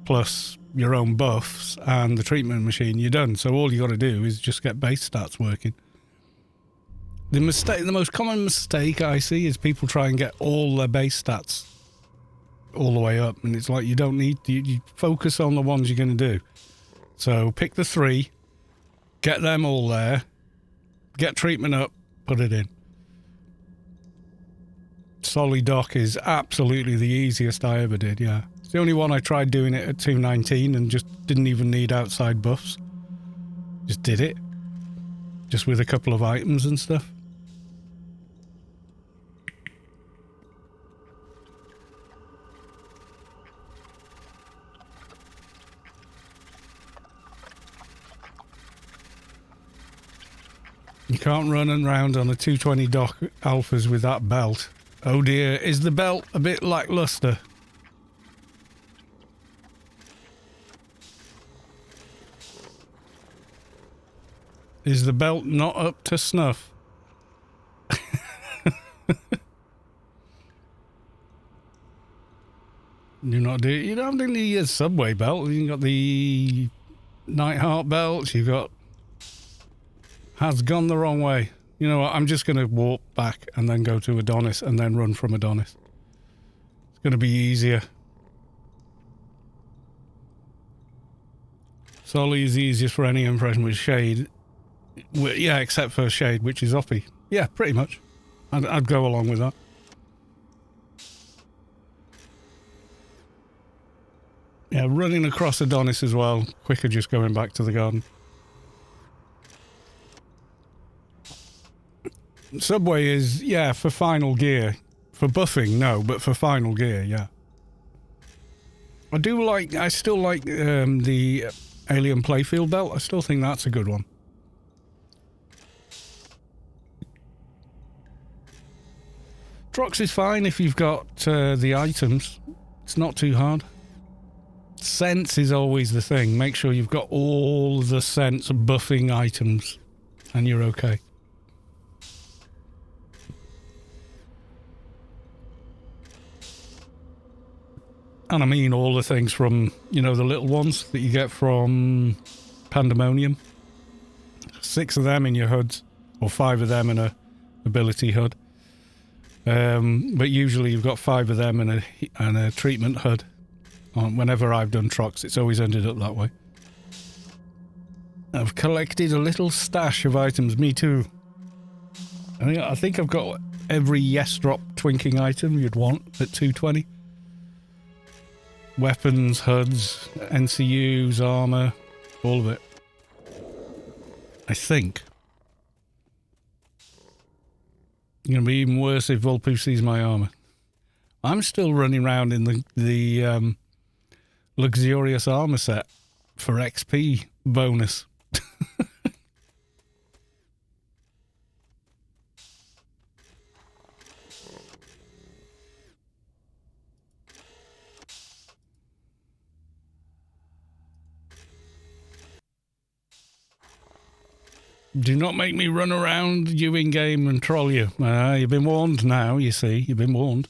plus your own buffs and the treatment machine, you're done. So all you got to do is just get base stats working. The most common mistake I see is people try and get all their base stats all the way up, and it's like you don't need to. You focus on the ones you're going to do. So pick the 3, get them all there, get treatment up, put it in. Solid Dock is absolutely the easiest I ever did, yeah. It's the only one I tried doing it at 219 and just didn't even need outside buffs. Just did it. Just with a couple of items and stuff. You can't run around on a 220 dock alphas with that belt. Oh dear, is the belt a bit lackluster? Is the belt not up to snuff? You don't have the subway belt. You've got the Nightheart belts. You've got... Has gone the wrong way. You know what? I'm just going to walk back and then go to Adonis and then run from Adonis. It's going to be easier. Solly is the easiest for any impression with Shade. Yeah, except for Shade, which is Oppie. Yeah, pretty much. I'd go along with that. Yeah, running across Adonis as well. Quicker just going back to the garden. Subway is, yeah, for final gear. For buffing, no, but for final gear, yeah. I still like the Alien Playfield belt. I still think that's a good one. Trox is fine if you've got the items. It's not too hard. Sense is always the thing. Make sure you've got all the sense buffing items and you're okay. And I mean all the things from, you know, the little ones that you get from Pandemonium. 6 of them in your HUDs, or 5 of them in a ability HUD. But usually you've got 5 of them and a treatment HUD. Whenever I've done Trox, it's always ended up that way. I've collected a little stash of items. Me too. I think I've got every yes drop twinking item you'd want at 220. Weapons, HUDs, NCUs, armor, all of it. I think. It's going to be even worse if Volpu sees my armor. I'm still running around in the luxurious armor set for XP bonus. Do not make me run around you in-game and troll you. You've been warned now, you see. You've been warned.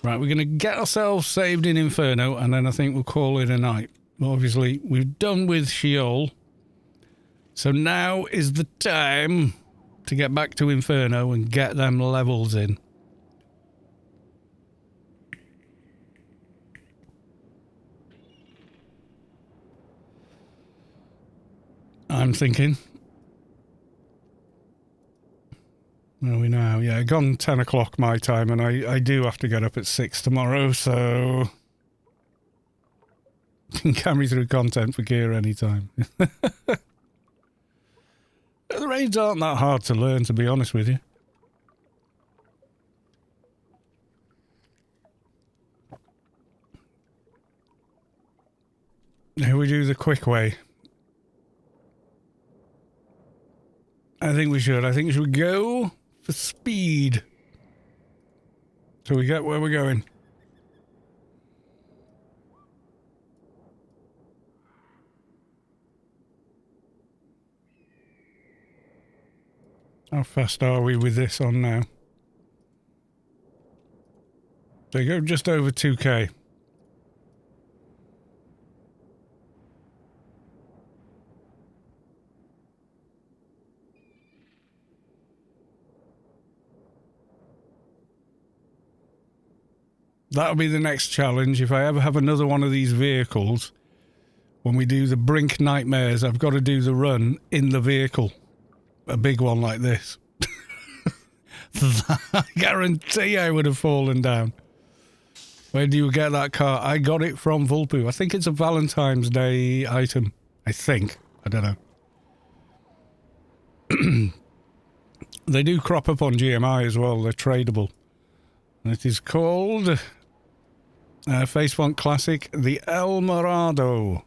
Right, we're going to get ourselves saved in Inferno, and then I think we'll call it a night. Obviously, we've done with Scheol. So now is the time to get back to Inferno and get them levels in. I'm thinking. Where are we now? Yeah, gone 10 o'clock my time, and I do have to get up at 6 tomorrow, so... can carry through content for gear anytime. The raids aren't that hard to learn, to be honest with you. Here we do the quick way. I think we should. I think we should go for speed. So we get where we're going. How fast are we with this on now? There you go, just over 2k. That'll be the next challenge. If I ever have another one of these vehicles, when we do the Brink Nightmares, I've got to do the run in the vehicle. A big one like this. I guarantee I would have fallen down. Where do you get that car? I got it from Vulpu. I think it's a Valentine's Day item. I think. I don't know. They do crop up on GMI as well. They're tradable. And it is called Facefont Classic, the El Morado.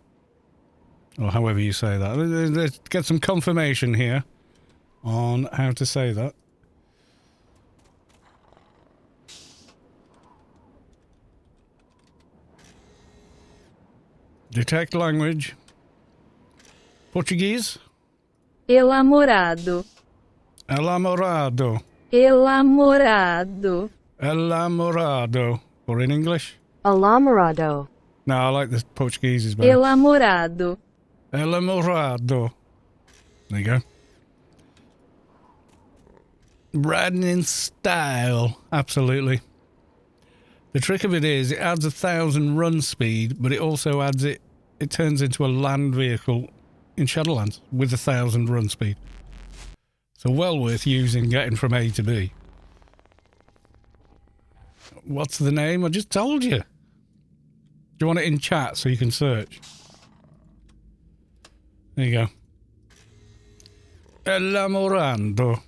Or however you say that. Let's get some confirmation here on how to say that. Detect language. Portuguese? Elamorado. Elamorado. Elamorado. Elamorado. Or in English? Elamorado. No, I like the Portuguese better. Elamorado. Elamorado. There you go. Riding in style. Absolutely. The trick of it is it adds 1,000 run speed, but it also adds it turns into a land vehicle in Shadowlands with 1,000 run speed. So well worth using getting from A to B. What's the name? I just told you. Do you want it in chat so you can search? There you go. Elamorando.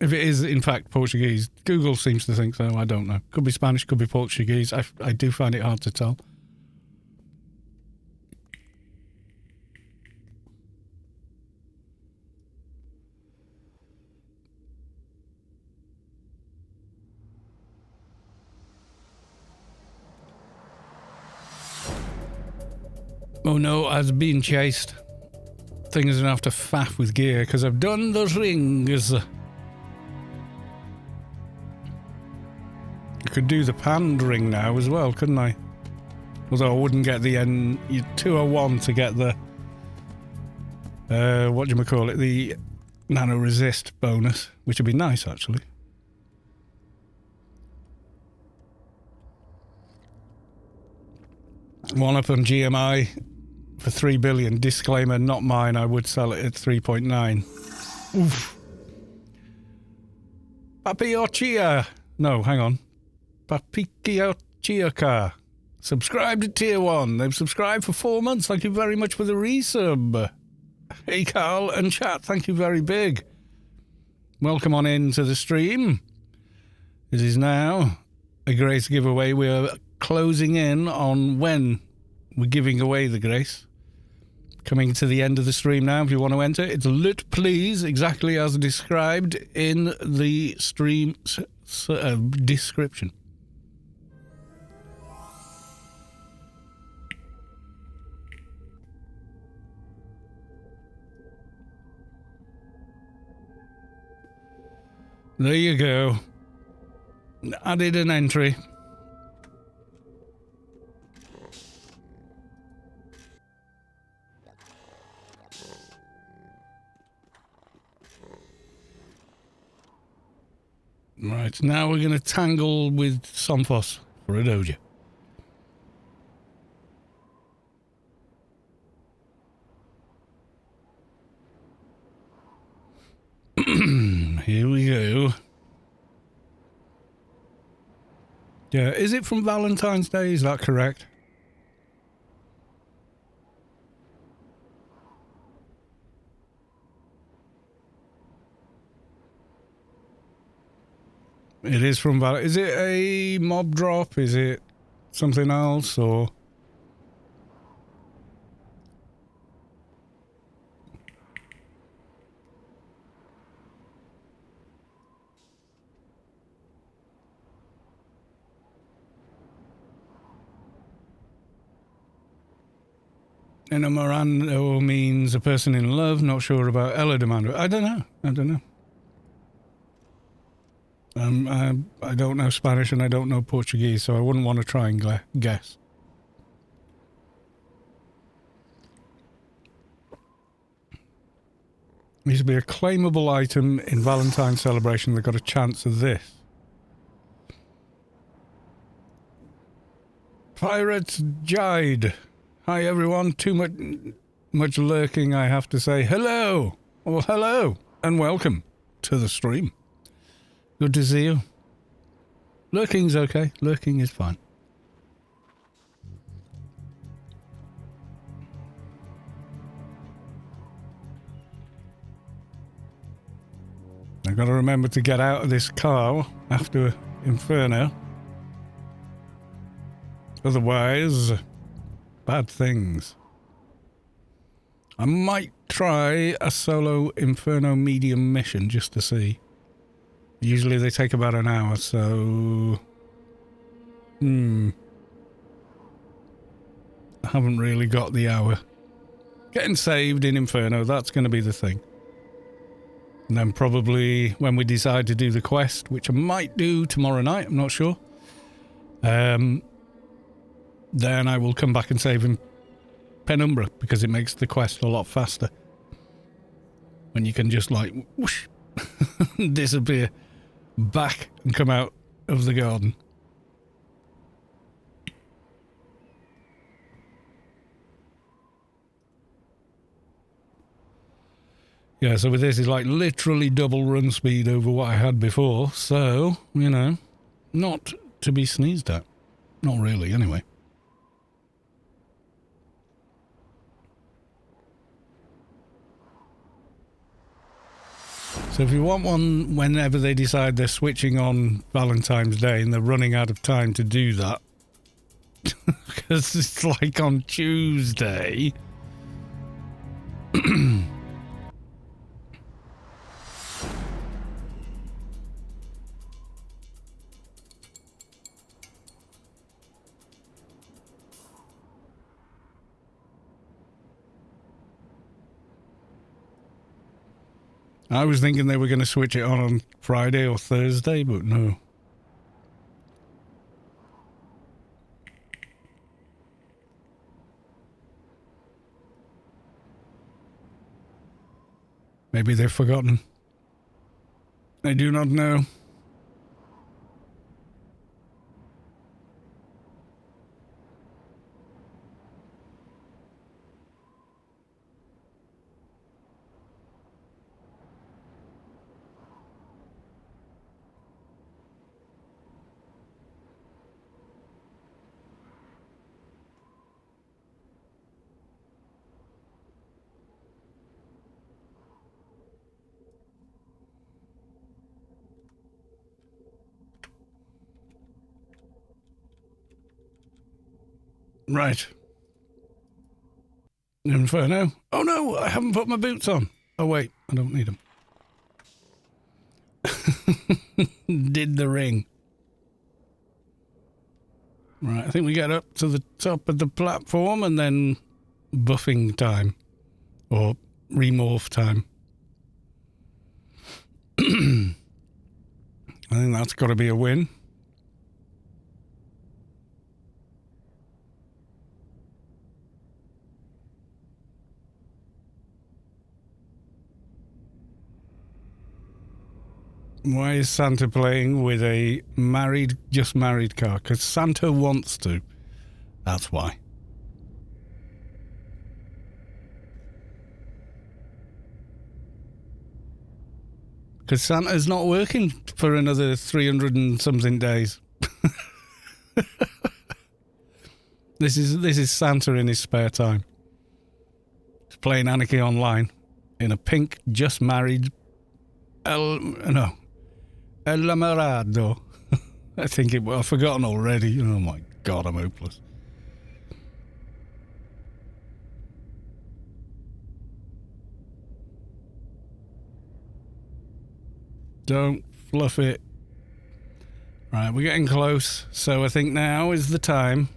If it is, in fact, Portuguese, Google seems to think so. I don't know. Could be Spanish, could be Portuguese. I do find it hard to tell. Oh no, I've been chased. Thing is, I have to faff with gear because I've done the rings. I could do the panned ring now as well, couldn't I? Although I wouldn't get the 201 to get the whatchamacallit, the nano resist bonus, which would be nice actually. One up on GMI for 3 billion. Disclaimer, not mine. I would sell it at 3.9. Oof. Papiochia. No, hang on. Papikiochiaka. Subscribe to Tier 1. They've subscribed for 4 months. Thank you very much for the resub. Hey, Carl and chat. Thank you very big. Welcome on into the stream. It is now a Grace giveaway. We are closing in on when we're giving away the Grace. Coming to the end of the stream now. If you want to enter, it's lit, please, exactly as described in the stream description. There you go. Added an entry. Right, now we're going to tangle with Somphos for a Doja. Here we go. Yeah, is it from Valentine's Day? Is that correct? It is from Is it a mob drop? Is it something else or? Enamorando means a person in love, not sure about Ella Demando. I don't know. I don't know Spanish and I don't know Portuguese, so I wouldn't want to try and guess. Needs to be a claimable item in Valentine's celebration that got a chance of this. Pirates Jide. Hi everyone. Too much lurking, I have to say. Hello. Well, hello and welcome to the stream. Good to see you. Lurking's okay. Lurking is fine. I've got to remember to get out of this car after Inferno. Otherwise, bad things. I might try a solo Inferno medium mission just to see. Usually they take about an hour, so... I haven't really got the hour. Getting saved in Inferno, that's going to be the thing. And then probably when we decide to do the quest, which I might do tomorrow night, I'm not sure. Then I will come back and save in Penumbra, because it makes the quest a lot faster. When you can just like, whoosh, disappear back and come out of the garden. Yeah, so with this, it's like literally double run speed over what I had before. So, you know, not to be sneezed at. Not really, anyway. So if you want one whenever they decide they're switching on Valentine's Day and they're running out of time to do that, because it's like on Tuesday. I was thinking they were going to switch it on Friday or Thursday, but no. Maybe they've forgotten. I do not know. Right. Inferno. Oh no, I haven't put my boots on. Oh wait, I don't need them. Did the ring. Right, I think we get up to the top of the platform and then buffing time. Or remorph time. I think that's got to be a win. Why is Santa playing with a just married car? Because Santa wants to. That's why. Because Santa's not working for another 300 and something days. This is Santa in his spare time. He's playing Anarchy online in a pink, just married El Lamarado. I think I've forgotten already. Oh my God, I'm hopeless. Don't fluff it. Right, we're getting close. So I think now is the time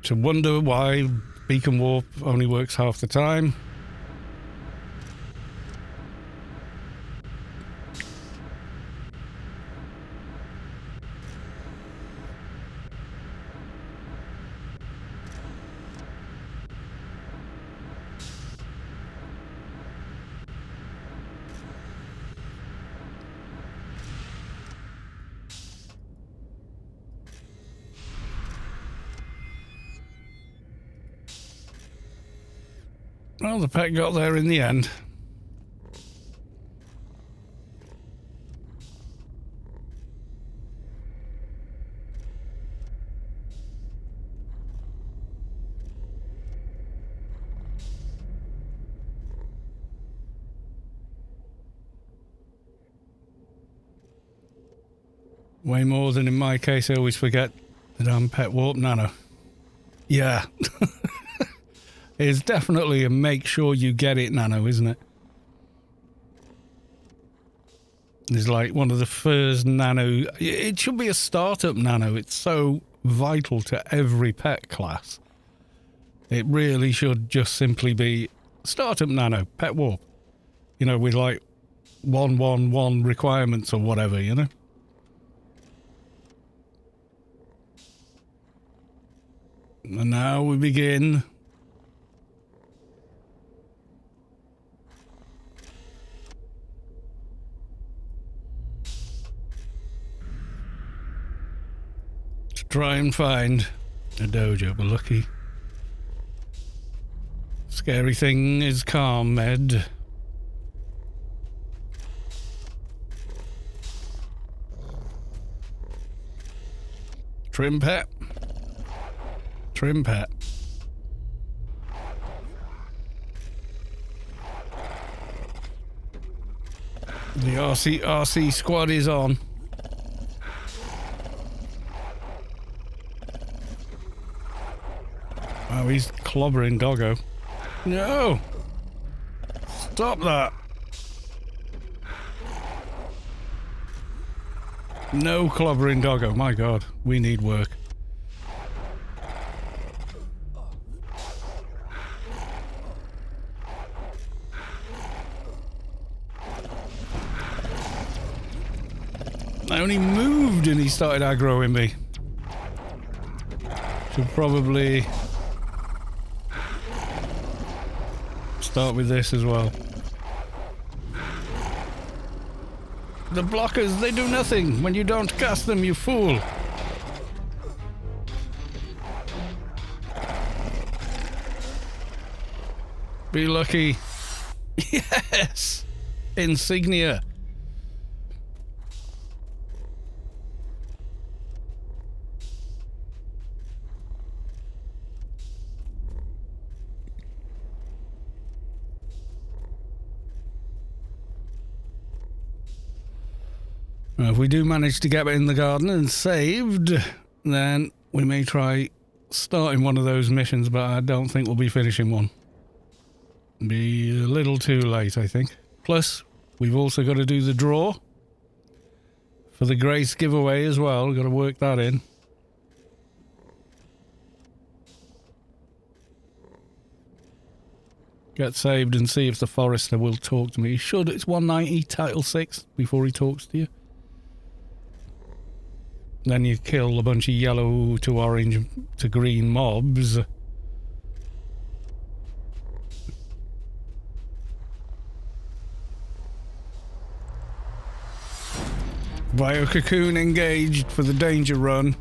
to wonder why beacon warp only works half the time. Well, the pet got there in the end. Way more than in my case. I always forget that I'm Pet Warp Nano. Yeah. It's definitely a make sure you get it nano, isn't it? It's like one of the first nano. It should be a startup nano. It's so vital to every pet class. It really should just simply be startup nano, Pet Warp. You know, with like 111 requirements or whatever, you know? And now we begin. To try and find a Doja. We're lucky. Scary thing is calm, Med. Trim pet. Trim pet. The RC squad is on. Oh, he's clobbering Doggo. No! Stop that! No clobbering Doggo. My God, we need work. I only moved and he started aggroing me. Should probably start with this as well. The blockers, they do nothing. When you don't cast them, you fool. Be lucky. Yes! Insignia. If we do manage to get it in the garden and saved, then we may try starting one of those missions, but I don't think we'll be finishing one. Be a little too late, I think. Plus, we've also got to do the draw for the Grace giveaway as well. We've got to work that in. Get saved and see if the Forester will talk to me. He should. It's 190, Title 6, before he talks to you. Then you kill a bunch of yellow to orange to green mobs. Bio-cocoon engaged for the danger run.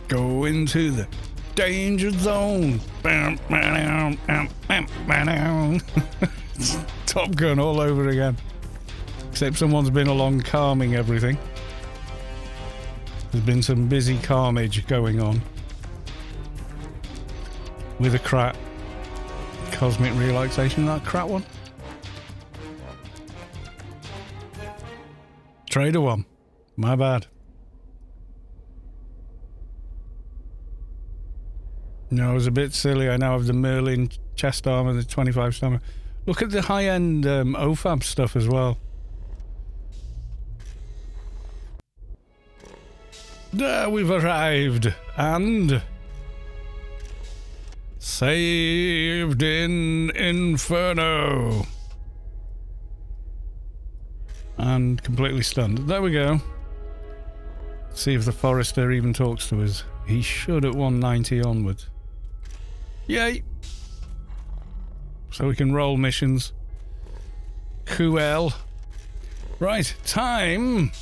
Go into the danger zone. Top Gun all over again. Except someone's been along calming everything. There's been some busy carnage going on. With a crat. Cosmic relaxation, that crat one. Trader one. My bad. No, it was a bit silly. I now have the Merlin chest armor, the 25 stamina. Look at the high-end OFAB stuff as well. There, we've arrived, and saved in Inferno. And completely stunned. There we go. See if the Forester even talks to us. He should at 190 onwards. Yay! So we can roll missions. Cool. Right, time.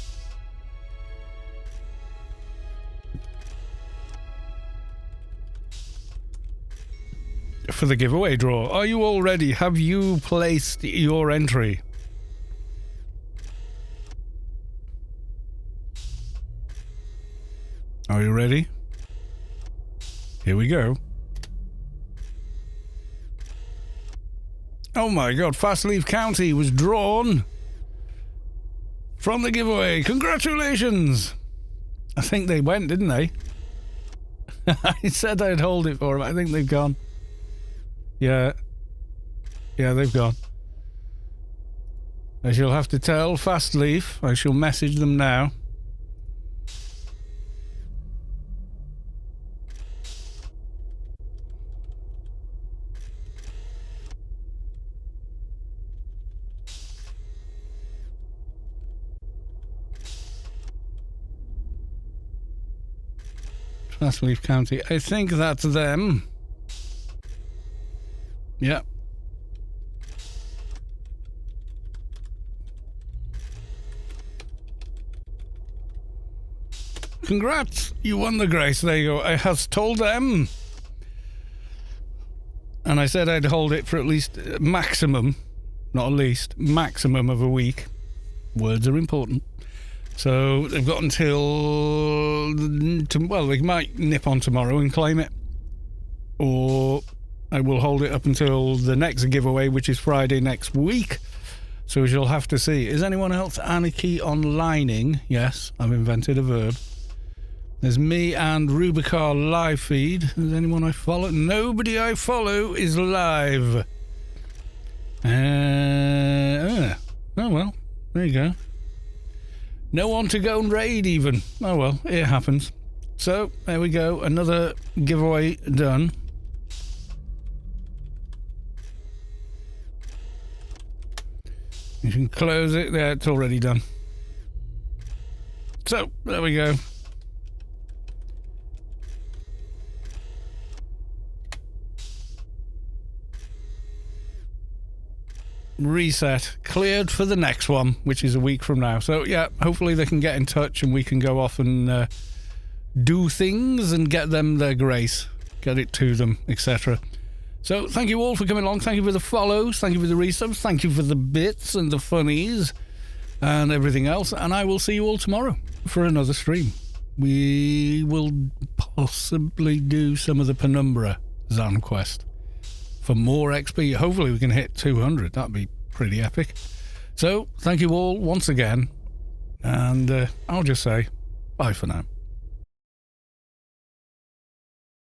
for the giveaway draw. Are you all ready? Have you placed your entry? Are you ready? Here we go. Oh my god, FastLeafcountry was drawn from the giveaway. Congratulations! I think they went, didn't they? I said I'd hold it for them. I think they've gone. Yeah. Yeah, they've gone. I shall have to tell FastLeaf. I shall message them now. FastLeafcountry. I think that's them. Yeah. Congrats! You won the grace. There you go. I has told them. And I said I'd hold it for at least maximum, not at least, maximum of a week. Words are important. So they've got until... well, they might nip on tomorrow and claim it. Or I will hold it up until the next giveaway, which is Friday next week. So you'll have to see. Is anyone else Anarchy onlining? Yes, I've invented a verb. There's me and Rubicar live feed. Is anyone I follow? Nobody I follow is live. Oh well, there you go. No one to go and raid even. Oh well, it happens. So, there we go. Another giveaway done. You can close it. There, it's already done. So, there we go. Reset. Cleared for the next one, which is a week from now. So, yeah, hopefully they can get in touch and we can go off and do things and get them their grace. Get it to them, etc. So, thank you all for coming along. Thank you for the follows. Thank you for the resubs. Thank you for the bits and the funnies and everything else. And I will see you all tomorrow for another stream. We will possibly do some of the Penumbra Zan quest for more XP. Hopefully we can hit 200. That'd be pretty epic. So, thank you all once again. And I'll just say bye for now.